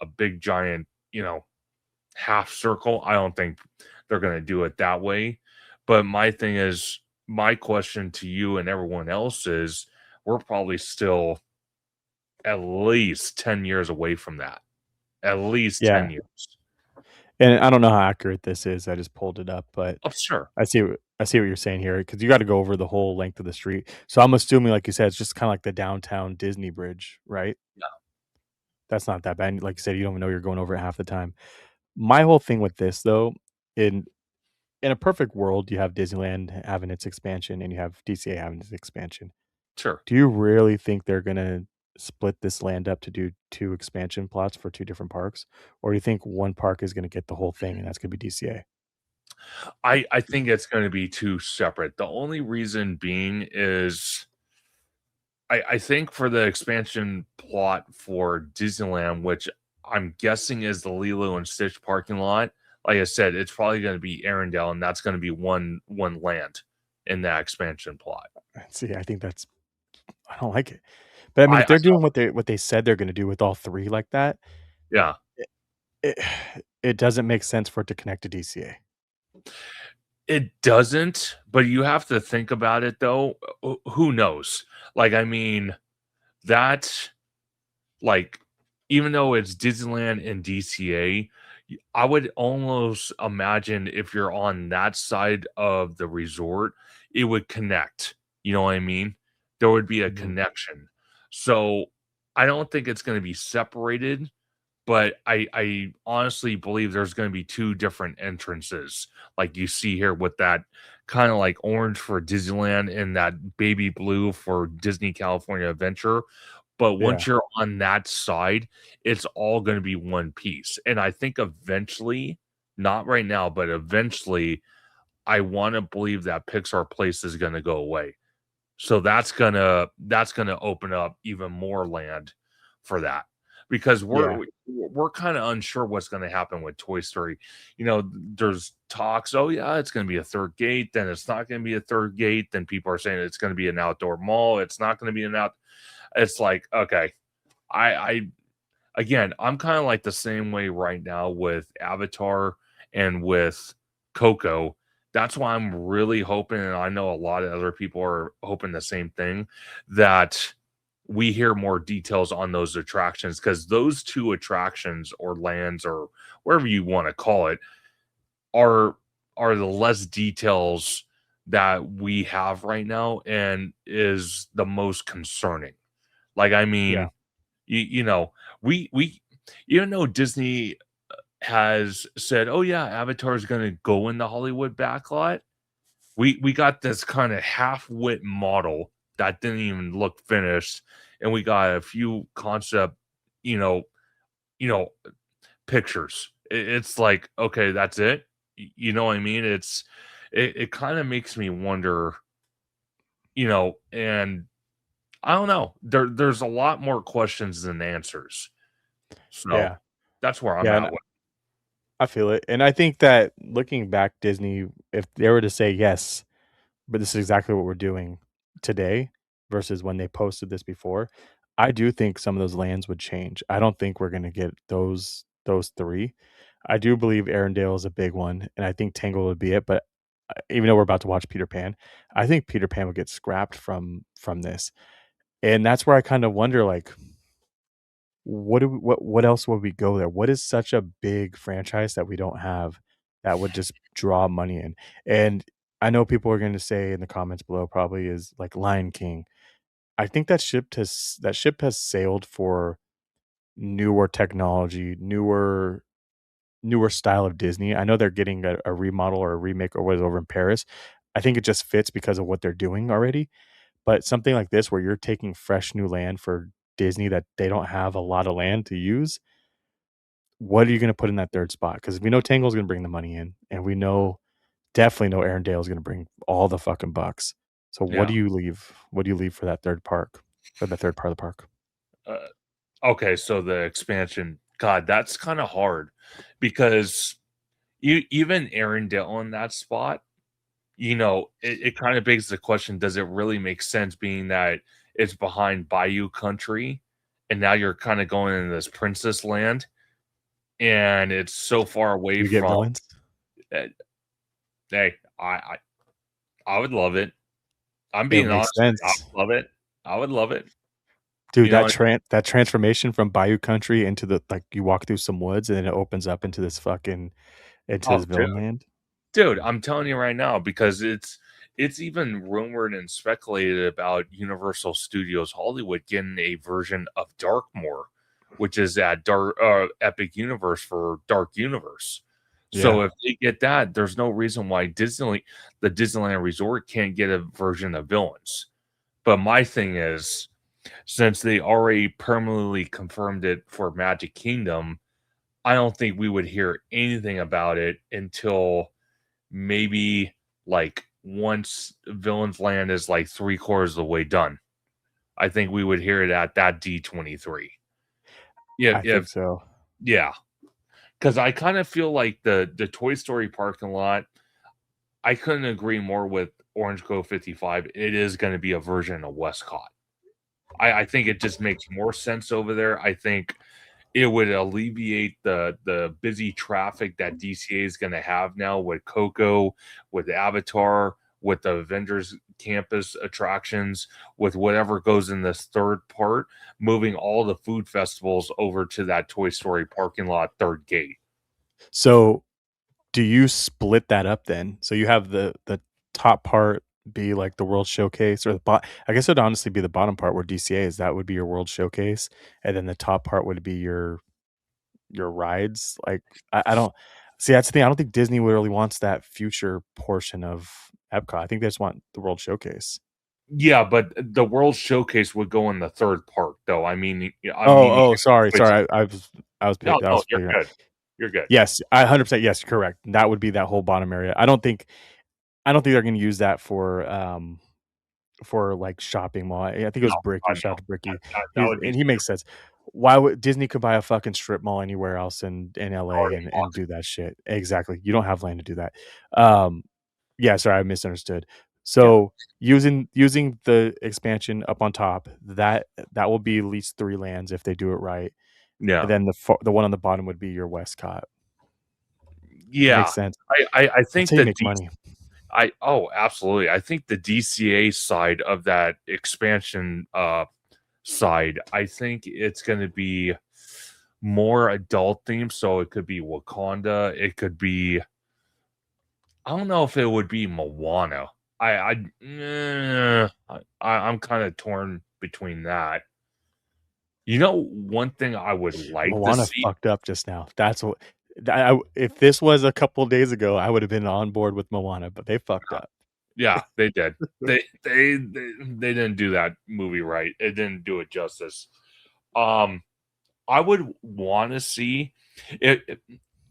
a big giant, half circle. I don't think they're gonna do it that way. But my question to you and everyone else is, we're probably still at least 10 years away from that. At least 10 Yeah. years. And I don't know how accurate this is, I just pulled it up, but Oh, sure. I see what you're saying here because you gotta go over the whole length of the street. So I'm assuming, like you said, it's just kinda like the downtown Disney Bridge, right? Yeah, That's not that bad, like you said, you don't even know you're going over it half the time. My whole thing with this, though, in in a perfect world, you have Disneyland having its expansion and you have DCA having its expansion. sure. Do you really think they're gonna split this land up to do 2 expansion plots for 2 different parks? Or do you think one park is gonna get the whole thing and that's gonna be DCA? I think it's gonna be 2 separate. The only reason being is I think for the expansion plot for Disneyland, which I'm guessing is the Lilo and Stitch parking lot, like I said, it's probably gonna be Arendelle, and that's gonna be one land in that expansion plot. See, I think that's I don't like it. But, I mean, if I they're doing what they said they're gonna do with all 3 like that, Yeah. it it doesn't make sense for it to connect to DCA. It doesn't, but you have to think about it though, who knows? Like, I mean, that like, even though it's Disneyland and DCA, I would almost imagine if you're on that side of the resort, it would connect. You know what I mean? There would be a Mhm. connection. So I don't think it's going to be separated, but I honestly believe there's gonna be 2 different entrances, like you see here with that kinda like orange for Disneyland and that baby blue for Disney California Adventure, but Yeah, once you're on that side, it's all gonna be one piece, and I think eventually, not right now, but eventually, I wanna believe that Pixar Place is gonna go away. So that's gonna open up even more land for that, because yeah, we're kind of unsure what's going to happen with Toy Story. There's talks, oh yeah, it's going to be a third gate, then it's not going to be a third gate, then people are saying it's going to be an outdoor mall, it's not going to be an out. It's like, okay, I again, I'm kind of like the same way right now with Avatar and with Coco. That's why I'm really hoping, and I know a lot of other people are hoping the same thing, that we hear more details on those attractions, because those 2 attractions or lands or whatever you want to call it are are the less details that we have right now and is the most concerning. Like, I Yeah, mean, you know, we even though Disney has said, "Oh yeah, Avatar is gonna go in the Hollywood backlot," we got this kinda half-wit model that didn't even look finished, and we got a few concept, you know you know, pictures. It's like, "Okay, that's it?" You know what I mean? It kinda makes me wonder, and I don't know. There's a lot more questions than answers. So, yeah, that's where I'm yeah, at and with. I feel it, and I think that looking back, Disney, if they were to say, "Yes, but this is exactly what we're doing today," versus when they posted this before, I do think some of those lands would change. I don't think we're gonna get those 3. I do believe Arendelle is a big one, and I think Tangled would be it, but, even though we're about to watch Peter Pan, I think Peter Pan would get scrapped from this, and that's where I kinda wonder, like, what else would we go there? What is such a big franchise that we don't have that would just draw money in? And I know people are gonna say in the comments below probably is like Lion King. I think that ship has sailed for newer technology, newer style of Disney. I know they're getting a remodel or a remake or what is over in Paris. I think it just fits because of what they're doing already. But something like this where you're taking fresh new land for Disney that they don't have a lot of land to use, what are you gonna put in that 3rd spot? Because we know Tangle's gonna bring the money in, and we definitely know Arendale's gonna bring all the fucking bucks. So what Yeah. do you leave? What do you leave for that 3rd park? For the 3rd part of the park? Uh, okay, so the expansion, God, that's kinda hard because even Arendelle in that spot, it kinda begs the question, does it really make sense being that it's behind Bayou Country, and now you're kinda going into this princess land, and it's so far Do away we get from villains? eh, hey, I would love it. I'm It would being make honest with you, I sense. would love it. I would love it. Dude, You know, that transformation from Bayou Country into the like, you walk through some woods, and then it opens up into this oh, dude. villain land. Dude, I'm telling you right now because it's even rumored and speculated about Universal Studios Hollywood getting a version of Darkmoor, which is that dark Epic Universe for Dark Universe. So Yeah. if they get that, there's no reason why the Disneyland Resort can't get a version of villains. But my thing is, since they already permanently confirmed it for Magic Kingdom, I don't think we would hear anything about it until maybe like once Villains Land is like 3/4 of the way done. I think we would hear it at that D23. Yeah, I think so. yeah, because I kind of feel like the Toy Story parking lot. I couldn't agree more with Orange Grove 55. It is going to be a version of Westcott. I think it just makes more sense over there. I think it would alleviate the busy traffic that DCA is gonna have now with Coco, with Avatar, with the Avengers Campus attractions, with whatever goes in this 3rd part, moving all the food festivals over to that Toy Story parking lot 3rd gate. So do you split that up then? So you have the top part be like the World Showcase or I guess it'd honestly be the bottom part where DCA is, that would be your World Showcase, and then the top part would be your rides, like, I don't see, that's the thing, I don't think Disney really wants that future portion of Epcot, I think they just want the World Showcase. Yeah, but the World Showcase would go in the 3rd part, though. I mean, I mean, Oh, sorry, it's sorry, no, I no, was you're figuring out. good. You're good. Yes, I 100% yes, correct, that would be that whole bottom area. I don't think they're gonna use that for, like, shopping mall. I think it No, was Bricky, I shout know. out to Bricky. That would be He makes sense. Why would Disney could buy a fucking strip mall anywhere else in LA already and bought. do that shit. Exactly. You don't have land to do that. Um, yeah, sorry, I misunderstood. Yeah, So, using the expansion up on top, that will be at least 3 lands if they do it right, and yeah. then the one on the bottom would be your Westcott. It Yeah, makes sense. I That's think how you the make D money. I oh, absolutely. I think the DCA side of that expansion, side, I think it's gonna be more adult themed, so it could be Wakanda, it could be I don't know if it would be Moana. I'm kinda torn between that. You know, one thing I would like to Moana see. fucked up just now. That's what I if this was a couple days ago, I would've been on board with Moana, but they fucked up. Yeah, they did. They didn't do that movie right. It didn't do it justice. Um, I would wanna see it.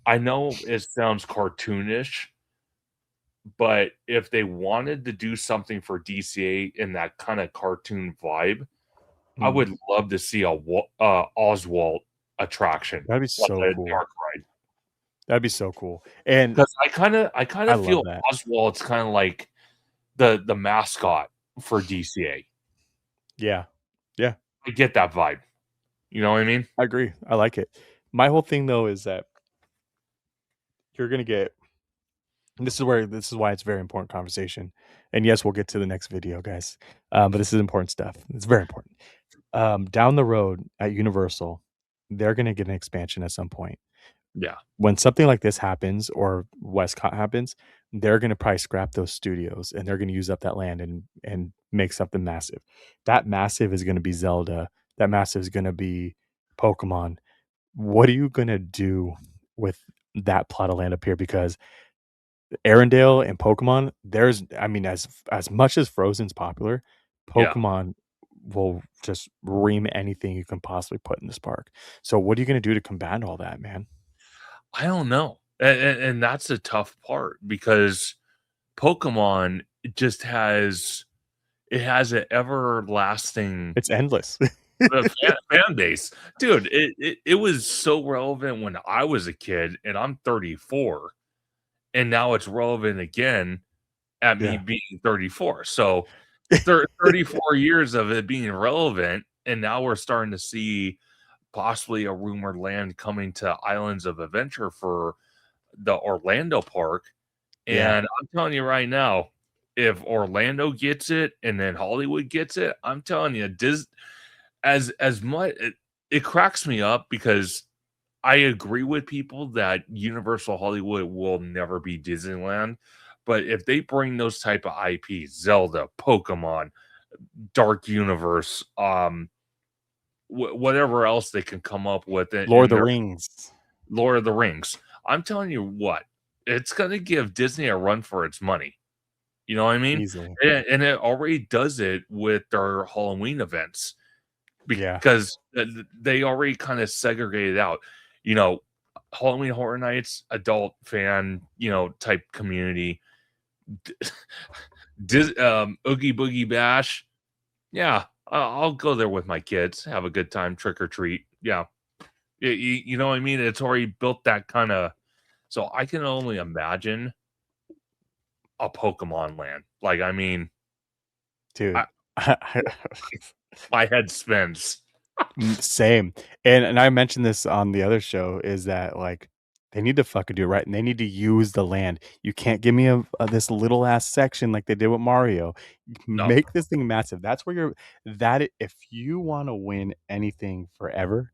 I know it sounds cartoonish, but if they wanted to do something for DCA in that kinda cartoon vibe, I Mm, would love to see a Oswald attraction, that'd be like so a cool. dark ride. That'd be so cool, and 'Cause I kinda I love feel that. Oswald's kinda like the mascot for DCA. Yeah. Yeah, I get that vibe. You know what I mean? I agree, I like it. My whole thing, though, is that you're gonna get and this is why it's very important conversation, and yes, we'll get to the next video, guys, but this is important stuff. It's very important. Down the road at Universal, they're gonna get an expansion at some point. Yeah, When something like this happens or Westcott happens, they're gonna probably scrap those studios, and they're gonna use up that land and make something massive. That massive is gonna be Zelda. That massive is gonna be Pokemon. What are you gonna do with that plot of land up here? Because Arendelle and Pokemon, there's I mean, as much as Frozen's popular, yeah. Pokemon will just ream anything you can possibly put in this park. So what are you gonna do to combat all that, man? I don't know, and that's the tough part because Pokemon just has it has an everlasting, It's endless. fan base. Dude, it was so relevant when I was a kid, and I'm 34, and now it's relevant again at me Yeah. being 34. So 34 years of it being relevant, and now we're starting to see possibly a rumored land coming to Islands of Adventure for the Orlando park. Yeah. And I'm telling you right now, if Orlando gets it and then Hollywood gets it, I'm telling you, as much it cracks me up because I agree with people that Universal Hollywood will never be Disneyland. But if they bring those type of IPs, Zelda, Pokemon, Dark Universe, whatever else they can come up with Lord of in the their Rings. Lord of the Rings, I'm telling you what, it's gonna give Disney a run for its money. You know what I mean? Easily. And it already does it with their Halloween events Yeah. because they already kind of segregated out. You know, Halloween Horror Nights, adult fan, type community. Oogie Boogie Bash, yeah, I'll go there with my kids, have a good time, trick or treat. Yeah, you know what I mean? It's already built that kind of. So I can only imagine a Pokemon land. Like, I mean, Dude. I, my head spins. Same. And I mentioned this on the other show is that, like, they need to fucking do it right, and they need to use the land. You can't give me a this little ass section like they did with Mario. No, Make this thing massive. That's where you're if you wanna win anything forever,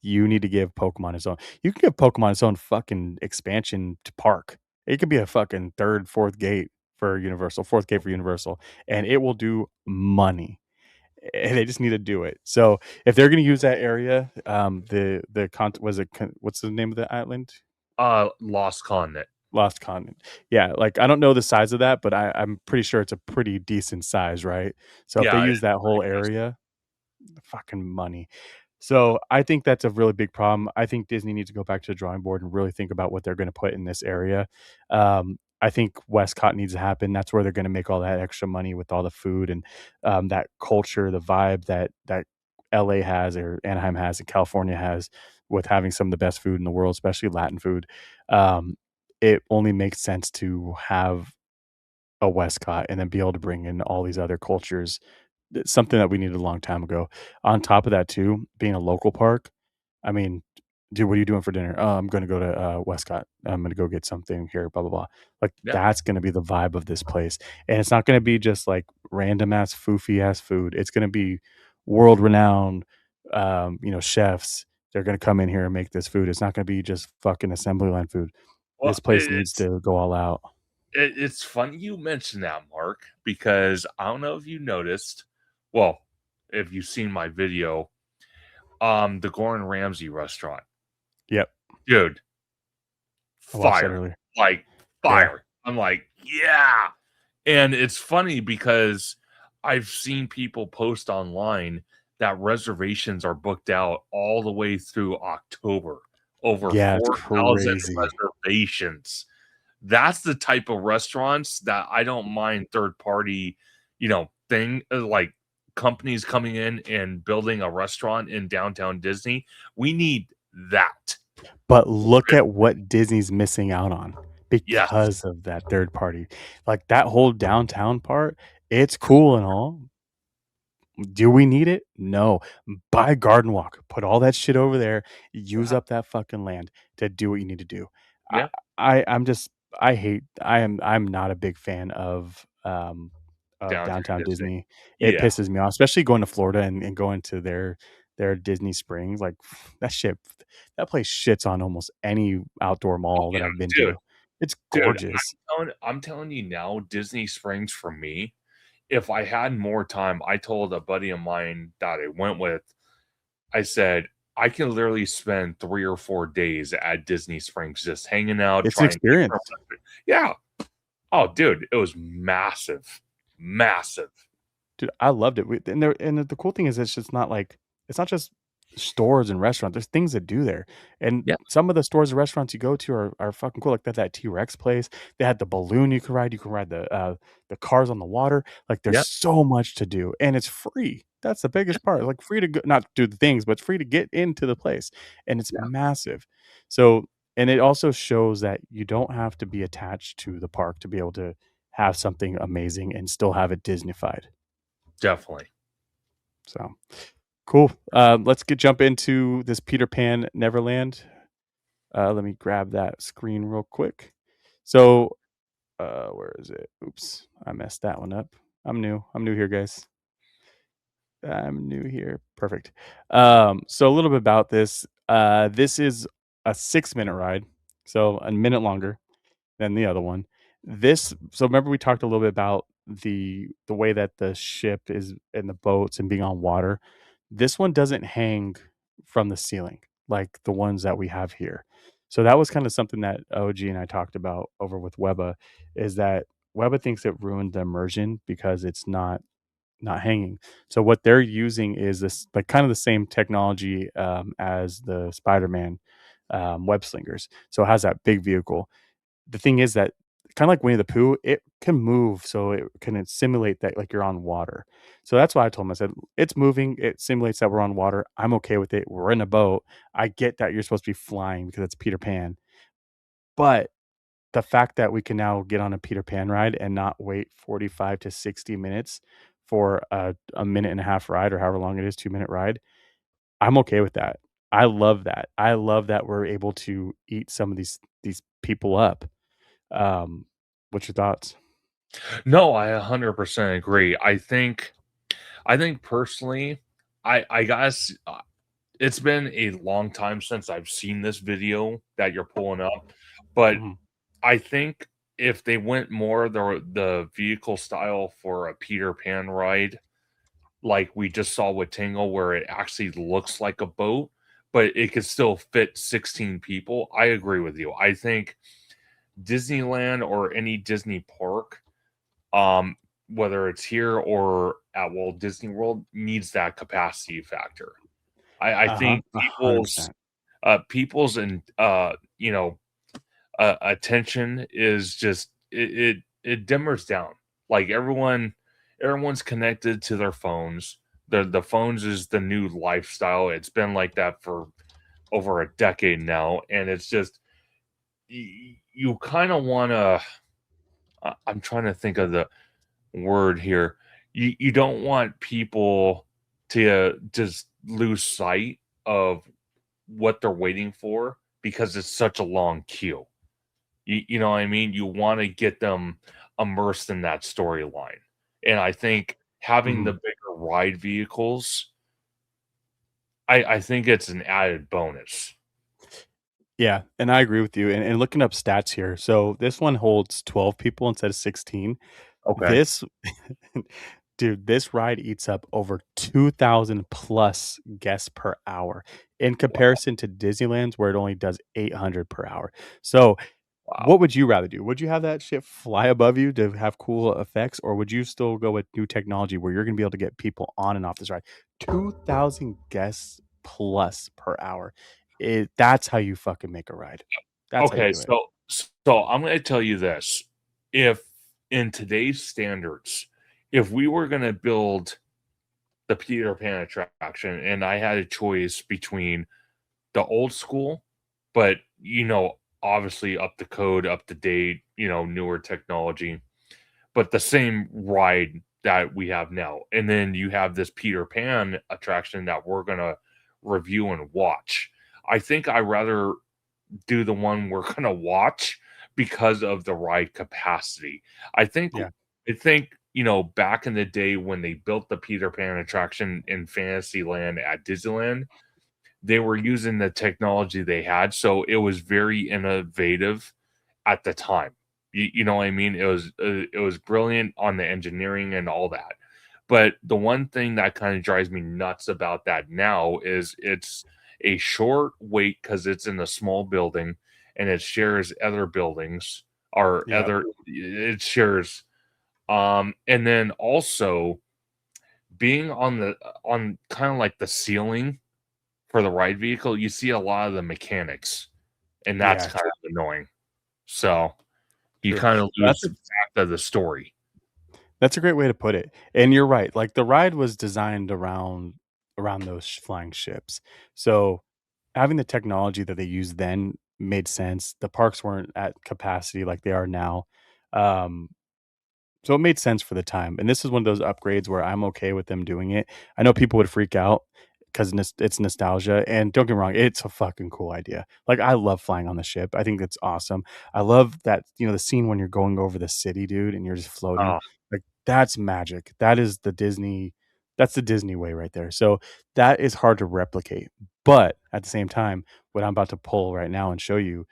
you need to give Pokemon its own you can give Pokemon its own fucking expansion to park. It could be a fucking 3rd, 4th gate for Universal, 4th gate for Universal, and it will do money. They just need to do it. So, if they're gonna use that area, the con was it con what's the name of the island? Lost Continent. Lost Continent. Yeah, like, I don't know the size of that, but I'm pretty sure it's a pretty decent size, right? So, if they Yeah, use that whole it's area, fucking money. So, I think that's a really big problem. I think Disney needs to go back to the drawing board and really think about what they're gonna put in this area. I think Westcott needs to happen. That's where they're gonna make all that extra money with all the food and, that culture, the vibe that LA has or Anaheim has and California has with having some of the best food in the world, especially Latin food. Um, it only makes sense to have a Westcott and then be able to bring in all these other cultures. It's something that we needed a long time ago. On top of that too, being a local park, I mean, "Dude, what are you doing for dinner?" "Oh, I'm gonna go to, Westcott. I'm gonna go get something here, blah, blah, blah." Like, yeah, that's gonna be the vibe of this place, and it's not gonna be just, like, random ass, foofy ass food. It's gonna be world renowned, chefs. They're gonna come in here and make this food. It's not gonna be just fucking assembly line food. well, This place needs to go all out. it's funny you mentioned that, Mark, because I don't know if you noticed, well, if you've seen my video, the Gordon Ramsay restaurant. Yep, Dude, I watched that fire, earlier. like, Yeah, fire. I'm like, "Yeah." And it's funny because I've seen people post online that reservations are booked out all the way through October, over yeah, it's 4,000 crazy. reservations. That's the type of restaurants that I don't mind third party, like companies coming in and building a restaurant in downtown Disney. We need that. But look at what Disney's missing out on Yes. because of that third party. Like, that whole downtown part, it's cool and all. Do we need it? No. Buy a garden walk, put all that shit over there, use Yeah. up that fucking land to do what you need to do. I Yeah. I'm just I'm not a big fan of Downtown downtown Disney. Disney. It Yeah. pisses me off, especially going to Florida and going to their Disney Springs, like, that shit that place shits on almost any outdoor Oh, mall that I've been yeah, dude. to. It's Dude, gorgeous. I'm telling you now, Disney Springs for me, if I had more time, I told a buddy of mine that I went with, I said, "I can literally spend 3 or 4 days at Disney Springs just hanging out, It's an trying different." experience. Yeah. Oh, dude, it was massive. Massive. Dude, I loved it. We and the cool thing is it's just not like it's not just stores and restaurants. There's things to do there. And Yeah. some of the stores and restaurants you go to are fucking cool. Like that T-Rex place. They had the balloon you could ride. You can ride the cars on the water. Like, there's Yeah. so much to do. And it's free. That's the biggest part. Like, free to go, not do the things, but it's free to get into the place. And it's Yeah. massive. So, and it also shows that you don't have to be attached to the park to be able to have something amazing and still have it Disneyfied. Definitely. So cool. Let's jump into this Peter Pan Neverland. Let me grab that screen real quick. So, where is it? Oops, I messed that one up. I'm new. I'm new here, guys. I'm new here. Perfect. So a little bit about this. This is a 6 minute ride, so a minute longer than the other one. So remember we talked a little bit about the way that the ship is and the boats and being on water. This one doesn't hang from the ceiling like the ones that we have here. So that was kind of something that OG and I talked about over with Weba, is that Weba thinks it ruined the immersion because it's not hanging. So what they're using is this like kind of the same technology as the Spider-Man web slingers. So it has that big vehicle. The thing is that kind of like Winnie the Pooh, it can move, so it can simulate that like you're on water. So that's why I told him. I said, "It's moving. It simulates that we're on water. I'm okay with it. We're in a boat. I get that you're supposed to be flying because it's Peter Pan, but the fact that we can now get on a Peter Pan ride and not wait 45 to 60 minutes for a minute and a half ride or however long it is, 2 minute ride, I'm okay with that. I love that. I love that we're able to eat some of these people up. What's your thoughts? No, I 100% agree. I think personally, I guess, it's been a long time since I've seen this video that you're pulling up, but Mhm. I think if they went more the vehicle style for a Peter Pan ride, like we just saw with Tingle, where it actually looks like a boat, but it could still fit 16 people, I agree with you. I think Disneyland or any Disney park, um, whether it's here or at Walt Disney World, needs that capacity factor. I Uh-huh, think people's 100%. people's and attention is just it dimmers down. Like everyone's connected to their phones. The phones is the new lifestyle. It's been like that for over a decade now, and it's just you kind of want to. I'm trying to think of the word here. You don't want people to just lose sight of what they're waiting for because it's such a long queue. You know what I mean? You want to get them immersed in that storyline. And I think having the Mhm. bigger ride vehicles, I think it's an added bonus. Yeah, and I agree with you, and looking up stats here, so this one holds 12 people instead of 16. Okay. This dude, this ride eats up over 2,000 plus guests per hour in Wow. comparison to Disneyland's where it only does 800 per hour. So, Wow. what would you rather do? Would you have that shit fly above you to have cool effects, or would you still go with new technology where you're gonna be able to get people on and off this ride? 2,000 guests plus per hour. That's how you fucking make a ride. That's how you Okay, do it. so I'm gonna tell you this. If in today's standards, if we were gonna build the Peter Pan attraction and I had a choice between the old school, but, obviously up to code, up to date, newer technology, but the same ride that we have now, and then you have this Peter Pan attraction that we're gonna review and watch. I think I rather do the one we're gonna watch because of the ride capacity. I think Yeah, I think, back in the day when they built the Peter Pan attraction in Fantasyland at Disneyland, they were using the technology they had, so it was very innovative at the time. You know what I mean? It was brilliant on the engineering and all that. But the one thing that kinda drives me nuts about that now is it's a short wait because it's in a small building, and it shares other buildings or yep, other it shares, and then also being on kinda like the ceiling for the ride vehicle, you see a lot of the mechanics, and that's yeah, kind true, of annoying. So, you true. kinda That's lose a fact of the story. That's a great way to put it, and you're right, like, the ride was designed around those flying ships, so having the technology that they used then made sense. The parks weren't at capacity like they are now, um, so it made sense for the time, and this is one of those upgrades where I'm okay with them doing it. I know people would freak out 'cause it's nostalgia, and don't get me wrong, it's a fucking cool idea. Like, I love flying on the ship, I think it's awesome. I love that, the scene when you're going over the city, dude, and you're just floating, Oh, like, that's magic. That's the Disney way right there. So, that is hard to replicate, but at the same time, what I'm about to pull right now and show you,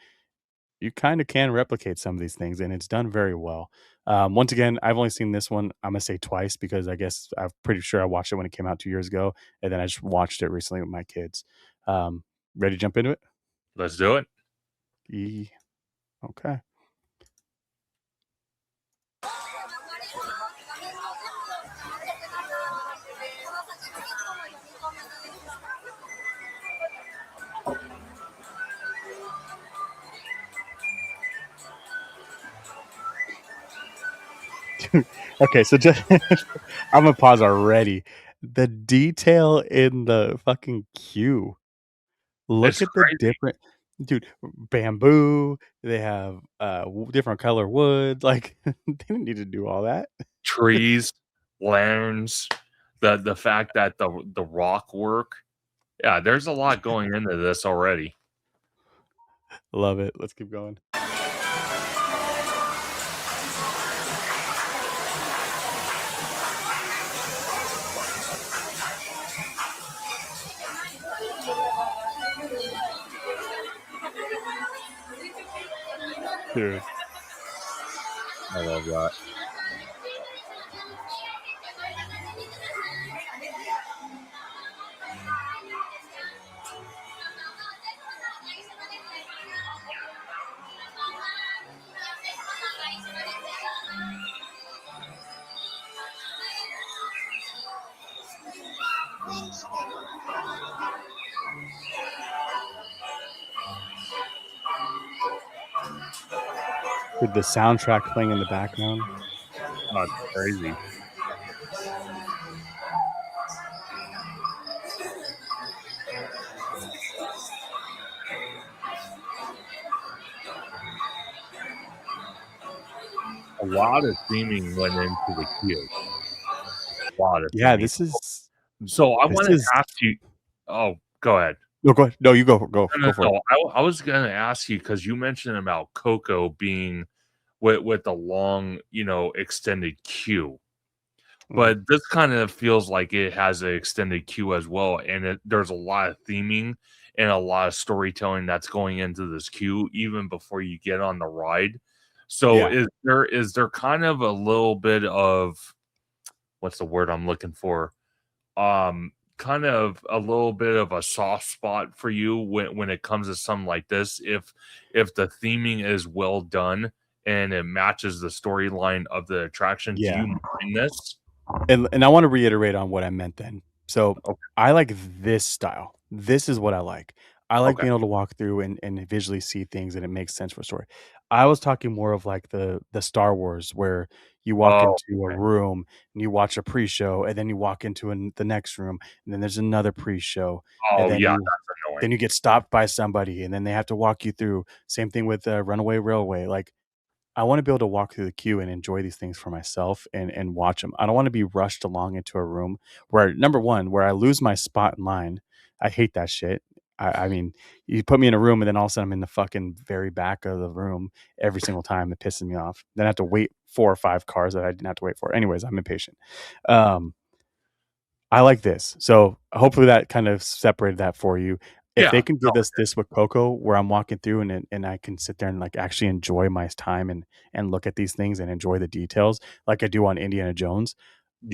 you kinda can replicate some of these things, and it's done very well. Once again, I've only seen this one, Imma say twice because I guess I'm pretty sure I watched it when it came out 2 years ago, and then I just watched it recently with my kids. Um, Ready to jump into it? let's do it. Ye Okay. Okay, so just Imma pause already. The detail in the fucking queue. Look It's at the crazy. different dude, bamboo, they have, different color wood, like, they didn't need to do all that. Trees, lanterns, the fact that the rock work. Yeah, there's a lot going into this already. Love it. Let's keep going. Dude, I love that. with the soundtrack playing in the background. Oh, it's crazy. A lot of theming went into the queue. A lot of Yeah, theming. th So I this wanna is ask you. Oh, go ahead. no, go ahead. No, you go No, for no, it. no. I was gonna ask you because you mentioned about Coco being with a long, extended queue. Mm, But this kind of feels like it has an extended queue as well, and there's a lot of theming and a lot of storytelling that's going into this queue even before you get on the ride. So Yeah. is there kind of a little bit of, what's the word I'm looking for? Kind of a little bit of a soft spot for you when it comes to something like this, if the theming is well done and it matches the storyline of the attraction, do Yeah. you mind this? And I wanna reiterate on what I meant then. So, Okay, I like this style. This is what I like. I like okay. being able to walk through and visually see things, and it makes sense for story. I was talking more of, like, the Star Wars where you walk Oh, into a okay. room, and you watch a pre-show, and then you walk into the next room, and then there's another pre-show, and Oh, yeah, that's then annoying. you get stopped by somebody, and then they have to walk you through. Same thing with, Runaway Railway, like, I wanna be able to walk through the queue and enjoy these things for myself and watch them. I don't wanna be rushed along into a room where, number 1, where I lose my spot in line. I hate that shit. I mean, you put me in a room and then all of a sudden I'm in the fucking very back of the room every single time. It pisses me off. Then I have to wait 4 or 5 cars that I didn't have to wait for. Anyways, I'm impatient. Um I like this. So hopefully that kind of separated that for you. If they Yeah, can no, give us this with Coco, where I'm walking through and I can sit there and like actually enjoy my time and look at these things and enjoy the details like I do on Indiana Jones,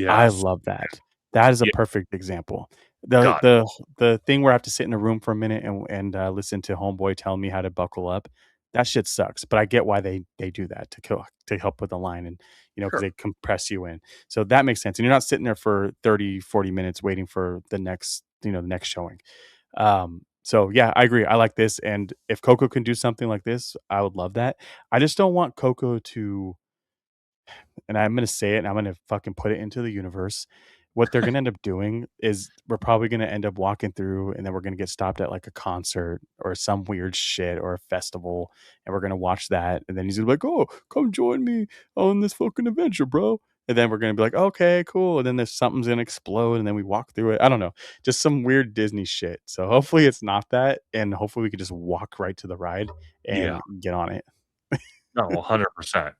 I yes. love that. That is a Yeah, perfect example. The got the the thing where I have to sit in a room for a minute and listen to homeboy tell me how to buckle up, that shit sucks, but I get why they do that to help with the line and, because sure. they compress you in. So that makes sense, and you're not sitting there for 30, 40 minutes waiting for the next showing. So yeah, I agree. I like this, and if Coco can do something like this, I would love that. I just don't want Coco to, and I'm gonna say it, and I'm gonna fucking put it into the universe. What they're gonna end up doing is we're probably gonna end up walking through, and then we're gonna get stopped at like a concert or some weird shit or a festival, and we're gonna watch that, and then he's gonna be like, "Oh, come join me on this fucking adventure, bro." And then we're gonna be like, "Okay, cool." And then there's something's gonna explode, and then we walk through it. I don't know, just some weird Disney shit. So hopefully it's not that, and hopefully we can just walk right to the ride Yeah. and get on it. No, 100%.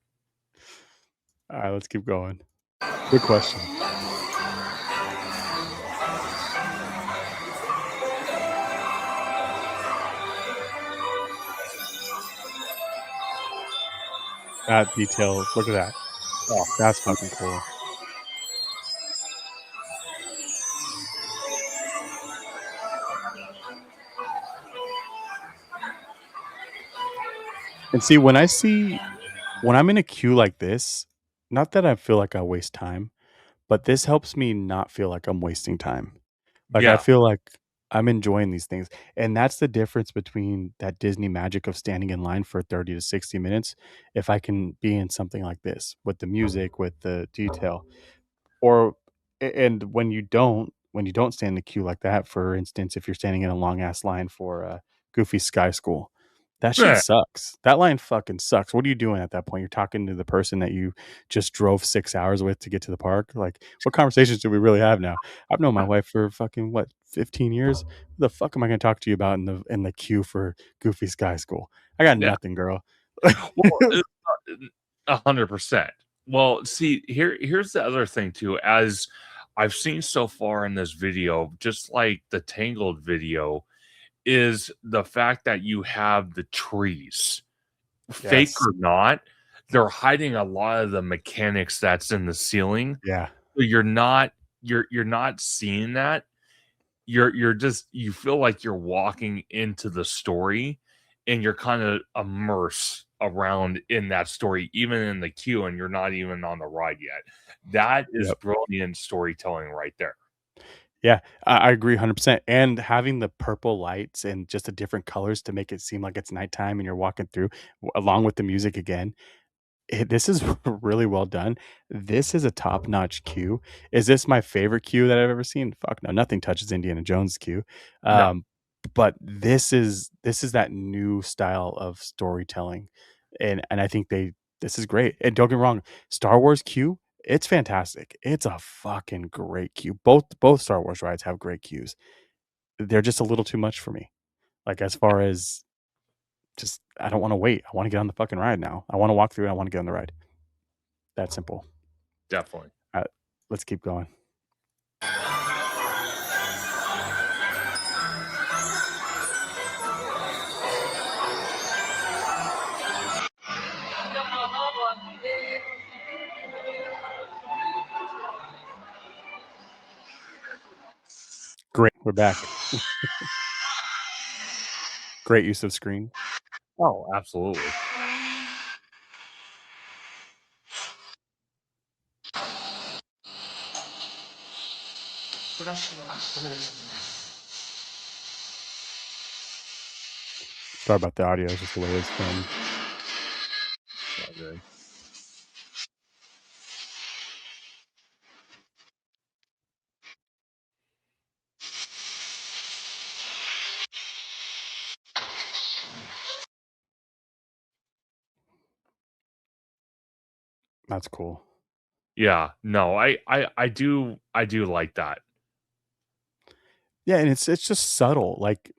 All right, let's keep going. Good question. That detail, look at that. Oh, That's fucking cool. And see, when I'm in a queue like this, not that I feel like I waste time, but this helps me not feel like I'm wasting time. Like, I yeah. feel like I'm enjoying these things, and that's the difference between that Disney magic of standing in line for 30 to 60 minutes, if I can be in something like this with the music, with the detail. Or and when you don't stand in the queue like that, for instance, if you're standing in a long ass line for, Goofy Sky School, that shit Eh, sucks. That line fucking sucks. What are you doing at that point? You're talking to the person that you just drove 6 hours with to get to the park? Like, what conversations do we really have now? I've known my wife for fucking, what, 15 years? What the fuck am I gonna talk to you about in the queue for Goofy Sky School? I got yeah. nothing, girl. Well, 100%. Well, see, here's the other thing too. As I've seen so far in this video, just like the Tangled video, is the fact that you have the trees. Fake Yes. or not, they're hiding a lot of the mechanics that's in the ceiling. Yeah. So you're not seeing that. You're just, you feel like you're walking into the story and you're kind of immersed around in that story, even in the queue, and you're not even on the ride yet. That is Yep. brilliant storytelling right there. Yeah, I agree 100%, and having the purple lights and just the different colors to make it seem like it's nighttime and you're walking through, along with the music again, this is really well done. This is a top-notch queue. Is this my favorite queue that I've ever seen? Fuck no, nothing touches Indiana Jones' queue. No, But this is that new style of storytelling, and I think this is great. And don't get me wrong, Star Wars queue, it's fantastic. It's a fucking great queue. Both Star Wars rides have great queues. They're just a little too much for me. Like, as far as just I don't wanna wait. I wanna get on the fucking ride now. I wanna walk through, I wanna get on the ride. That simple. definitely. Uh, let's keep going. Great, we're back. Great use of screen. Oh, absolutely. Sorry about the audio, it's just the way it's filmed. All good. That's cool. Yeah, no, I do like that. Yeah, and it's just subtle, like,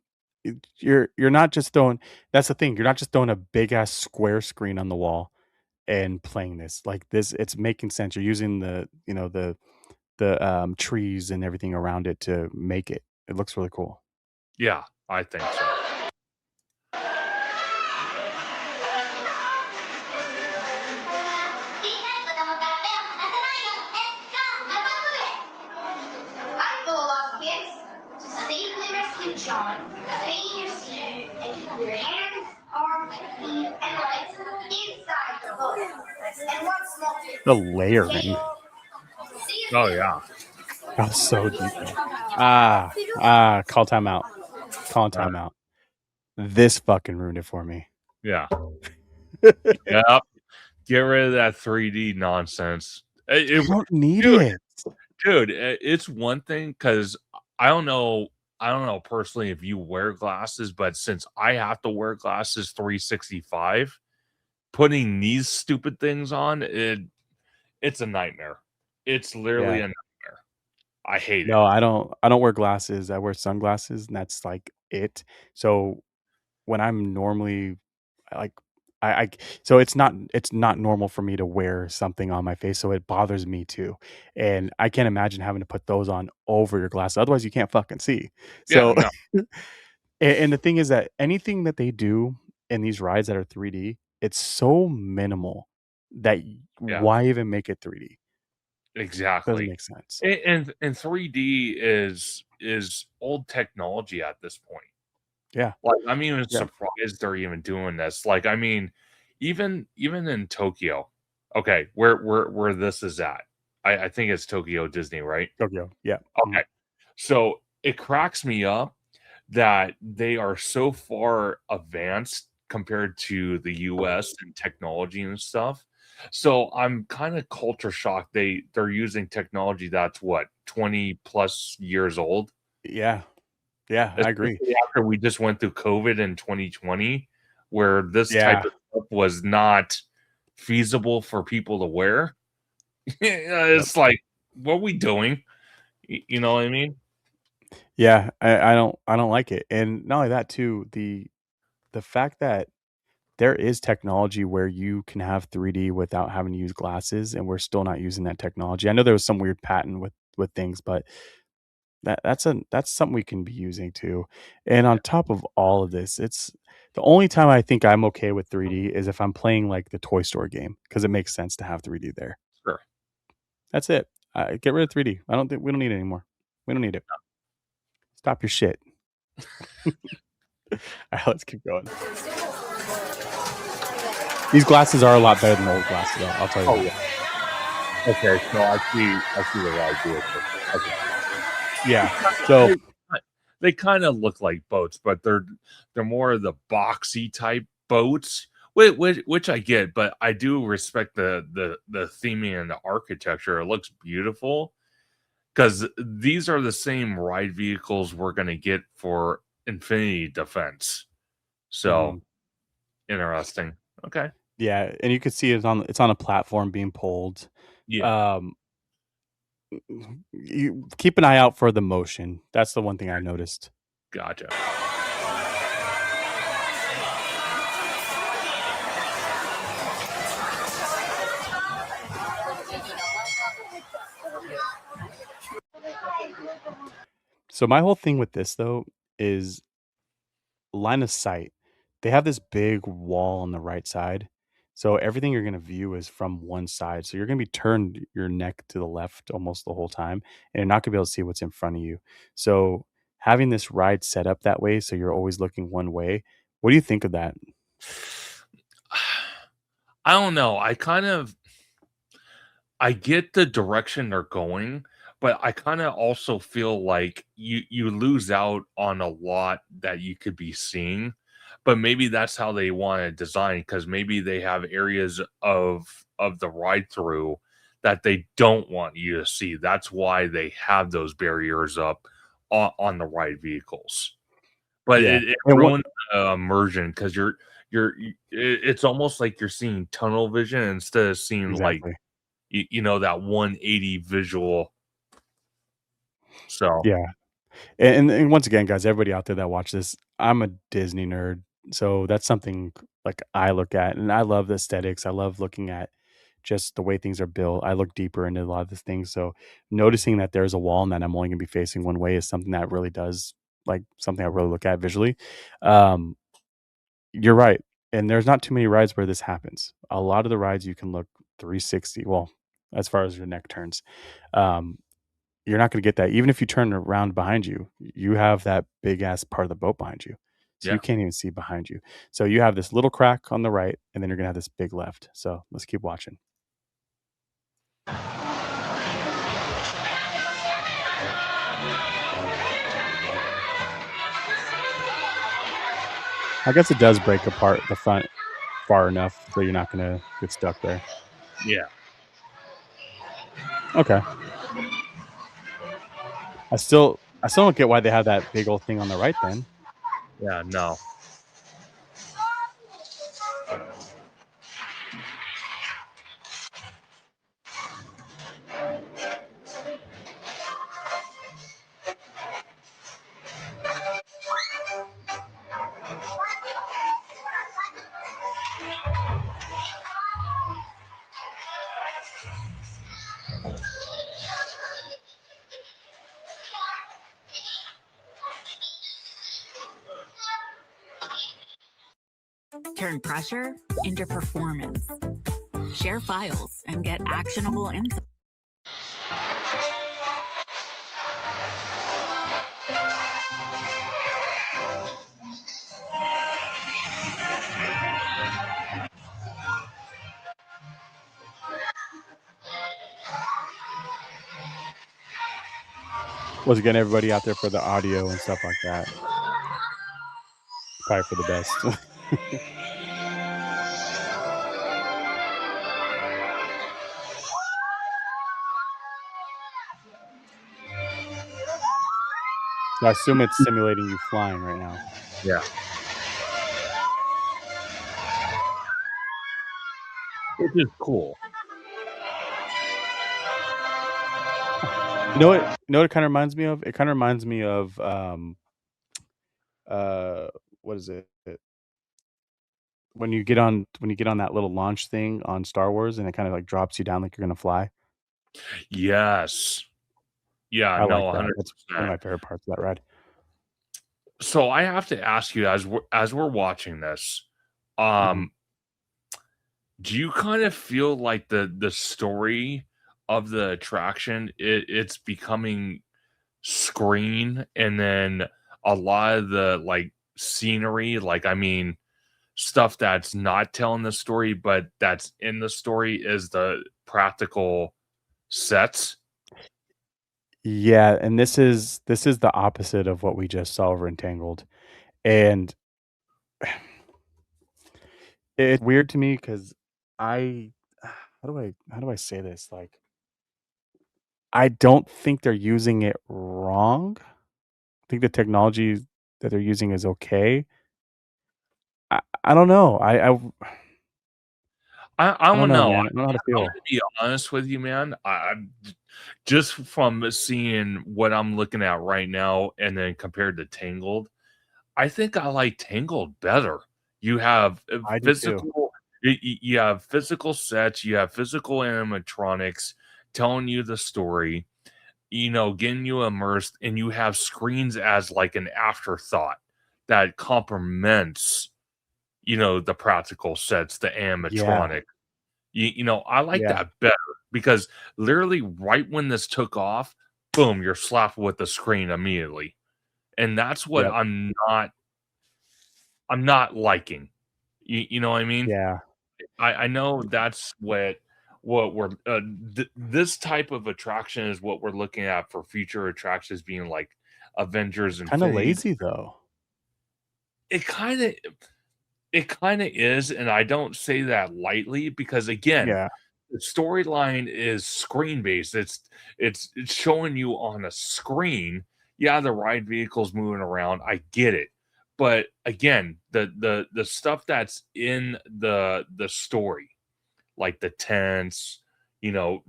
you're not just throwing that's the thing, you're not just throwing a big ass square screen on the wall and playing this, like, this it's making sense, you're using the trees and everything around it to make it. It looks really cool. Yeah, I think so. John, your seat and keep your hands, arms, feet, and legs inside the boat. And one small tip. The Okay? layering. See you Oh, soon. yeah. That was so detailed. Call timeout. Calling Uh, timeout. This fucking ruined it for me. yeah. Yep. Get rid of that 3D nonsense. I don't need Dude, it. it's one thing because I don't know. I don't know personally if you wear glasses, but since I have to wear glasses 365, putting these stupid things on, it's a nightmare. It's literally Yeah. a nightmare. I hate it. No, I don't wear glasses. I wear sunglasses, and that's, like, it. So, when I'm normally like, I so it's not normal for me to wear something on my face, so it bothers me too, and I can't imagine having to put those on over your glasses, otherwise you can't fucking see. Yeah, So no, and the thing is that anything that they do in these rides that are 3D, it's so minimal that yeah, why even make it 3D? Doesn't exactly. make sense. And 3D is old technology at this point. Yeah, Like, I'm even yeah, surprised they're even doing this. Like, I mean, even in Tokyo, okay, where this is at, I think it's Tokyo Disney, right? Tokyo, yeah, Okay, so it cracks me up that they are so far advanced compared to the US and technology and stuff. So I'm kind of culture shocked they're using technology that's what 20 plus years old, yeah, yeah, I agree. especially after we just went through COVID in 2020, where this type Yeah, of stuff was not feasible for people to wear. Yeah, yep. it's like, what are we doing? You know what I mean? Yeah, I don't like it, and not only that too, the fact that there is technology where you can have 3D without having to use glasses, and we're still not using that technology. I know there was some weird patent with things, but that's something we can be using too. And on top of all of this, it's the only time I think I'm okay with 3D is if I'm playing like the Toy Story game because it makes sense to have 3D there. Sure. That's it. Get rid of 3D. I don't think we don't need it anymore. We don't need it. Stop your shit. All right, let's keep going. These glasses are a lot better than the old glasses, though. I'll tell you Oh, that. yeah. Okay, so I see the idea with it. Okay. Yeah. So They they kinda look like boats, but they're more of the boxy type boats, which I get, but I do respect the theming and the architecture. It looks beautiful because these are the same ride vehicles we're gonna get for Infinity Defense. So, mhm. interesting. Okay. Yeah, and you can see it's on a platform being pulled. Yeah, Um, you keep an eye out for the motion. That's the one thing I noticed. gotcha. So my whole thing with this though is line of sight. They have this big wall on the right side. So everything you're going to view is from one side. So you're going to be turned your neck to the left almost the whole time and you're not going to be able to see what's in front of you. So having this ride set up that way so you're always looking one way. What do you think of that? I don't know. I get the direction they're going, but I kind of also feel like you lose out on a lot that you could be seeing. But maybe that's how they want to design, because maybe they have areas of the ride through that they don't want you to see. That's why they have those barriers up on the ride vehicles. But Yeah. it And what ruins the immersion, because it's almost like you're seeing tunnel vision instead of seeing like exactly. that 180 visual. So, Yeah. And once again, guys, everybody out there that watch this, I'm a Disney nerd, so that's something like I look at, and I love the aesthetics. I love looking at just the way things are built. I look deeper into a lot of these things. So noticing that there's a wall and that I'm only gonna be facing one way is something that really does like something I really look at visually. Um, you're right. And there's not too many rides where this happens. A lot of the rides you can look 360, well, as far as your neck turns. Um, you're not gonna get that. Even if you turn around behind you, you have that big ass part of the boat behind you. So you yeah. can't even see behind you. So you have this little crack on the right, and then you're gonna have this big left. So let's keep watching. I guess it does break apart the front far enough so you're not gonna get stuck there. Yeah. Okay. I still don't get why they have that big old thing on the right then. Yeah, no. Turn pressure into performance. Share files and get actionable info. Was again everybody out there for the audio and stuff like that. Probably for the best. So I assume it's simulating you flying right now. Yeah. Which is cool. You know what it kinda reminds me of? It kinda reminds me of, uh, what is it? When you get on that little launch thing on Star Wars and it kinda, like, drops you down like you're gonna fly. Yes. Yeah, I no, like that. That's one of 100%. my favorite parts of that ride. So I have to ask you, as we're watching this, Mhm. um, do you kind of feel like the story of the attraction, it's becoming screen, and then a lot of the, like, scenery, like, I mean, stuff that's not telling the story, but that's in the story is the practical sets? Yeah, and this is the opposite of what we just saw over in Tangled, and it's weird to me because I how do I say this? Like, I don't think they're using it wrong. I think the technology that they're using is okay. I don't know. I I don't don't know, know. man. I don't know how to I'm feel. gonna be honest with you, man. Just from seeing what I'm looking at right now and then compared to Tangled, I think I like Tangled better. You have I do too. physical you have physical sets, you have physical animatronics telling you the story, getting you immersed, and you have screens as like an afterthought that complements, the practical sets, the Yeah, animatronic. I like yeah. that better, because literally right when this took off, boom, you're slapped with the screen immediately. and that's what Yep. I'm not liking. You know what I mean? Yeah. I know that's what we're this type of attraction is what we're looking at for future attractions being like Avengers Kinda Infinity. lazy, though. It kind of it kind of is, and I don't say that lightly because again, Yeah. the storyline is screen based. It's showing you on a screen. Yeah, the ride vehicle's moving around. I get it. But again, the stuff that's in the story, like the tents,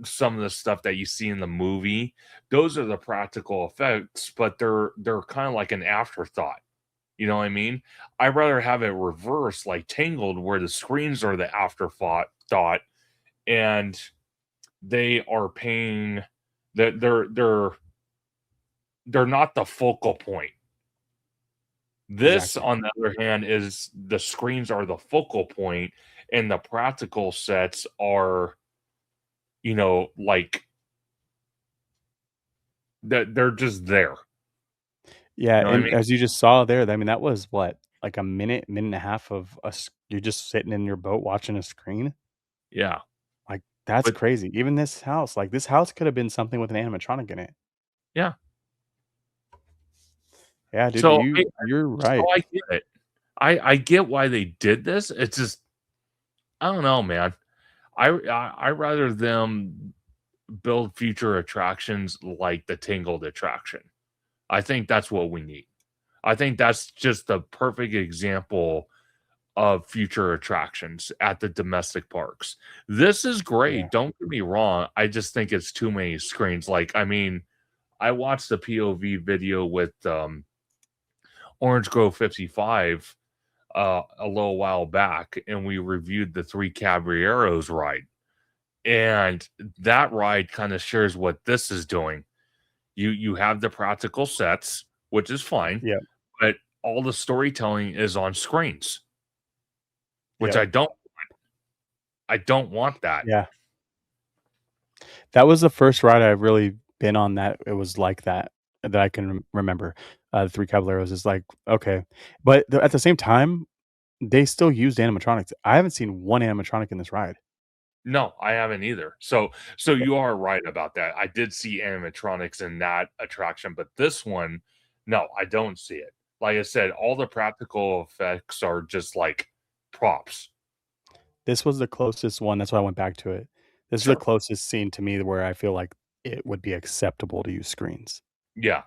some of the stuff that you see in the movie, those are the practical effects, but they're kind of like an afterthought. You know what I mean? I'd rather have it reversed like Tangled where the screens are the thought and they are paying that they're not the focal point. This, Exactly. on the other hand, is the screens are the focal point and the practical sets are, like that they're just there. Yeah, You know what I and mean? as you just saw there, I mean, that was what? Like a minute and a half of us you're just sitting in your boat watching a screen? Yeah. Like, that's But crazy. Even this house, like, this house could have been something with an animatronic in it. yeah. Yeah, dude, So you're so right. I get it. I get why they did this. It's just I don't know, man. I rather them build future attractions like the Tangled attraction. I think that's what we need. I think that's just the perfect example of future attractions at the domestic parks. This is Yeah. great. Don't get me wrong. I just think it's too many screens. Like, I mean, I watched the POV video with Orange Grove 55 a little while back, and we reviewed the Three Caballeros ride. And that ride kind of shares what this is doing. You have the practical sets, which is fine, Yep, but all the storytelling is on screens, which yep, I don't want that. yeah. That was the first ride I've really been on that it was like that I can remember. The Three Caballeros is like, okay. But at the same time, they still used animatronics. I haven't seen one animatronic in this ride. No, I haven't either. So you are right about that. I did see animatronics in that attraction, but this one, no, I don't see it. Like I said, all the practical effects are just like props. This was the closest one, that's why I went back to it. This is the Sure. closest scene to me where I feel like it would be acceptable to use screens. Yeah.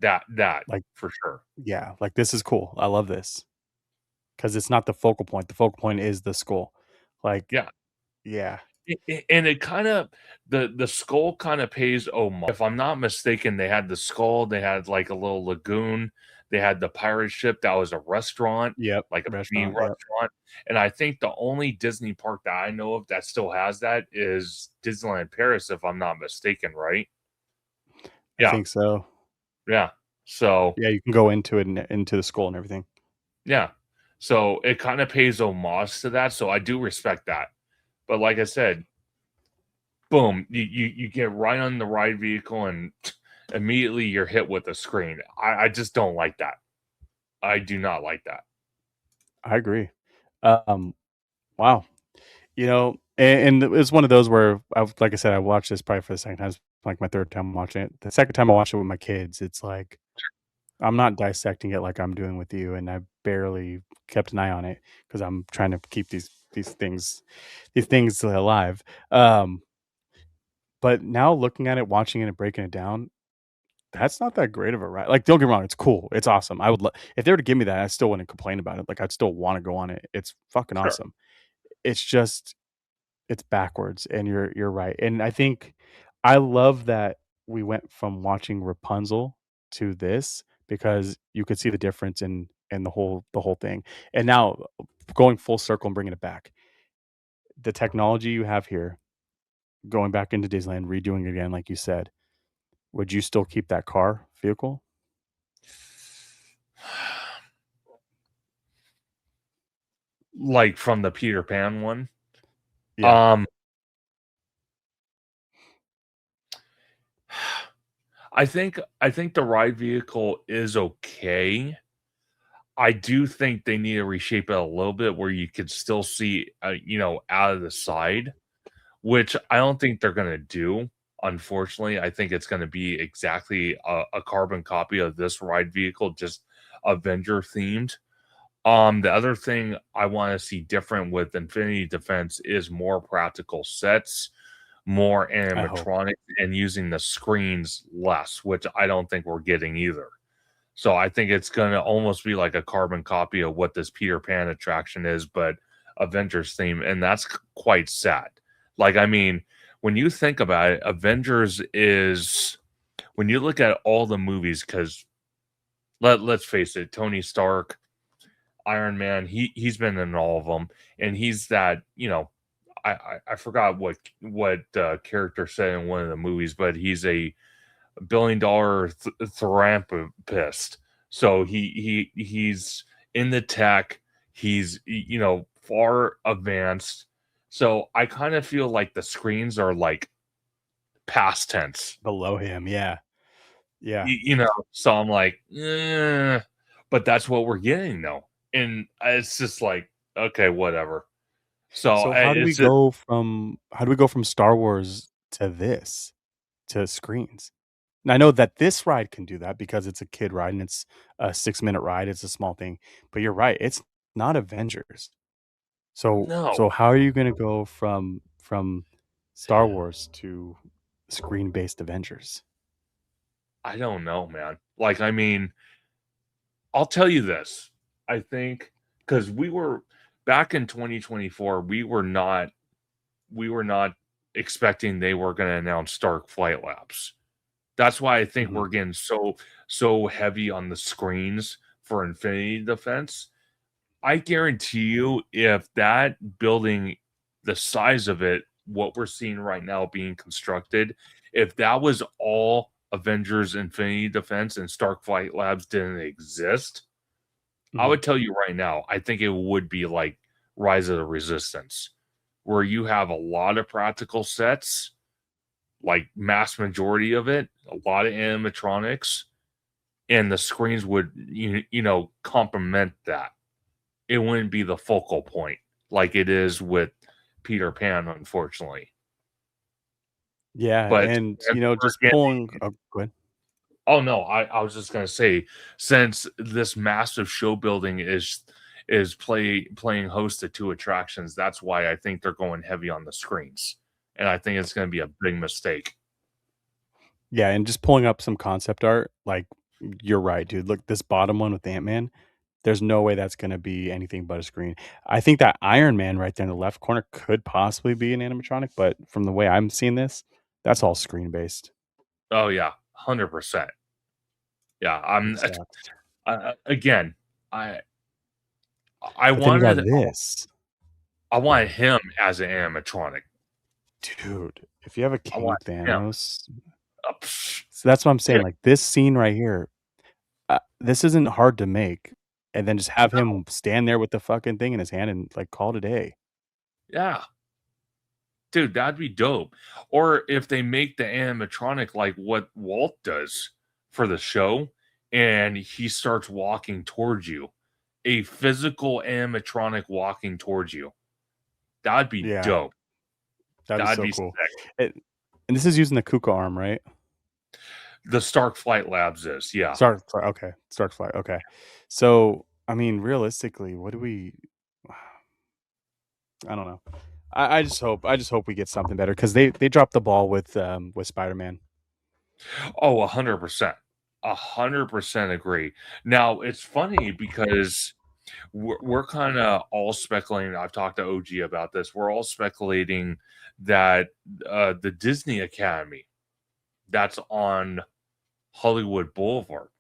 That Like, for sure. yeah, like, this is cool. I love this because it's not the focal point. The focal point is the skull. Like, Yeah. yeah. And it kinda the skull kinda pays homage. If I'm not mistaken, they had the skull, they had, like, a little lagoon, they had the pirate ship that was a restaurant, Yep. like a mini Restaurant, yep. restaurant, and I think the only Disney park that I know of that still has that is Disneyland Paris, if I'm not mistaken, right? I Yeah, think so. yeah. So, Yeah, you can go into it and into the skull and everything. yeah. So, it kinda pays homage to that, so I do respect that. But like I said, boom, you get right on the ride vehicle and immediately you're hit with a screen. I just don't like that. I do not like that. I agree. Um, wow. And it's one of those where like I said, I watched this probably for the second time. It's like my 3rd time watching it. The second time I watched it with my kids, it's like I'm not dissecting it like I'm doing with you, and I barely kept an eye on it because 'cause I'm trying to keep these things alive. But now looking at it, watching it and breaking it down, that's not that great of a ride. Like, don't get me wrong, it's cool, it's awesome. I would lo if they were to give me that, I still wouldn't complain about it. Like, I'd still wanna go on it. It's fucking Sure. awesome. It's just it's backwards, and you're right, and I think I love that we went from watching Rapunzel to this because you could see the difference in the whole thing, and now going full circle and bringing it back, the technology you have here, going back into Disneyland, redoing it again, like you said, would you still keep that car vehicle? Like from the Peter Pan one. Yeah, Um, I think the ride vehicle is okay. I do think they need to reshape it a little bit where you could still see, out of the side, which I don't think they're gonna do, unfortunately. I think it's gonna be exactly a carbon copy of this ride vehicle, just Avenger themed. The other thing I wanna see different with Infinity Defense is more practical sets, more I hope. animatronics, and using the screens less, which I don't think we're getting either. So I think it's gonna almost be like a carbon copy of what this Peter Pan attraction is, but Avengers theme, and that's quite sad. Like, I mean, when you think about it, Avengers is when you look at all the movies, because let's face it, Tony Stark, Iron Man, he's been in all of them, and he's that, I forgot what character said in one of the movies, but he's a $1 billion philanthropist. So he's in the tech. He's far advanced. So I kind of feel like the screens are like past tense. Below him, yeah. Yeah. So I'm like, but that's what we're getting though, and it's just like, okay, whatever. So So how do we it's just go from Star Wars to this, to screens? And I know that this ride can do that because it's a kid ride and it's a 6-minute ride, it's a small thing, but you're right, it's not Avengers. So no, how are you gonna go from Star Wars to screen-based Avengers? I don't know, man. Like, I mean, I'll tell you this. I think because we were back in 2024, we were not expecting they were going to announce Stark Flight Labs. That's why I think Mhm, we're getting so heavy on the screens for Infinity Defense. I guarantee you, if that building, the size of it, what we're seeing right now being constructed, if that was all Avengers Infinity Defense and Stark Flight Labs didn't exist, I mhm. would tell you right now, I think it would be like Rise of the Resistance, where you have a lot of practical sets, like mass majority of it, a lot of animatronics, and the screens would complement that. It wouldn't be the focal point like it is with Peter Pan, unfortunately. Yeah, But and, as we're just getting pulling oh, go ahead. Oh, no, I was just gonna say, since this massive show building is playing host to 2 attractions, that's why I think they're going heavy on the screens, and I think it's gonna be a big mistake. Yeah, and just pulling up some concept art, like, you're right, dude. Look, this bottom one with Ant-Man, there's no way that's gonna be anything but a screen. I think that Iron Man right there in the left corner could possibly be an animatronic, but from the way I'm seeing this, that's all screen-based. Oh, yeah, 100%. Yeah, It sucks. again, I I But then you got wanted this. I Go wanted ahead. him as an animatronic. Dude, if you have a I King want him. Thanos, Psh, so that's what I'm saying, pick like, this scene right here, this isn't hard to make, and then just have no. him stand there with the fucking thing in his hand and, like, call it a day. Yeah. Dude, that'd be dope. Or if they make the animatronic like what Walt does for the show, and he starts walking towards you, a physical animatronic walking towards you. That'd be Yeah, dope. that'd be That'd so be cool. sick. It and this is using the KUKA arm, right? The Stark Flight Labs is, yeah. Okay, Stark Flight, okay. So, I mean, realistically, what do we I don't know. I just hope we get something better because they dropped the ball with Spider-Man. Oh, 100%. 100% agree. Now, it's funny because we're kind of all speculating. I've talked to OG about this. We're all speculating that the Disney Academy that's on Hollywood Boulevard,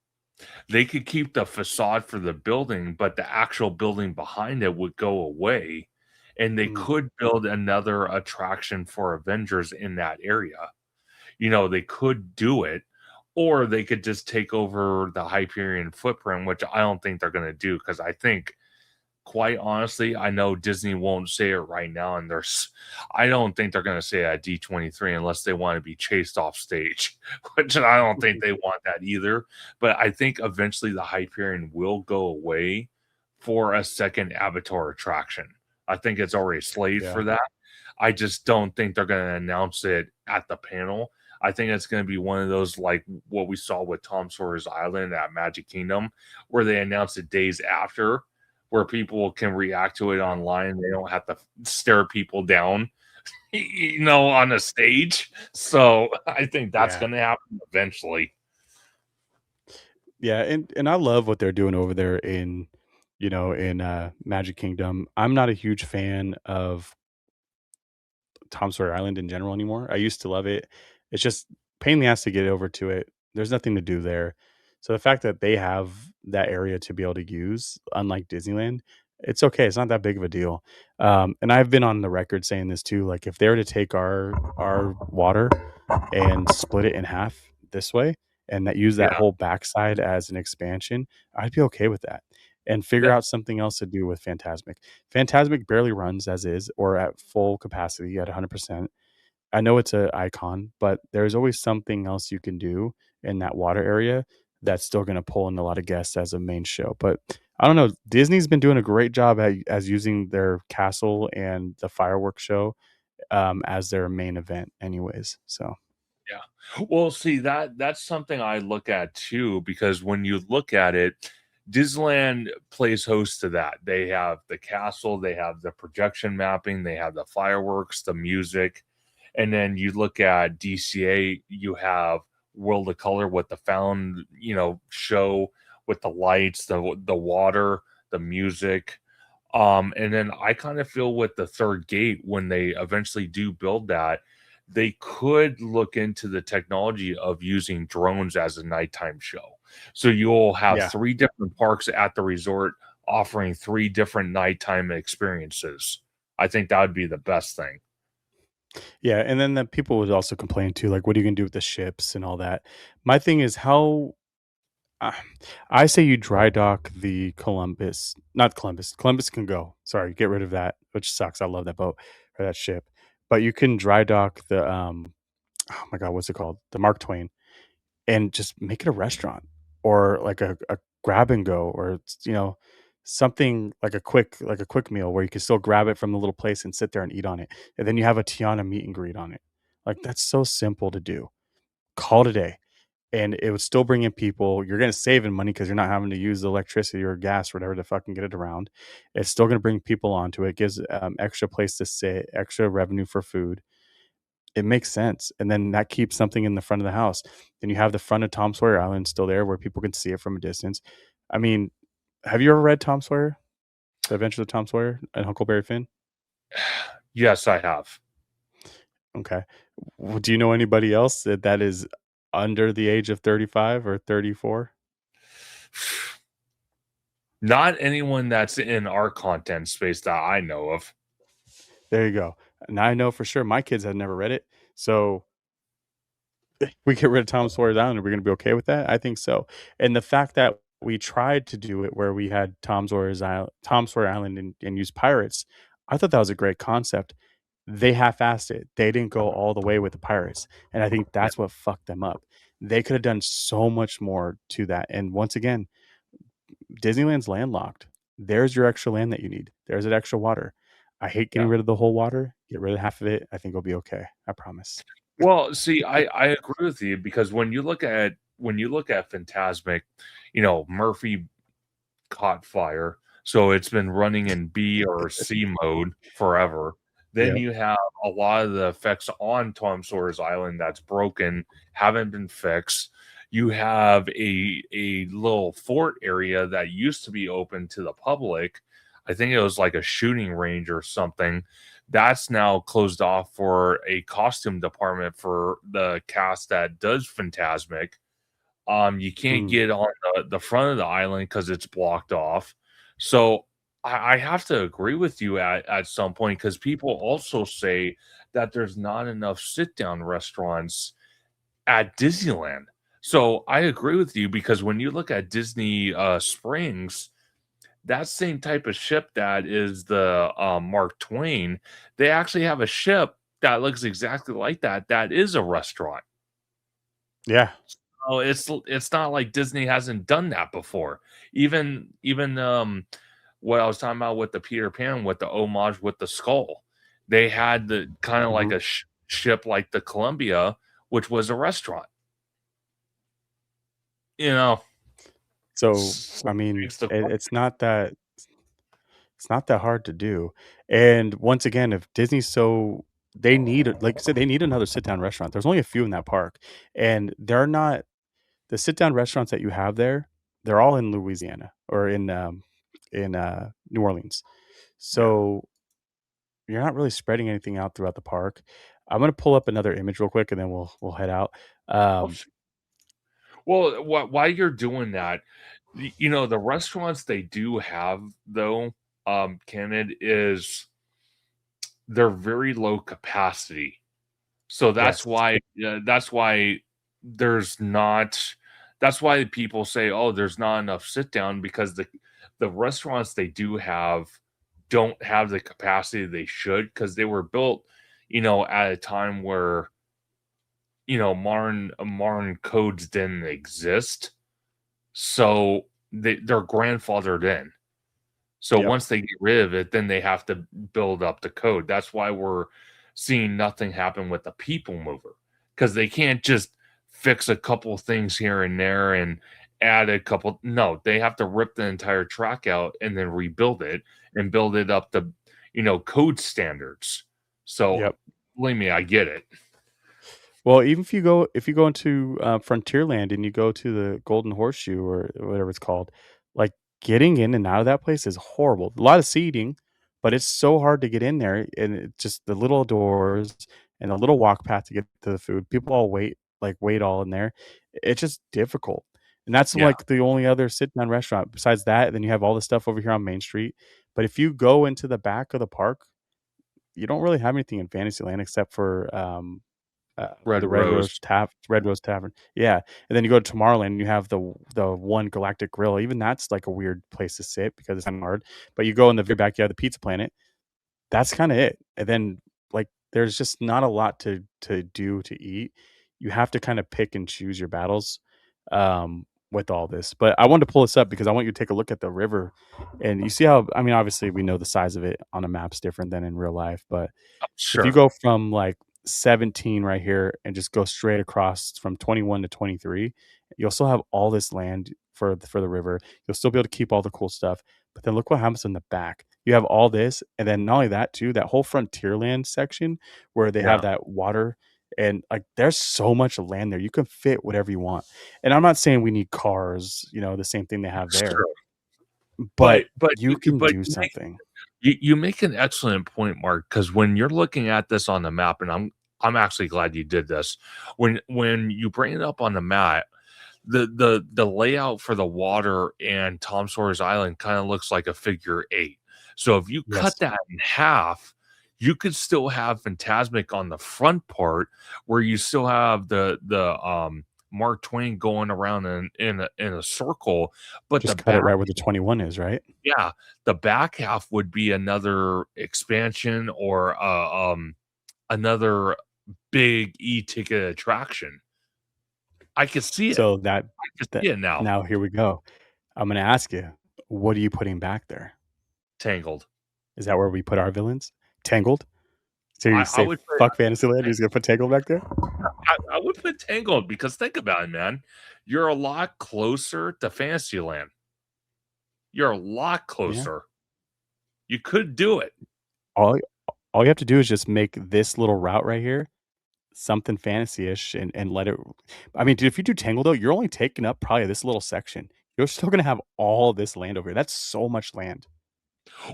they could keep the facade for the building, but the actual building behind it would go away. And they Mm, could build another attraction for Avengers in that area. They could do it, or they could just take over the Hyperion footprint, which I don't think they're going to do because I think quite honestly, I know Disney won't say it right now, and I don't think they're going to say it at D23 unless they want to be chased off stage, which I don't think they want that either. But I think eventually the hype hearing will go away for a second Avatar attraction. I think it's already slated Yeah. for that. I just don't think they're going to announce it at the panel. I think it's going to be one of those like what we saw with Tom Sawyer's Island at Magic Kingdom, where they announce it days after, where people can react to it online. They don't have to stare people down, on a stage. So I think that's Yeah. going to happen eventually. Yeah, and I love what they're doing over there in, Magic Kingdom. I'm not a huge fan of Tom Sawyer Island in general anymore. I used to love it. It's just pain in the ass to get over to it. There's nothing to do there. So the fact that they have that area to be able to use, unlike Disneyland, it's okay. It's not that big of a deal. And I've been on the record saying this too. Like if they were to take our water and split it in half this way, and that use that Yeah. whole backside as an expansion, I'd be okay with that. And figure Yeah. out something else to do with Phantasmic. Phantasmic barely runs as is or at full capacity at 100%. I know it's an icon, but there's always something else you can do in that water area that's still going to pull in a lot of guests as a main show. But I don't know. Disney's been doing a great job as using their castle and the fireworks show as their main event, anyways. So Yeah. Well, see that's something I look at too, because when you look at it, Disneyland plays host to that. They have the castle, they have the projection mapping, they have the fireworks, the music, and then you look at DCA, you have World of Color with the found, show with the lights, the water, the music. And then I kind of feel with the third gate, when they eventually do build that, they could look into the technology of using drones as a nighttime show. So you'll have yeah, 3 different parks at the resort offering 3 different nighttime experiences. I think that would be the best thing. yeah. And then the people would also complain too, like, what are you going to do with the ships and all that? My thing is how Uh, I say you dry dock the Columbus, not Columbus. Columbus can go. Sorry, get rid of that, which sucks. I love that boat or that ship. But you can dry dock the oh my god, what's it called? The Mark Twain and just make it a restaurant or like a grab and go or something like a quick meal where you can still grab it from the little place and sit there and eat on it. And then you have a Tiana meet and greet on it. Like that's so simple to do. Call it a day and it would still bring in people. You're gonna save in money because you're not having to use the electricity or gas or whatever to fucking get it around. It's still gonna bring people onto it. Gives extra place to sit, extra revenue for food. It makes sense, and then that keeps something in the front of the house. Then you have the front of Tom Sawyer Island still there, where people can see it from a distance. I mean, have you ever read Tom Sawyer, The Adventures of Tom Sawyer and Huckleberry Finn? Yes, I have. Okay. Do you know anybody else that is under the age of 35 or 34? Not anyone that's in our content space that I know of. There you go. And I know for sure my kids have never read it. So we get rid of Tom Sawyer's Island. Are we going to be okay with that? I think so. And the fact that we tried to do it where we had Tom Sawyer Island and use pirates, I thought that was a great concept. They half-assed it. They didn't go all the way with the pirates. And I think Yeah. that's what fucked them up. They could have done so much more to that. And once again, Disneyland's landlocked. There's your extra land that you need. There's that extra water. I hate getting Yeah. rid of the whole water. Get rid of half of it. I think it'll be okay. I promise. Well, see, I agree with you, because when you look at Phantasmic, Murphy caught fire, so it's been running in B or C mode forever. Then Yeah. you have a lot of the effects on Tom Sawyer's Island that's broken, haven't been fixed. You have a little fort area that used to be open to the public. I think it was like a shooting range or something. That's now closed off for a costume department for the cast that does Phantasmic. You can't Mm. get on the front of the island because it's blocked off. So I have to agree with you at some point, because people also say that there's not enough sit down restaurants at Disneyland. So I agree with you, because when you look at Disney Springs, that same type of ship that is the Mark Twain, they actually have a ship that looks exactly like that. That is a restaurant. Yeah. Oh, it's not like Disney hasn't done that before. Even what I was talking about with the Peter Pan, with the homage with the skull, they had the kind of like Mhm. a ship like the Columbia, which was a restaurant. You know, So, so I mean, it's the it's not that hard to do. And once again, if Disney's so they need, like I said, they need another sit down restaurant. There's only a few in that park, and they're not the sit down restaurants that you have there. They're all in Louisiana or in New Orleans. yeah. So you're not really spreading anything out throughout the park. I'm gonna pull up another image real quick, and then we'll head out. Oh, Um, well, while you're doing that, the restaurants they do have though, Candid is they're very low capacity. So yes, that's why there's not that's why people say, "Oh, there's not enough sit down," because the restaurants they do have don't have the capacity they should because they were built, at a time where, modern codes didn't exist. So they're grandfathered in. So yep, once they get rid of it, then they have to build up the code. That's why we're seeing nothing happen with the people mover because they can't just fix a couple things here and there and add a couple. No, they have to rip the entire track out and then rebuild it and build it up to, code standards. So yep. believe me, I get it. Well, even if you go into, Frontierland and you go to the Golden Horseshoe or whatever it's called, like, getting in and out of that place is horrible. A lot of seating, but it's so hard to get in there, and it's just the little doors and a little walk path to get to the food. People all wait all in there. It's just difficult, and that's, Yeah, like, the only other sit-down restaurant. Besides that, then you have all the stuff over here on Main Street, but if you go into the back of the park, you don't really have anything in Fantasyland except for, Red the Rose. Red Rose Tavern. Yeah, and then you go to Tomorrowland, and you have the One Galactic Grill. Even that's, like, a weird place to sit because it's kinda hard, but you go in the very back, you have the Pizza Planet. That's kinda it, and then, like, there's just not a lot to do to eat. You have to kinda pick and choose your battles, with all this, but I wanted to pull this up because I want you to take a look at the river, and you see how I mean, obviously, we know the size of it on a map's different than in real life, but if you Sure. go from, like, 17 right here and just go straight across from 21 to 23, you'll still have all this land for the river. You'll still be able to keep all the cool stuff, but then look what happens in the back. You have all this, and then not only that too, that whole Frontierland section where they have Yeah. that water and, like, there's so much land there. You can fit whatever you want. And I'm not saying we need cars, the same thing they have there, Sure. but But you you can but do you make something. you make an excellent point, Mark, because when you're looking at this on the map, and I'm actually glad you did this. When you bring it up on the map, the layout for the water and Tom Sawyer's Island kind of looks like a figure eight. So if you cut Yes, that in half, you could still have Phantasmic on the front part where you still have the Mark Twain going around in a circle, but the just cut it back, right where the 21 is, right? yeah, the back half would be another expansion or another big e-ticket attraction. I could see it. So I could that see it now. now here we go. I'm gonna ask you, what are you putting back there? Tangled. Is that where we put our villains? Tangled? So you I say, would put "Fuck Fantasyland," you're just gonna put Tangled back there? I would put Tangled because think about it, man. You're a lot closer to Fantasyland. You're a lot Yeah. closer. You could do it. All all you have to do is just make this little route right here something fantasy-ish and let it I mean, dude, if you do Tangled, though, you're only taking up probably this little section. You're still gonna have all this land over here. That's so much land.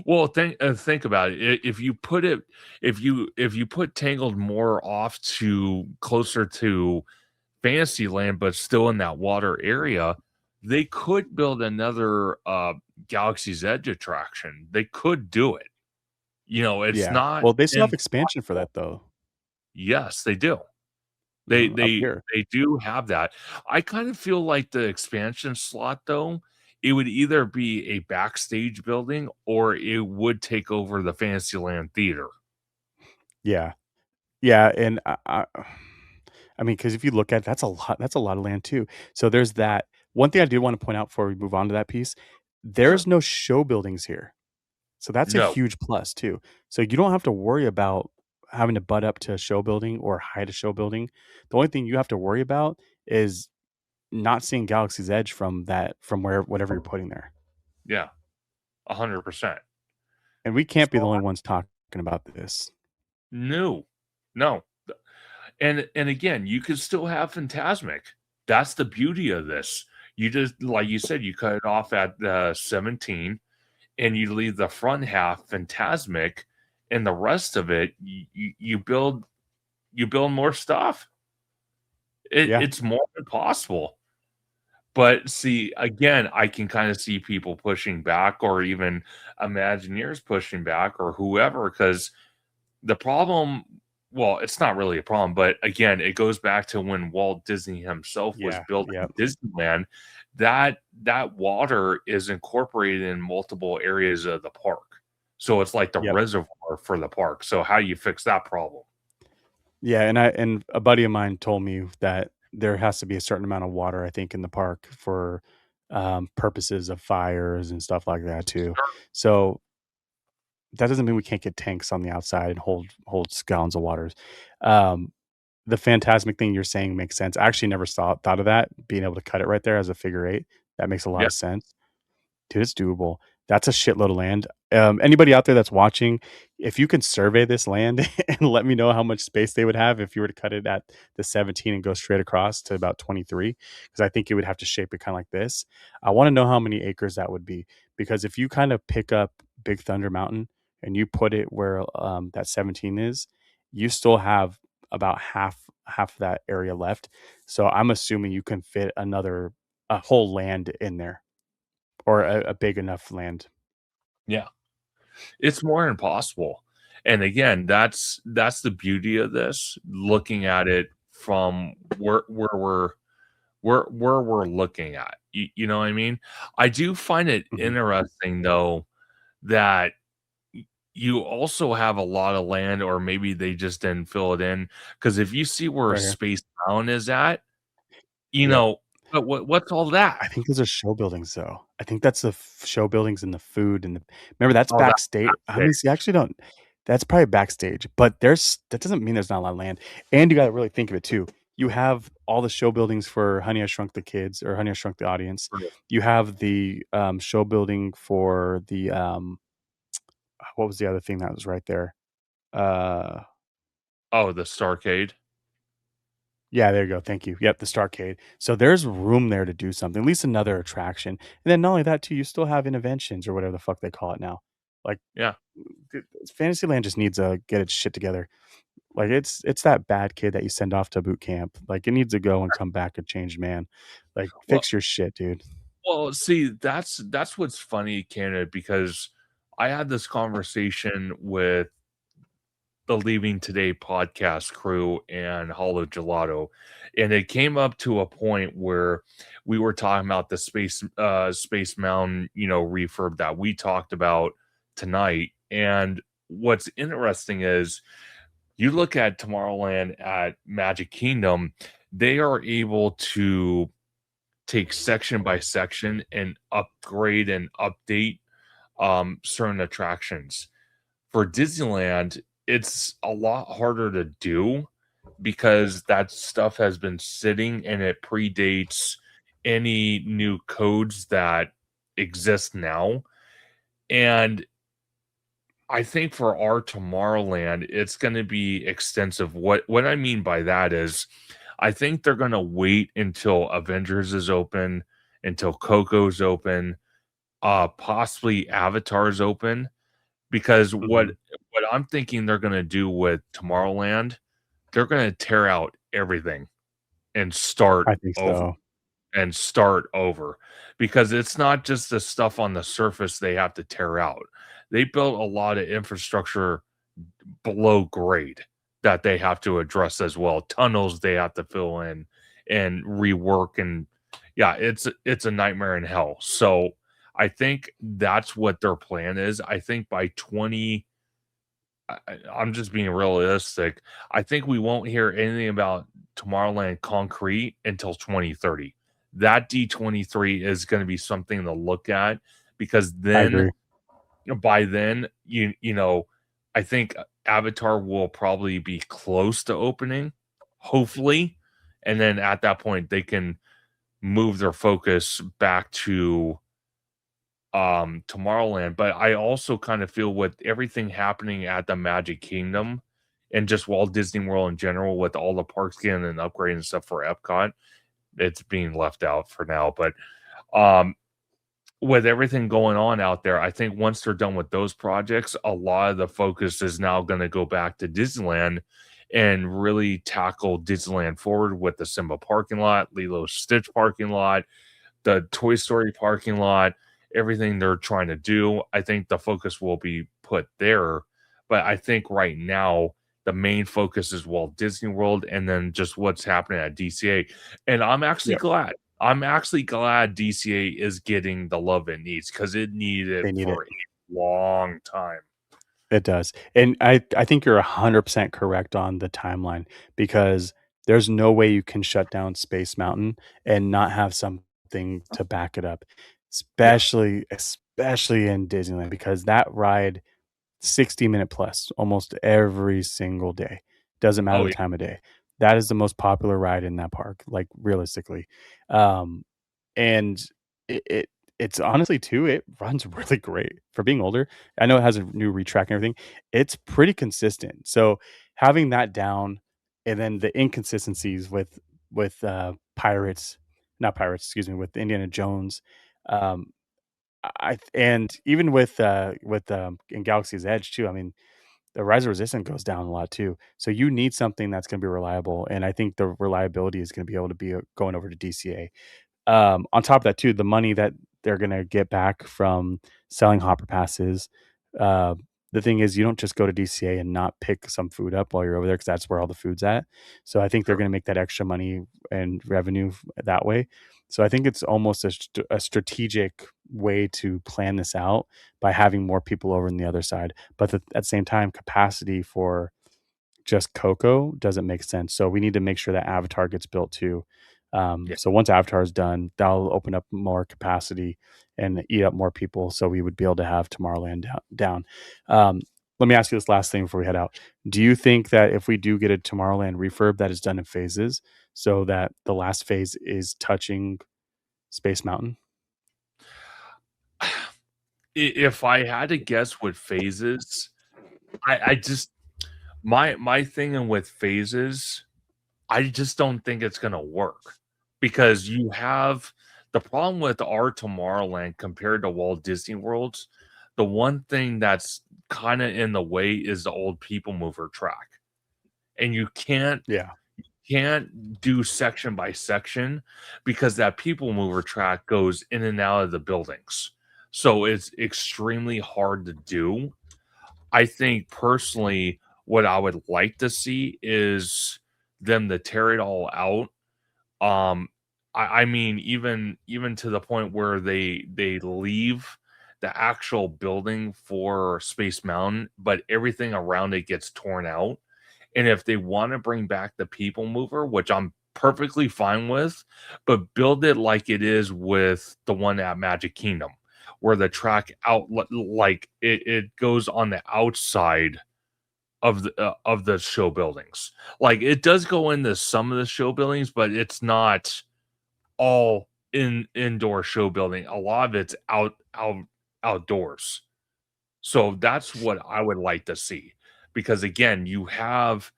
Well, think about it. If you put it, if you put Tangled more off to closer to Fantasyland, but still in that water area, they could build another Galaxy's Edge attraction. They could do it. It's Yeah. not Well, they still have expansion for impossible. that, though, Yes, they do. They up they here. they do have that. I kind of feel like the expansion slot though it would either be a backstage building or it would take over the Fantasyland Theater. Yeah. Yeah, and I mean, because if you look at that's a lot of land too. So there's that. One thing I do wanna point out before we move on to that piece, Sure. there's no show buildings here. So that's a No. huge plus too. So you don't have to worry about having to butt up to a show building or hide a show building. The only thing you have to worry about is not seeing Galaxy's Edge from where whatever you're putting there. Yeah. 100%. And we can't be the So only ones talking about this. no. No. And again, you could still have Phantasmic. That's the beauty of this. You just like you said, you cut it off at 17 and you leave the front half Phantasmic and the rest of it you build more stuff. Yeah. It's more than possible. But see, again, I can kind of see people pushing back or even Imagineers pushing back or whoever, because the problem, well, it's not really a problem, but again, it goes back to when Walt Disney himself was Yeah. building Yeah. Disneyland. That water is incorporated in multiple areas of the park. So it's like the Yep. reservoir for the park. So how do you fix that problem? Yeah, and a buddy of mine told me that there has to be a certain amount of water, I think, in the park for, purposes of fires and stuff like that too. So that doesn't mean we can't get tanks on the outside and hold gallons of waters. Um, the Phantasmic thing you're saying makes sense. I actually never thought of that, being able to cut it right there as a figure eight. That makes a lot Yeah. of sense. Dude, it's doable. That's a shitload of land. Anybody out there that's watching, if you can survey this land and let me know how much space they would have if you were to cut it at the 17 and go straight across to about 23, because I think you would have to shape it kind of like this. I want to know how many acres that would be, because if you kind of pick up Big Thunder Mountain and you put it where that 17 is, you still have about half of that area left. So I'm assuming you can fit a whole land in there, or a big enough land. Yeah. It's more than possible. And again, that's the beauty of this, looking at it from where we're looking at. You know what I mean? I do find it Mhm. interesting though that you also have a lot of land, or maybe they just didn't fill it in. Because if you see where Right here. Space Mountain is at, you Yep. know, what's all that? I think those are show buildings, though. I think that's the show buildings and the food and the remember that's Oh, that's backstage. I it. mean, see, I actually don't that's probably backstage, but that doesn't mean there's not a lot of land. And you gotta really think of it too. You have all the show buildings for Honey, I Shrunk the Kids or Honey, I Shrunk the Audience. You have the, show building for the, what was the other thing that was right there? Uh Oh, the Starcade. Yeah, there you go, thank you. Yep, the Starcade. So there's room there to do something, at least another attraction, and then not only that too, you still have Innoventions or whatever the fuck they call it now. Like, Yeah. Fantasyland just needs to get its shit together. Like, it's that bad kid that you send off to boot camp. Like, it needs to go and come back a changed man. Like, Well, fix your shit, dude. see, that's what's funny, Canada, because I had this conversation with the Leaving Today podcast crew and Hollow Gelato, and it came up to a point where we were talking about the Space Mountain, refurb that we talked about tonight. And what's interesting is you look at Tomorrowland at Magic Kingdom, they are able to take section by section and upgrade and update certain attractions. For Disneyland, it's a lot harder to do because that stuff has been sitting and it predates any new codes that exist now. And I think for our Tomorrowland, it's going to be extensive. What I mean by that is I think they're going to wait until Avengers is open, until Coco's open, possibly Avatar's open, because Mhm. what I'm thinking they're gonna do with Tomorrowland, they're gonna tear out everything and I think so. start over, because it's not just the stuff on the surface they have to tear out. They built a lot of infrastructure below grade that they have to address as well. Tunnels they have to fill in and rework, and yeah, it's a nightmare in hell. So I think that's what their plan is. I think by I'm just being realistic. I think we won't hear anything about Tomorrowland concrete until 2030. That D23 is going to be something to look at because I then agree. by then I think Avatar will probably be close to opening, hopefully, and then at that point they can move their focus back to Tomorrowland. But I also kind of feel with everything happening at the Magic Kingdom and just Walt Disney World in general, with all the parks getting an upgrade and stuff for Epcot, it's being left out for now. But um with everything going on out there, I think once they're done with those projects, a lot of the focus is now going to go back to Disneyland and really tackle Disneyland forward with the Simba parking lot, Lilo Stitch parking lot, the Toy Story parking lot, everything they're trying to do. I think the focus will be put there. But I think right now, the main focus is Walt Disney World and then just what's happening at DCA. And I'm actually Yep, glad. I'm actually glad DCA is getting the love it needs because it needed it they need it. for a long time. It does. And I think you're 100% correct on the timeline because there's no way you can shut down Space Mountain and not have something to back it up, Yeah. especially in Disneyland because that ride 60-minute plus almost every single day. Doesn't matter Oh, the yeah. time of day. That is the most popular ride in that park, like realistically. Um, and it it's honestly too, it runs really great for being older. I know it has a new retrack and everything. It's pretty consistent. So having that down and then the inconsistencies with Pirates, not Pirates, excuse me, with Indiana Jones, um, and even with in Galaxy's Edge too. I mean, the Rise of Resistance goes down a lot too. So you need something that's gonna be reliable, and I think the reliability is gonna be able to be, going over to DCA. On top of that too, the money that they're gonna get back from selling hopper passes, uh, the thing is you don't just go to DCA and not pick some food up while you're over there because that's where all the food's at. So I think they're Sure. gonna make that extra money and revenue that way. So I think it's almost a strategic way to plan this out by having more people over on the other side. But at the same time, capacity for just Coco doesn't make sense. So we need to make sure that Avatar gets built too. Yeah. So once Avatar is done, that'll open up more capacity and eat up more people. So we would be able to have Tomorrowland down. Let me ask you this last thing before we head out. Do you think that if we do get a Tomorrowland refurb that is done in phases, so that the last phase is touching Space Mountain? If I had to guess with phases, I just my thing with phases, I just don't think it's gonna work because you have the problem with our Tomorrowland compared to Walt Disney World's. The one thing that's kind of in the way is the old People Mover track, and you Yeah. can't do section by section because that People Mover track goes in and out of the buildings, so it's extremely hard to do. I think personally, what I would like to see is them to tear it all out. Um, I mean, even to the point where they leave the actual building for Space Mountain, but everything around it gets torn out. And if they want to bring back the People Mover, which I'm perfectly fine with, but build it like it is with the one at Magic Kingdom, where the track out like it goes on the outside of the show buildings. Like it does go into some of the show buildings, but it's not all indoor show building. A lot of it's outdoors. So that's what I would like to see. Because again, you have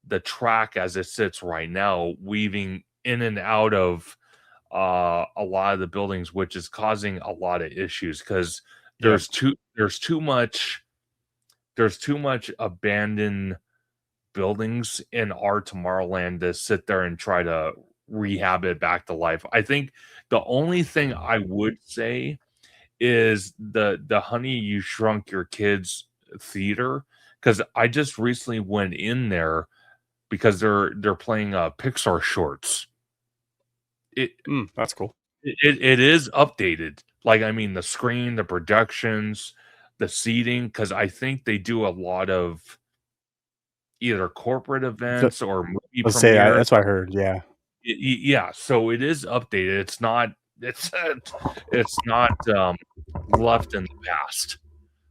the track as it sits right now, weaving in and out of a lot of the buildings, which is causing a lot of issues because Yep. there's too much abandoned buildings in our Tomorrowland to sit there and try to rehab it back to life. I think the only thing I would say is the Honey You Shrunk Your Kids theater, because I just recently went in there because they're playing Pixar shorts. It That's cool. it is updated. Like, I mean, the screen, the projections, the seating, because I think they do a lot of either corporate The events or movie let's say premieres. that's what I heard, yeah. Yeah, so it is updated. It's it's not left in the past.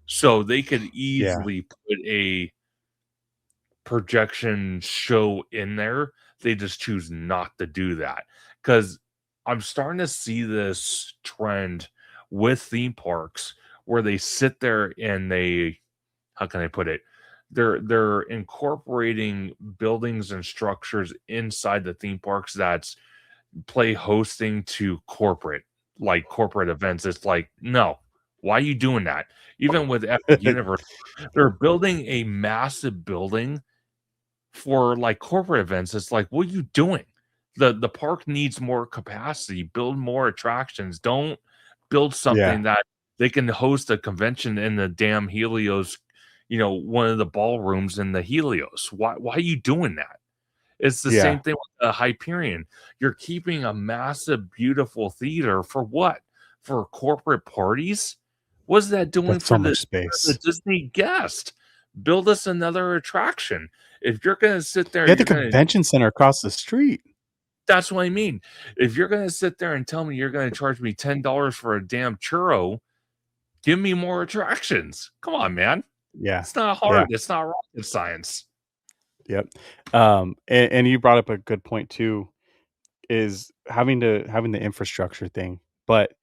So they could Yeah, easily put a projection show in there. They just choose not to do that because I'm starting to see this trend with theme parks where they sit there and they, how can I put it? They're incorporating buildings and structures inside the theme parks that's play hosting to corporate, like corporate events. It's like, no, why are you doing that? Even with Epic Universe, they're building a massive building for like corporate events. It's like, what are you doing? The park needs more capacity, build more attractions. Don't build yeah, something that they can host a convention in the damn Helios, one of the ballrooms in the Helios. Why are you doing that? It's the yeah. same thing with Hyperion. You're keeping a massive, beautiful theater for what? For corporate parties? What's that doing That's for so the much space. Disney guest? Build us another attraction. If you're gonna sit there, They had the you're gonna convention center across the street. that's what I mean. If you're gonna sit there and tell me you're gonna charge me $10 for a damn churro, give me more attractions. Come on, man. Yeah, It's not yeah, hard. It's not rocket science. yep. And you brought up a good point too, is having the infrastructure thing, but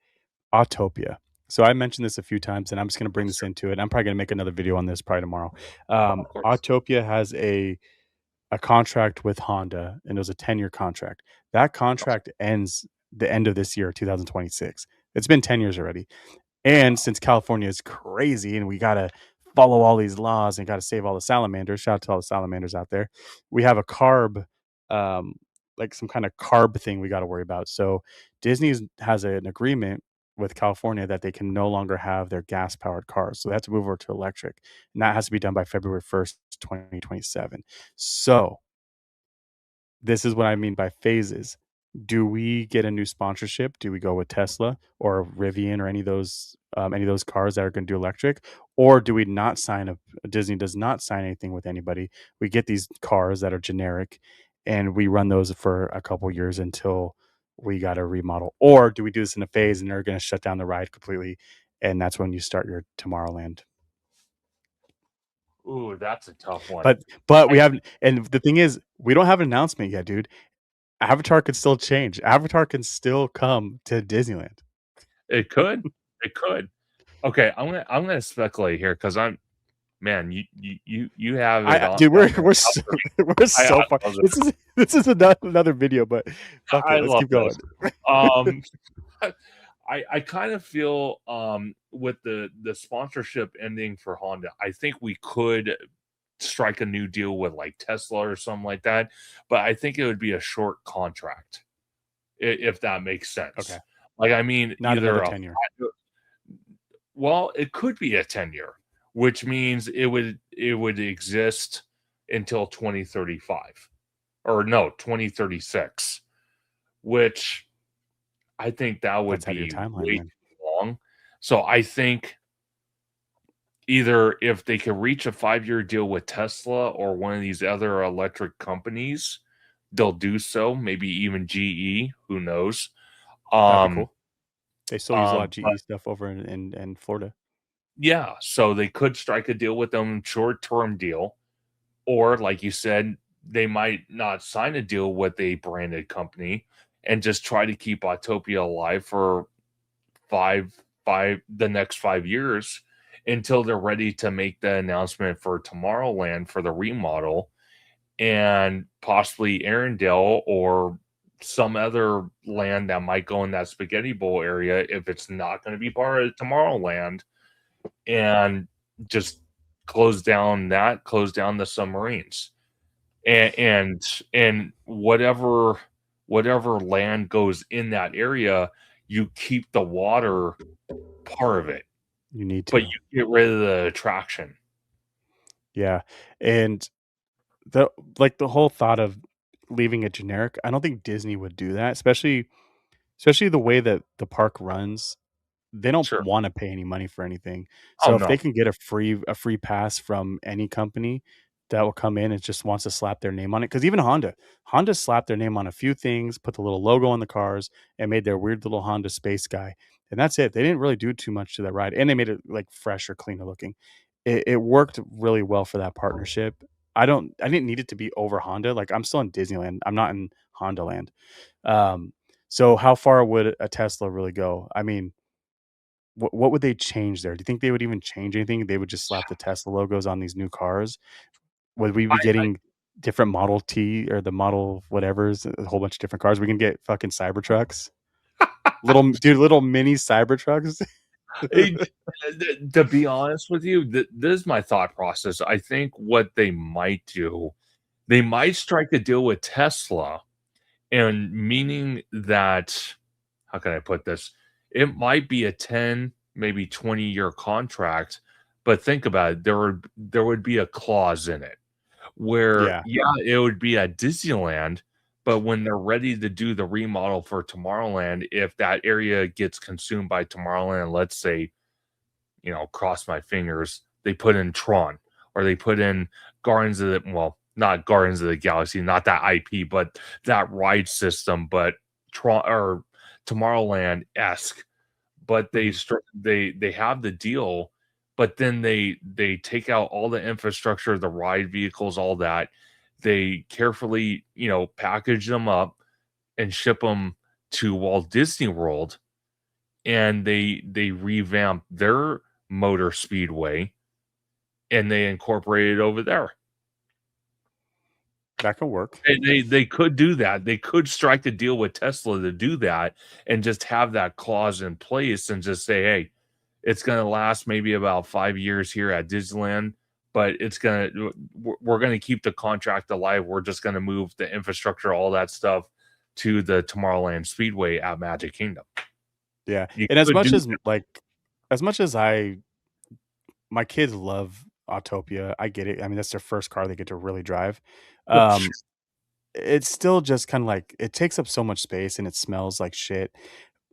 Autopia. So I mentioned this a few times, and I'm just gonna bring Yes, this sir. into it. I'm probably gonna make another video on this probably tomorrow. Of course. Autopia has a contract with Honda, and it was a 10-year contract. That contract ends the end of this year, 2026. It's been 10 years already. And Wow. since California is crazy and we gotta follow all these laws and gotta save all the salamanders, shout out to all the salamanders out there. We have a carb, um, like some kind of carb thing we gotta worry about. So Disney's has an agreement with California that they can no longer have their gas powered cars. So they have to move over to electric. And that has to be done by February 1st, 2027. So this is what I mean by phases. Do we get a new sponsorship? Do we go with Tesla or Rivian or any of those cars that are going to do electric, or do we not sign up? Disney does not sign anything with anybody. We get these cars that are generic, and we run those for a couple years until we got to remodel. Or do we do this in a phase and they're going to shut down the ride completely, and that's when you start your Tomorrowland? Ooh, that's a tough one. But we I haven't. And the thing is, we don't have an announcement yet, dude. Avatar could still change. Avatar can still come to Disneyland. It could. It could. Okay, I'm gonna speculate here because man, you have it I on dude, on we're the we're top so, of me. we're I so far. love This is another video, but fuck I it, let's love keep this. going. Um, I kind of feel with the sponsorship ending for Honda, I think we could strike a new deal with like Tesla or something like that, but I think it would be a short contract if that makes sense. Okay, Like I mean, not either another a 10 year. well, it could be a 10-year, which means it would exist until 2035 or no, 2036, which I think that would That's out of your be timeline, way man. too long. So I think either if they could reach a 5-year deal with Tesla or one of these other electric companies, they'll do so, maybe even GE, who knows? That'd be Um, cool. They still use a lot of but GE stuff over in Florida. yeah, so they could strike a deal with them, short-term deal, or like you said, they might not sign a deal with a branded company and just try to keep Autopia alive for five the next 5 years until they're ready to make the announcement for Tomorrowland for the remodel and possibly Arendelle or some other land that might go in that spaghetti bowl area if it's not going to be part of Tomorrowland and just close down the submarines and whatever land goes in that area, you keep the water part of it, You need but to. you get rid of the attraction. Yeah. And the like the whole thought of leaving it generic, I don't think Disney would do that, especially the way that the park runs. they don't Sure. wanna pay any money for anything. Oh, So if no. they can get a free pass from any company that will come in and just wants to slap their name on it, because even Honda slapped their name on a few things, put the little logo on the cars, and made their weird little Honda space guy, and that's it. They didn't really do too much to that ride, and they made it, like, fresher, cleaner looking. It worked really well for that partnership. I didn't need it to be over Honda, like, I'm still in Disneyland, I'm not in Honda Land. Um, so how far would a Tesla really go? I mean, what would they change there? Do you think they would even change anything? They would just slap the Tesla logos on these new cars? Would we be I getting different Model T or the Model whatevers, a whole bunch of different cars? We can get fucking Cybertrucks. Little mini Cybertrucks. it to be honest with you, this is my thought process. I think what they might do, they might strike a deal with Tesla, and meaning that how can I put this? It might be a 10, maybe 20-year contract, but think about it, there would be a clause in it where, Yeah, yeah, it would be at Disneyland, but when they're ready to do the remodel for Tomorrowland, if that area gets consumed by Tomorrowland, let's say, cross my fingers, they put in Tron or they put in Guardians of the well, not Guardians of the Galaxy, not that IP, but that ride system, but Tron or Tomorrowland-esque, but mhm, they have the deal, but then they take out all the infrastructure, the ride vehicles, all that. They carefully, package them up and ship them to Walt Disney World, and they revamp their motor speedway, and they incorporate it over there. that could work. They could do that. They could strike a deal with Tesla to do that and just have that clause in place and just say, "Hey, it's gonna last maybe about 5 years here at Disneyland, but we're gonna keep the contract alive. We're just gonna move the infrastructure, all that stuff to the Tomorrowland Speedway at Magic Kingdom." Yeah, You and as could much do as, like as much as I my kids love Autopia, I get it. I mean, that's their first car they get to really drive. that. Um, it's still just kinda like it takes up so much space and it smells like shit.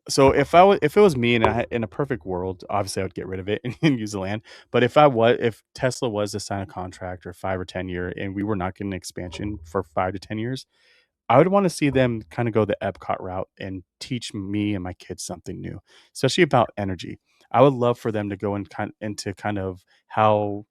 So if it was me and in a perfect world, obviously I would get rid of it and use the land. But if Tesla was to sign a contract or 5 or 10 year and we were not getting expansion for 5 to 10 years, I would wanna see them kinda go the Epcot route and teach me and my kids something new, especially about energy. I would love for them to go into kind of how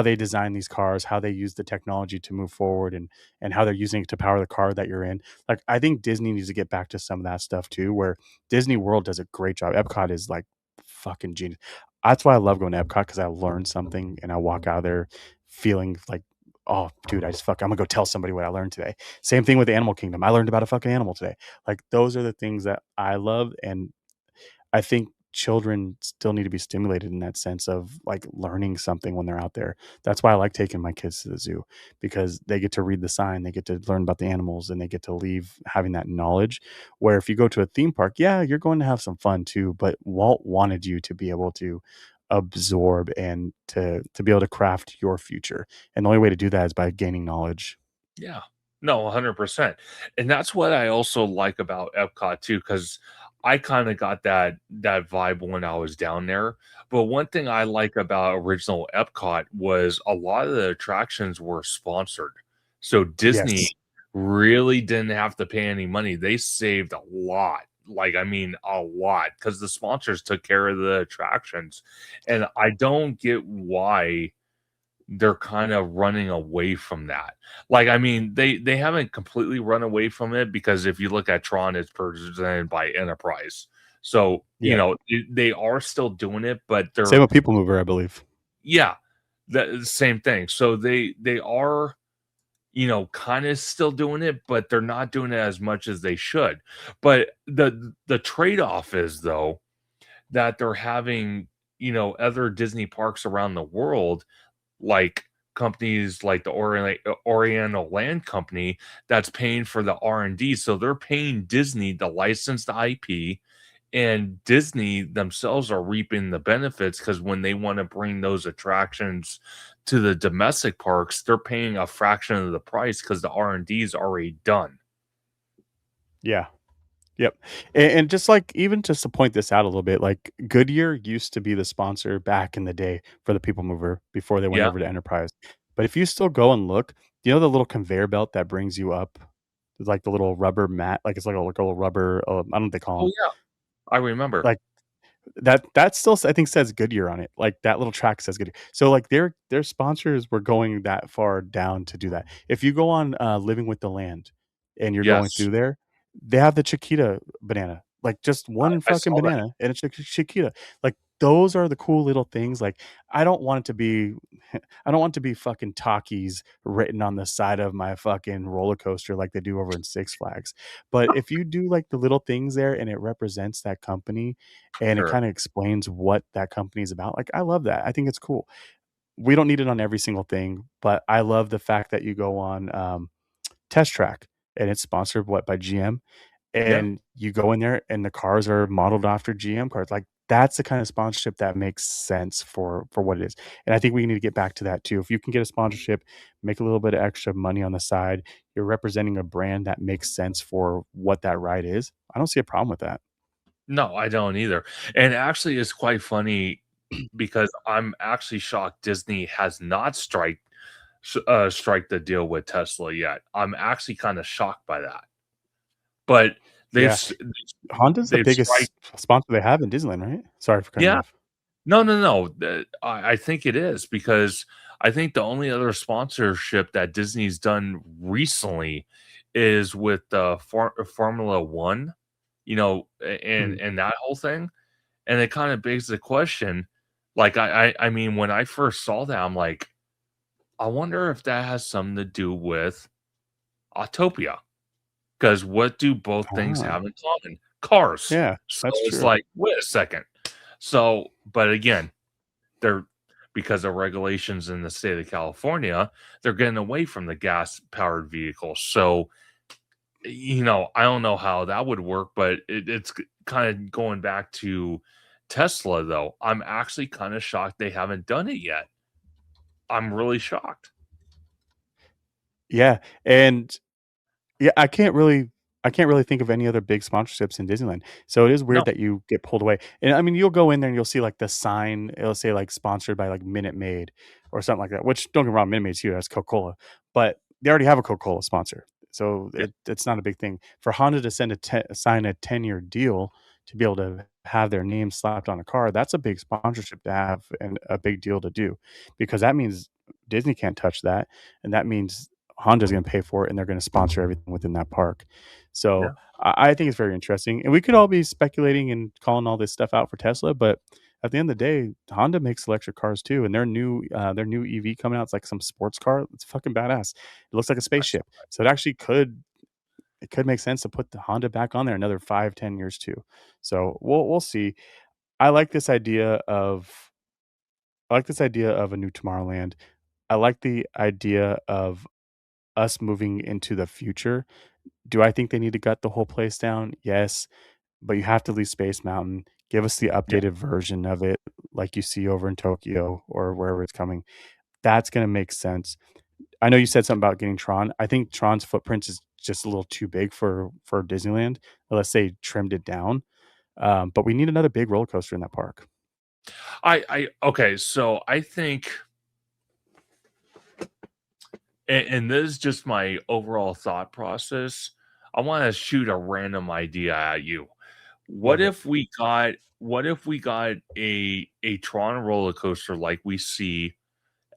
they design these cars, how they use the technology to move forward, and how they're using it to power the car that you're in. Like, I think Disney needs to get back to some of that stuff too, where Disney World does a great job. Epcot is, like, fucking genius. That's why I love going to Epcot because I learned something and I walk out of there feeling like, "Oh, dude, I'm gonna go tell somebody what I learned today." Same thing with Animal Kingdom. I learned about a fucking animal today. Like, those are the things that I love, and I think children still need to be stimulated in that sense of, like, learning something when they're out there. That's why I like taking my kids to the zoo because they get to read the sign, they get to learn about the animals, and they get to leave having that knowledge, where if you go to a theme park, yeah, you're going to have some fun too, but Walt wanted you to be able to absorb and to be able to craft your future, and the only way to do that is by gaining knowledge. Yeah. No, 100%. And that's what I also like about Epcot too, because I kind of got that vibe when I was down there. But one thing I like about original Epcot was a lot of the attractions were sponsored. So Disney Yes. really didn't have to pay any money. They saved a lot. Like, I mean, a lot, because the sponsors took care of the attractions. And I don't get why they're kind of running away from that. Like, I mean, they haven't completely run away from it because if you look at Tron, it's presented by Enterprise. So, Yeah. they are still doing it, but Same they're with People Mover, I believe. yeah, the same thing. So they are, kind of still doing it, but they're not doing it as much as they should. But the trade-off is though that they're having, other Disney parks around the world, like companies like the Oriental Land Company, that's paying for the R&D. So they're paying Disney to license the IP, and Disney themselves are reaping the benefits because when they want to bring those attractions to the domestic parks, they're paying a fraction of the price because the R&D is already done. Yeah. Yep. And just like even just to point this out a little bit, like Goodyear used to be the sponsor back in the day for the People Mover before they went Yeah. over to Enterprise. But if you still go and look, you know the little conveyor belt that brings you up? Like the little rubber mat, like it's like a little rubber, I don't know what they call Oh them. yeah, I remember. Like that still I think says Goodyear on it, like, that little track says Goodyear. So, like, their sponsors were going that far down to do that. If you go on, Living with the Land and you're going Yes, through there, they have the Chiquita banana, like, just one I fucking saw that. banana and it's a Chiquita. Like, those are the cool little things, like, I don't want it to be I don't want it to be fucking Takis written on the side of my fucking roller coaster like they do over in Six Flags. But if you do, like, the little things there and it represents that company and it Sure. kinda explains what that company is about. Like, I love that. I think it's cool. We don't need it on every single thing, but I love the fact that you go on, Test Track, and it's sponsored, what, by GM, Yeah. and you go in there and the cars are modeled after GM cars. Like, that's the kind of sponsorship that makes sense for what it is, and I think we need to get back to that too. If you can get a sponsorship, make a little bit of extra money on the side, you're representing a brand that makes sense for what that ride is. I don't see a problem with that. No, I don't either. And actually, it's quite funny because I'm actually shocked Disney has not strike the deal with Tesla yet. I'm actually kind of shocked by that. But they've Yeah. s- Honda's the they've strike. biggest sponsor they have in Disneyland, right? Sorry for cutting you Yeah, off. no, no, no. I think it is because I think the only other sponsorship that Disney's done recently is with Formula One, Mhm. and that whole thing. And it kind of begs the question, like I mean, when I first saw that, I'm like, I wonder if that has something to do with Autopia. Because what do both things Ah, have in common? Cars. yeah, So that's it's true. like, wait a second. So, but again, they're because of regulations in the state of California, they're getting away from the gas powered vehicles. So, I don't know how that would work, but it's kind of going back to Tesla, though. I'm actually kind of shocked they haven't done it yet. I'm really shocked. Yeah, and yeah, I can't really think of any other big sponsorships in Disneyland. So it is weird No, that you get pulled away. And I mean, you'll go in there and you'll see like the sign, it'll say like sponsored by like Minute Maid or something like that, which don't get me wrong, Minute Maid's here, that's Coca-Cola, but they already have a Coca-Cola sponsor. So yeah, it's not a big thing. For Honda to sign a 10-year deal to be able to have their name slapped on a car, that's a big sponsorship to have and a big deal to do because that means Disney can't touch that. And that means Honda's gonna pay for it, and they're gonna sponsor everything within that park. So, yeah. I think it's very interesting, and we could all be speculating and calling all this stuff out for Tesla, but at the end of the day, Honda makes electric cars too, and their new EV coming out, it's like some sports car, it's fucking badass. It looks like a I saw spaceship. So it could make sense to put the Honda back on there another 5, 10 years too. So, we'll see. I like this idea of I like this idea of a new Tomorrowland. I like the idea of us moving into the future. Do I think they need to gut the whole place down? Yes, but you have to leave Space Mountain. Give us the yeah. updated version of it like you see over in Tokyo or wherever it's coming. That's gonna make sense. I know you said something about getting Tron. I think Tron's footprint is just a little too big for Disneyland, unless they trimmed it down. But we need another big roller coaster in that park. Okay, so I think, and this is just my overall thought process. I want to shoot a random idea at you. Love it. What if we got a Tron roller coaster like we see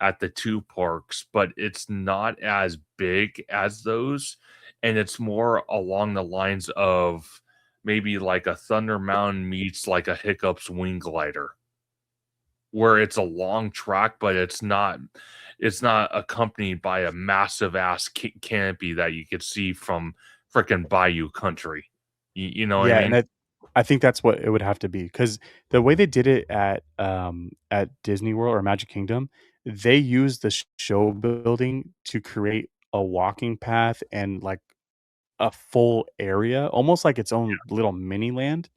at the two parks, but it's not as big as those, and it's more along the lines of maybe like a Thunder Mountain meets like a Hiccups wing glider, where it's a long track, but it's not accompanied by a massive ass canopy that you could see from freaking Bayou Country. You know what I Yeah, and mean? I think that's what it would have to be because the way they did it at Disney World or Magic Kingdom, they used the show building to create a walking path and, like, a full area, almost like its own little mini land,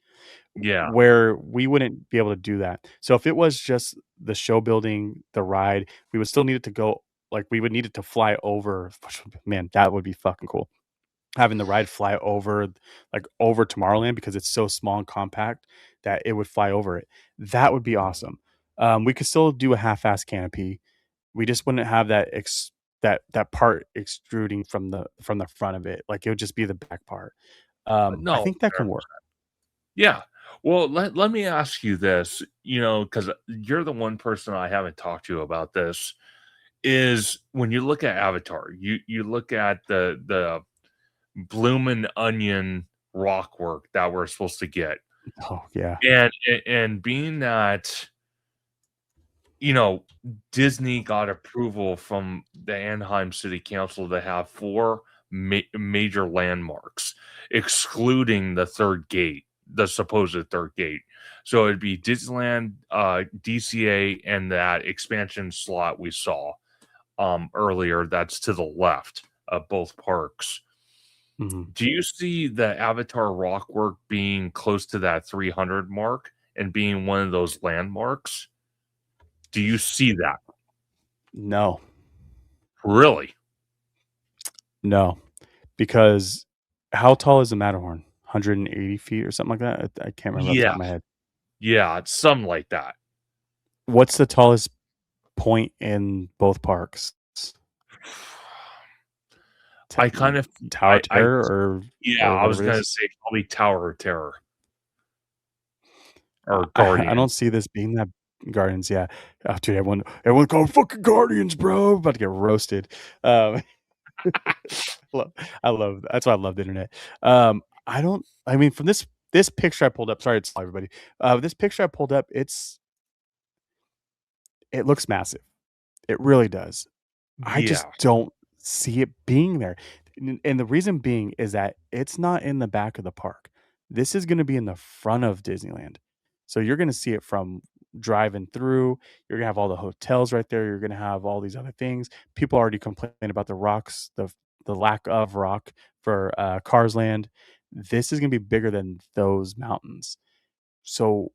Yeah, where we wouldn't be able to do that. So if it was just the show building, the ride, we would still need it to go like, we would need it to fly over man, that would be fucking cool. having the ride fly over, like, over Tomorrowland because it's so small and compact that it would fly over it. That would be awesome. We could still do a half-ass canopy. We just wouldn't have that part extruding from the front of it, like, it would just be the back part. I No, think that can work. yeah. Well, let me ask you this, because you're the one person I haven't talked to about this. Is when you look at Avatar, you look at the bloomin' onion rock work that we're supposed to get, Oh, yeah. and being that you know, Disney got approval from the Anaheim City Council to have 4 major landmarks, excluding the 3rd gate, the supposed 3rd gate. So it'd be Disneyland, DCA, and that expansion slot we saw, earlier that's to the left of both parks. Mhm. Do you see the Avatar rockwork being close to that 300 mark and being one of those landmarks? Do you see that? No. Really? No. Because how tall is the Matterhorn? 180 feet or something like that? I can't remember off the top Yeah, of my head. yeah, it's something like that. What's the tallest point in both parks? T I kind of Tower of I Terror yeah, or I was whatever it gonna is? say probably Tower of Terror or I don't Guardians. see this being that Guardians, yeah. Oh, dude, everyone call fucking Guardians, bro. About to get roasted. Um, lo I love that's why I love the internet. I mean, from this picture I pulled up, sorry to slow everybody. This picture I pulled up, it looks massive. It really does. I just Yeah, don't see it being there. And the reason being is that it's not in the back of the park. This is gonna be in the front of Disneyland. So you're gonna see it from driving through. You're gonna have all the hotels right there. You're gonna have all these other things. People already complain about the rocks, the lack of rock for Cars Land. This is gonna be bigger than those mountains. So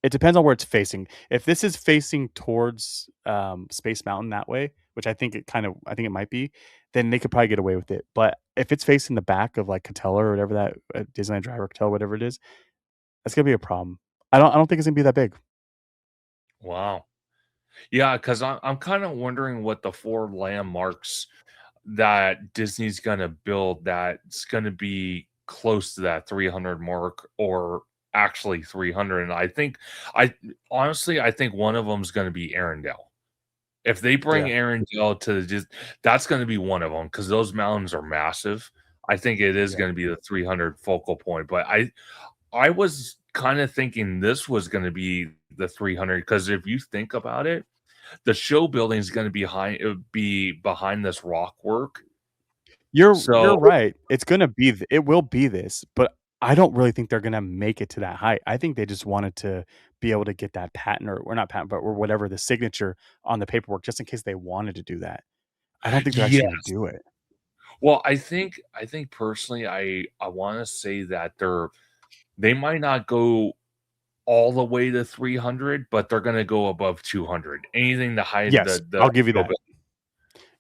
it depends on where it's facing. If this is facing towards, Space Mountain that way, which I think it might be, then they could probably get away with it. But if it's facing the back of, like, Catella or whatever that, Disneyland Drive or Catella, whatever it is, that's gonna be a problem. I don't think it's gonna be that big. wow. Yeah, 'cause I'm kinda wondering what the 4 landmarks that Disney's gonna build that's gonna be close to that 300 mark or actually 300, and I honestly, I think one of them is gonna be Arendelle. If they bring Yeah. Arendelle to just that's gonna be one of them because those mountains are massive. I think it is Yeah. gonna be the 300 focal point, but I was kinda thinking this was gonna be the 300 because if you think about it, the show building is gonna be behind this rock work. You're So right. It will be this, but I don't really think they're gonna make it to that height. I think they just wanted to be able to get that patent or not patent, but or whatever, the signature on the paperwork just in case they wanted to do that. I don't think they're actually gonna yes. do it. Well, I think personally, I wanna say that they might not go all the way to 300, but they're gonna go above 200. Anything to hide Yes, the I'll give you show that. building.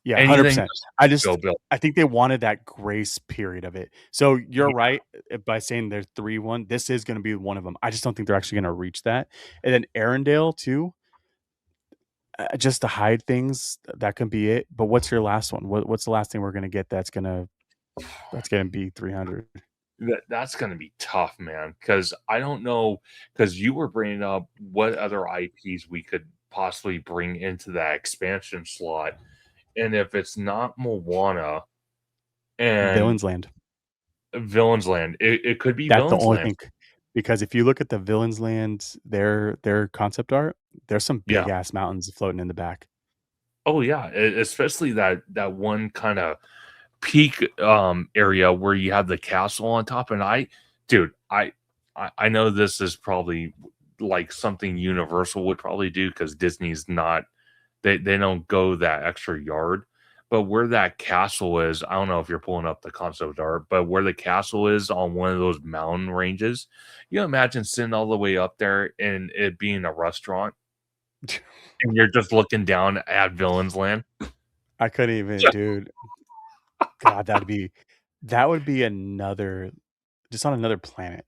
Yeah, Anything 100%. to I show just building. I think they wanted that grace period of it. So you're Yeah. right, by saying they're 3-1, this is gonna be one of them. I just don't think they're actually gonna reach that. And then Arendelle too, just to hide things, that can be it. But what's your last one? What's the last thing we're gonna get that's gonna be 300? That's gonna be tough, man. Because I don't know. Because you were bringing up what other IPs we could possibly bring into that expansion slot, and if it's not Moana and Villains Land. Villains Land, it could be That's the Villains only Land. thing because if you look at the Villains Land, their concept art, there's some Yeah. big ass mountains floating in the back. Oh, yeah, especially that one kinda peak, area where you have the castle on top, and dude, I know this is probably, like, something Universal would probably do because Disney's not they don't go that extra yard, but where that castle is, I don't know if you're pulling up the concept art, but where the castle is on one of those mountain ranges, you imagine sitting all the way up there and it being a restaurant, and you're just looking down at Villains Land? I couldn't even, dude. God, that would be another just on another planet.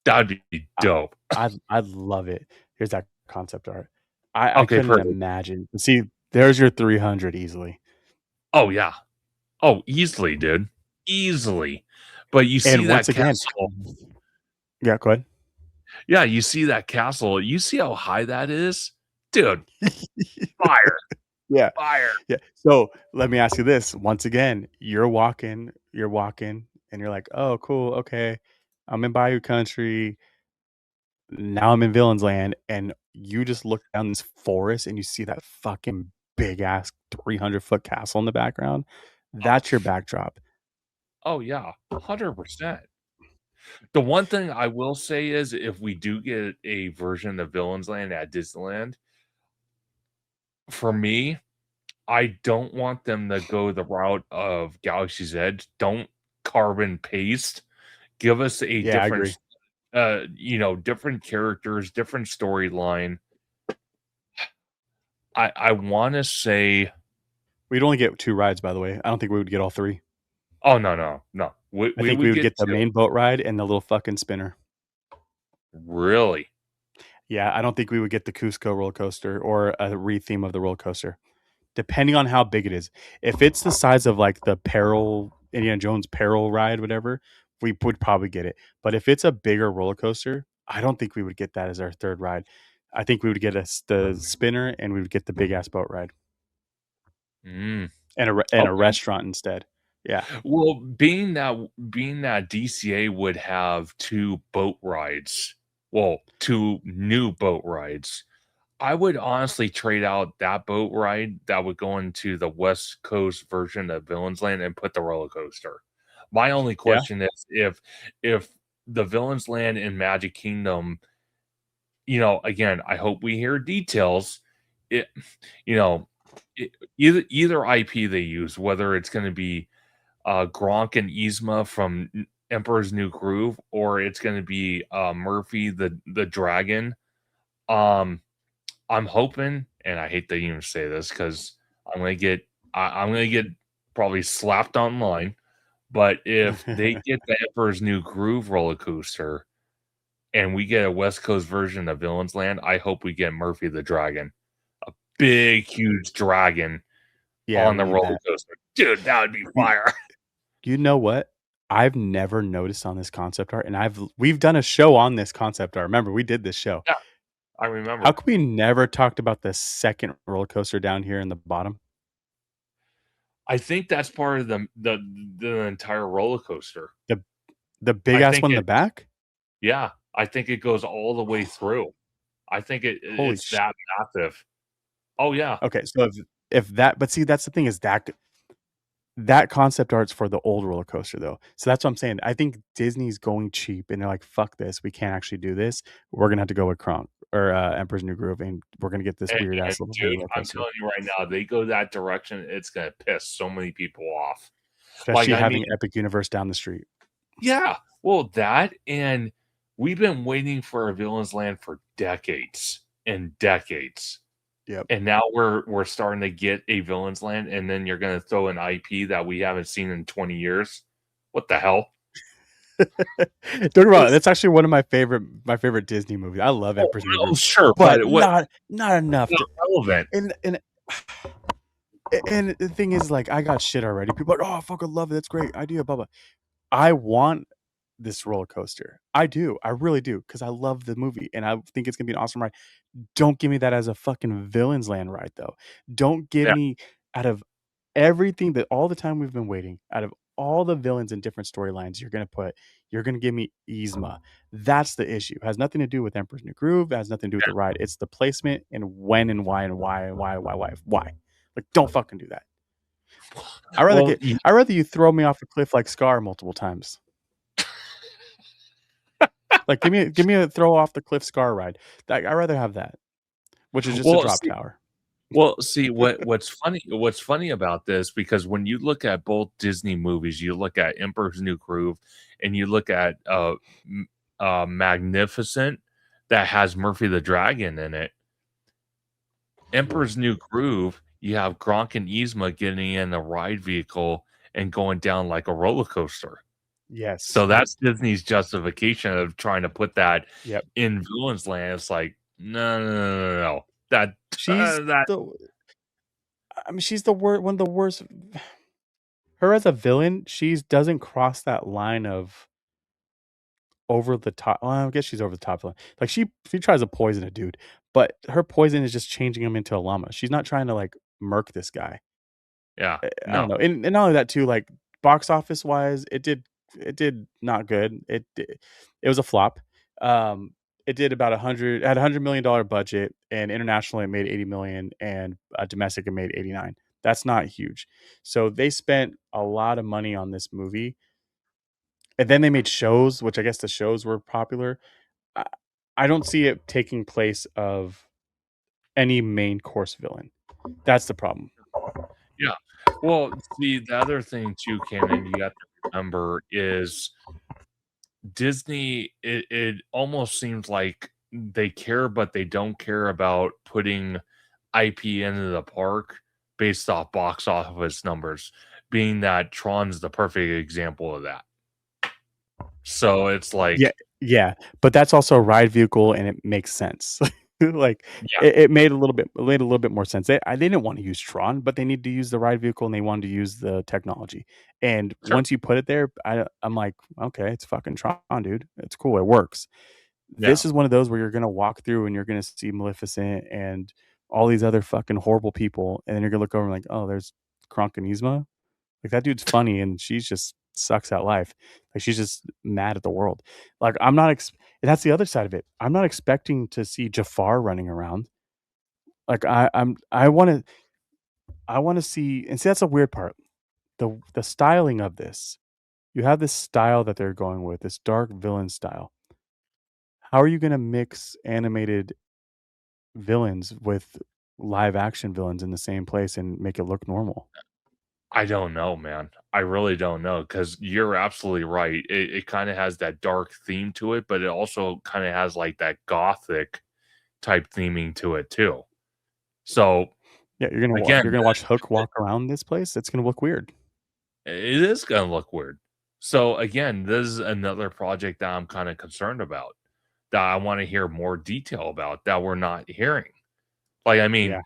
That'd be I dope. I'd love it. Here's that concept art. I Okay, couldn't perfect. imagine. See, there's your 300 easily. Oh, yeah. Oh, easily, dude. Easily. But you see And that once again castle. yeah, go ahead. Yeah, you see that castle. You see how high that is? Dude, fire, Yeah. fire. Yeah. So let me ask you this. Once again, you're walking, and you're like, oh, cool. Okay. I'm in Bayou Country. Now I'm in Villain's Land. And you just look down this forest and you see that fucking big ass 300-foot castle in the background. Oh, That's your backdrop. oh yeah, 100%. The one thing I will say is if we do get a version of Villains Land at Disneyland, for me, I don't want them to go the route of Galaxy's Edge. Don't carbon paste. Give us a Yeah, I different, agree. different characters, different storyline. I want to say, We'd only get 2 rides, by the way. I don't think we would get all 3. oh no, no, no. We, I we think we would would get get the two. main boat ride and the little fucking spinner. Really? Yeah, I don't think we would get the Cusco roller coaster or a re-theme of the roller coaster, depending on how big it is. If it's the size of like the Indiana Jones Peril ride, whatever, we would probably get it. But if it's a bigger roller coaster, I don't think we would get that as our third ride. I think we would get the spinner and we would get the big ass boat ride Mm, and a okay. restaurant instead. Yeah, Well, being that DCA would have 2 boat rides, well, 2 new boat rides, I would honestly trade out that boat ride that would go into the West Coast version of Villains Land and put the roller coaster. My only yeah, question is if the Villains Land in Magic Kingdom, again, I hope we hear details. It, you know, either IP they use, whether it's going to be Gronk and Yzma from Emperor's New Groove, or it's going to be Murphy the Dragon. Um, I'm hoping, and I hate to even say this because I'm gonna get probably slapped online. But if they get the Emperor's New Groove roller coaster and we get a West Coast version of Villains Land, I hope we get Murphy the Dragon, a big, huge dragon yeah. on We the need roller that. coaster. Dude, that would be You, fire. you know what? I've never noticed on this concept art, and we've done a show on this concept art. Remember, we did this show. Yeah, I How remember. come we never talked about the second roller coaster down here in the bottom? I think that's part of the entire roller coaster. The the big I ass think one in the it back? Yeah, I think it goes all the way through. I think Holy it's that massive. Oh, yeah. Okay, so if that but see, that's the thing is that concept art's for the old roller coaster though. So that's what I'm saying. I think Disney's going cheap and they're like, "Fuck this. We can't actually do this. We're gonna have to go with Kronk or Emperor's New Groove, and we're gonna get this weird And ass little mini dude, roller I'm coaster." telling you right now, they go that direction, it's gonna piss so many people off. Like, Especially I mean, having Epic Universe down the street. yeah, well, that and we've been waiting for a Villains Land for decades and decades. Yep. And now we're starting to get a Villains Land, and then you're gonna throw an IP that we haven't seen in 20 years. What the hell? Don't get me wrong, It's that's actually one of my favorite Disney movies. I love oh, Emperor's New oh, Groove, sure, but but what not enough not to relevant. and the thing is, like, I got shit already. People are like, "Oh, I fucking love it. That's great idea, blah blah." I want this roller coaster. I do. I really do because I love the movie and I think it's gonna be an awesome ride. Don't give me that as a fucking Villains Land ride though. Don't give Yeah. me out of everything that all the time we've been waiting, out of all the villains in different storylines you're gonna give me Yzma. That's the issue. It has nothing to do with Emperor's New Groove. It has nothing to do with the ride. It's the placement and when and why and why and why. Like, don't fucking do that. Well, I'd rather you throw me off a cliff like Scar multiple times. Like, give me a throw off the cliff Scar ride. I'd rather have that, which is just a well, drop see, tower. what's funny about this because when you look at both Disney movies, you look at Emperor's New Groove and you look at Magnificent that has Murphy the Dragon in it. Emperor's New Groove, you have Gronk and Yzma getting in a ride vehicle, and going down like a roller coaster. Yes. So that's Disney's justification of trying to put that Yep. in Villain's Land. It's like, no, no, no, no, no. That She's that the I mean, she's the one of the worst. Her as a villain, she doesn't cross that line of over the top. Well, I guess she's over the top. Like she tries to poison a dude, but her poison is just changing him into a llama. She's not trying to like murk this guy. yeah, I don't no, know. And not only that too, like box office wise, it did not good. It was a flop. It did about 100 had $100 million budget, and internationally it made 80 million, and domestic it made 89. That's not huge. So they spent a lot of money on this movie, and then they made shows, which I guess the shows were popular. I, I don't see it taking place of any main course villain. That's the problem. yeah. Well, see, the other thing too, Canon, you have to remember is Disney. It almost seems like they care, but they don't care about putting IP into the park based off box office numbers. Being that Tron's the perfect example of that. So it's Yeah, like, yeah, but that's also a ride vehicle, and it makes sense. Like yeah, it made a little bit more sense. They didn't want to use Tron, but they needed to use the ride vehicle, and they wanted to use the technology. And sure, once you put it there, I'm like, okay, it's fucking Tron, dude. It's cool. It works. yeah, This is one of those where you're gonna walk through and you're gonna see Maleficent and all these other fucking horrible people, and then you're gonna look over and like, oh, there's Kronk and Yzma. Like that dude's funny, and she's just sucks at life. Like she's just mad at the world. Like I'm not. And that's the other side of it. I'm not expecting to see Jafar running around. Like I want to see, and see that's a weird part. The styling of this. You have this style that they're going with, this dark villain style. How are you going to mix animated villains with live action villains in the same place and make it look normal? I don't know, man. I really don't know because you're absolutely right. It kind of has that dark theme to it, but it also kind of has like that gothic type theming to it too. So Yeah, you're again, gonna watch Hook walk around this place. It's gonna look weird. it is gonna look weird. So again, this is another project that I'm kind of concerned about, that I want to hear more detail about that we're not hearing. Like, I mean, Yeah.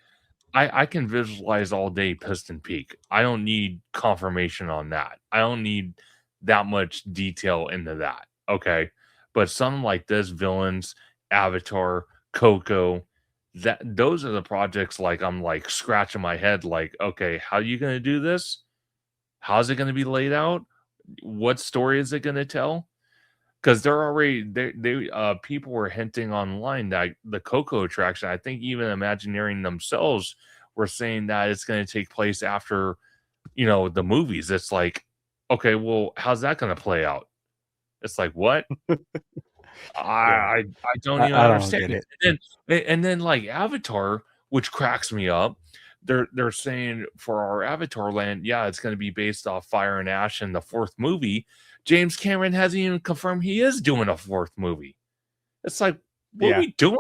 I can visualize all day Piston Peak. I don't need confirmation on that. I don't need that much detail into that. Okay. But something like this, Villains, Avatar, Coco, that those are the projects like I'm like scratching my head, like, okay, how are you gonna do this? How's it gonna be laid out? What story is it gonna tell? Because they're already people were hinting online that the Coco attraction, I think even Imagineering themselves were saying that it's gonna take place after, the movies. It's like, okay, well, how's that gonna play out? It's like, what? I Yeah. I don't even I don't understand get it. it. And then like Avatar, which cracks me up, they're saying for our Avatar land, yeah, it's gonna be based off Fire and Ash in the fourth movie. James Cameron hasn't even confirmed he is doing a fourth movie. It's like, what are Yeah. we doing?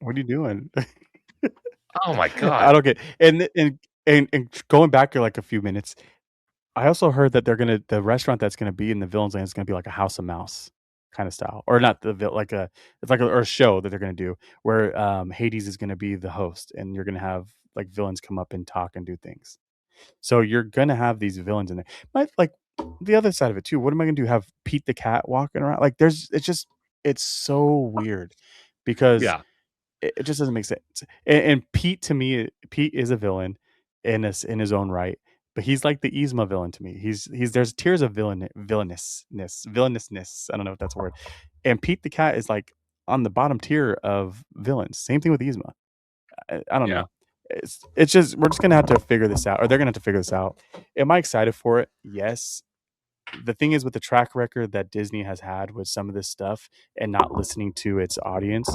What are you doing? Oh my I god. don't get. And going back like a few minutes, I also heard that the restaurant that's gonna be in the Villains Land is gonna be like a House of Mouse kind of style, or not like a it's like or a show that they're gonna do where Hades is gonna be the host, and you're gonna have like villains come up and talk and do things. So you're gonna have these villains in there. But like the other side of it too, what am I gonna do? Have Pete the cat walking around? Like it's so weird because Yeah, it just doesn't make sense. And Pete to me, Pete is a villain in his own right, but he's like the Yzma villain to me. He's there's tiers of villainousness. I don't know if that's a word. And Pete the cat is like on the bottom tier of villains. Same thing with Yzma. I don't yeah, know. It's just we're just gonna have to figure this out, or they're gonna have to figure this out. Am I excited for it? Yes. The thing is with the track record that Disney has had with some of this stuff and not listening to its audience,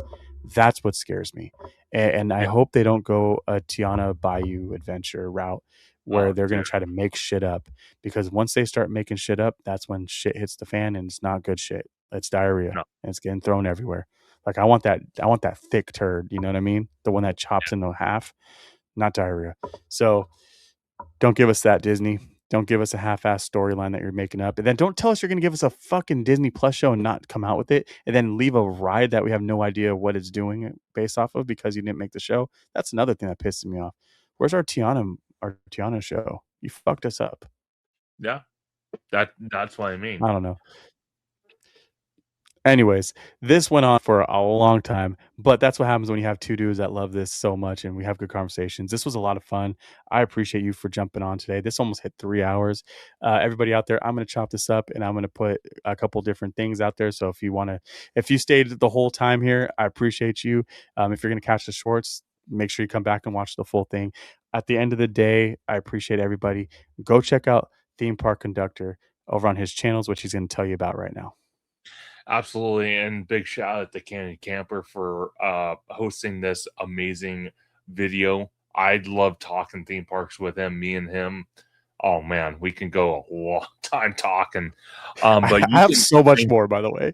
that's what scares me. And I yeah. hope they don't go a Tiana Bayou adventure route where Oh, they're going dude, to try to make shit up, because once they start making shit up, that's when shit hits the fan, and it's not good shit. It's diarrhea no, and it's getting thrown everywhere. Like I want that thick turd, you know what I mean? The one that chops into half, not diarrhea. So don't give us that, Disney. Don't give us a half-assed storyline that you're making up, and then don't tell us you're gonna give us a fucking Disney Plus show and not come out with it, and then leave a ride that we have no idea what it's doing based off of because you didn't make the show. That's another thing that pisses me off. Where's our Tiana show? You fucked us up. Yeah, that's what I mean. I don't know. Anyways, this went on for a long time, but that's what happens when you have two dudes that love this so much and we have good conversations. This was a lot of fun. I appreciate you for jumping on today. This almost hit 3 hours. Everybody out there, I'm going to chop this up and I'm going to put a couple different things out there. So if you stayed the whole time here, I appreciate you. If you're going to catch the shorts, make sure you come back and watch the full thing. At the end of the day, I appreciate everybody. Go check out Theme Park Conductor over on his channels, which he's going to tell you about right now. Absolutely, and big shout out to Candid Camper for hosting this amazing video. I love talking theme parks with him. Me and him, oh man, we can go a long time talking. But I have so much more, by the way.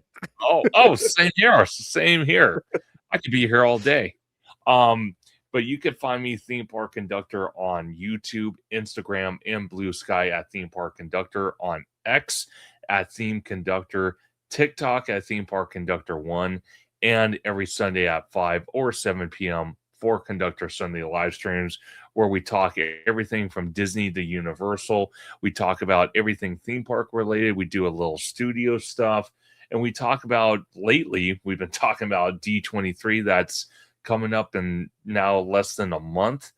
Same here. Same here. I could be here all day. But you can find me Theme Park Conductor on YouTube, Instagram, and Blue Sky at Theme Park Conductor, on X at Theme Conductor, TikTok at Theme Park Conductor 1, and every Sunday at 5 or 7 p.m. for Conductor Sunday live streams, where we talk everything from Disney to Universal. We talk about everything theme park related. We do a little studio stuff, and we talk about, lately, we've been talking about D23 that's coming up in now less than a month.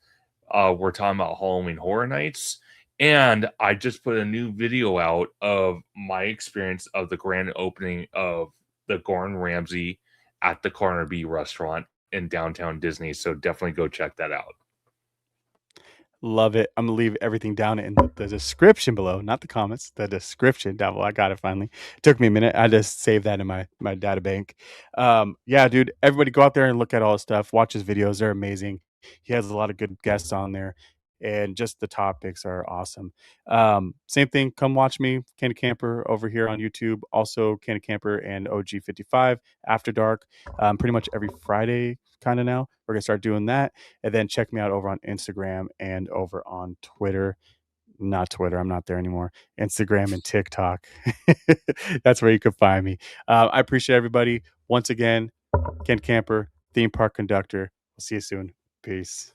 We're talking about Halloween Horror Nights. And I just put a new video out of my experience of the grand opening of the Gordon Ramsay at the Corner B restaurant in downtown Disney. So definitely go check that out. Love it. I'm gonna leave everything down in the description below, not the comments, the description down below. I got it finally. It took me a minute. I just saved that in my data bank. Yeah, dude, everybody go out there and look at all his stuff. Watch his videos. They're amazing. He has a lot of good guests on there, and just the topics are awesome. Same thing. Come watch me, Candid Camper, over here on YouTube. Also, Candid Camper and OG55 After Dark. Pretty much every Friday, kind of now. We're gonna start doing that, and then check me out over on Instagram and over on Twitter. Not Twitter, I'm not there anymore. Instagram and TikTok. That's where you can find me. I appreciate everybody. Once again, Ken Camper, Theme Park Conductor. We'll see you soon. Peace.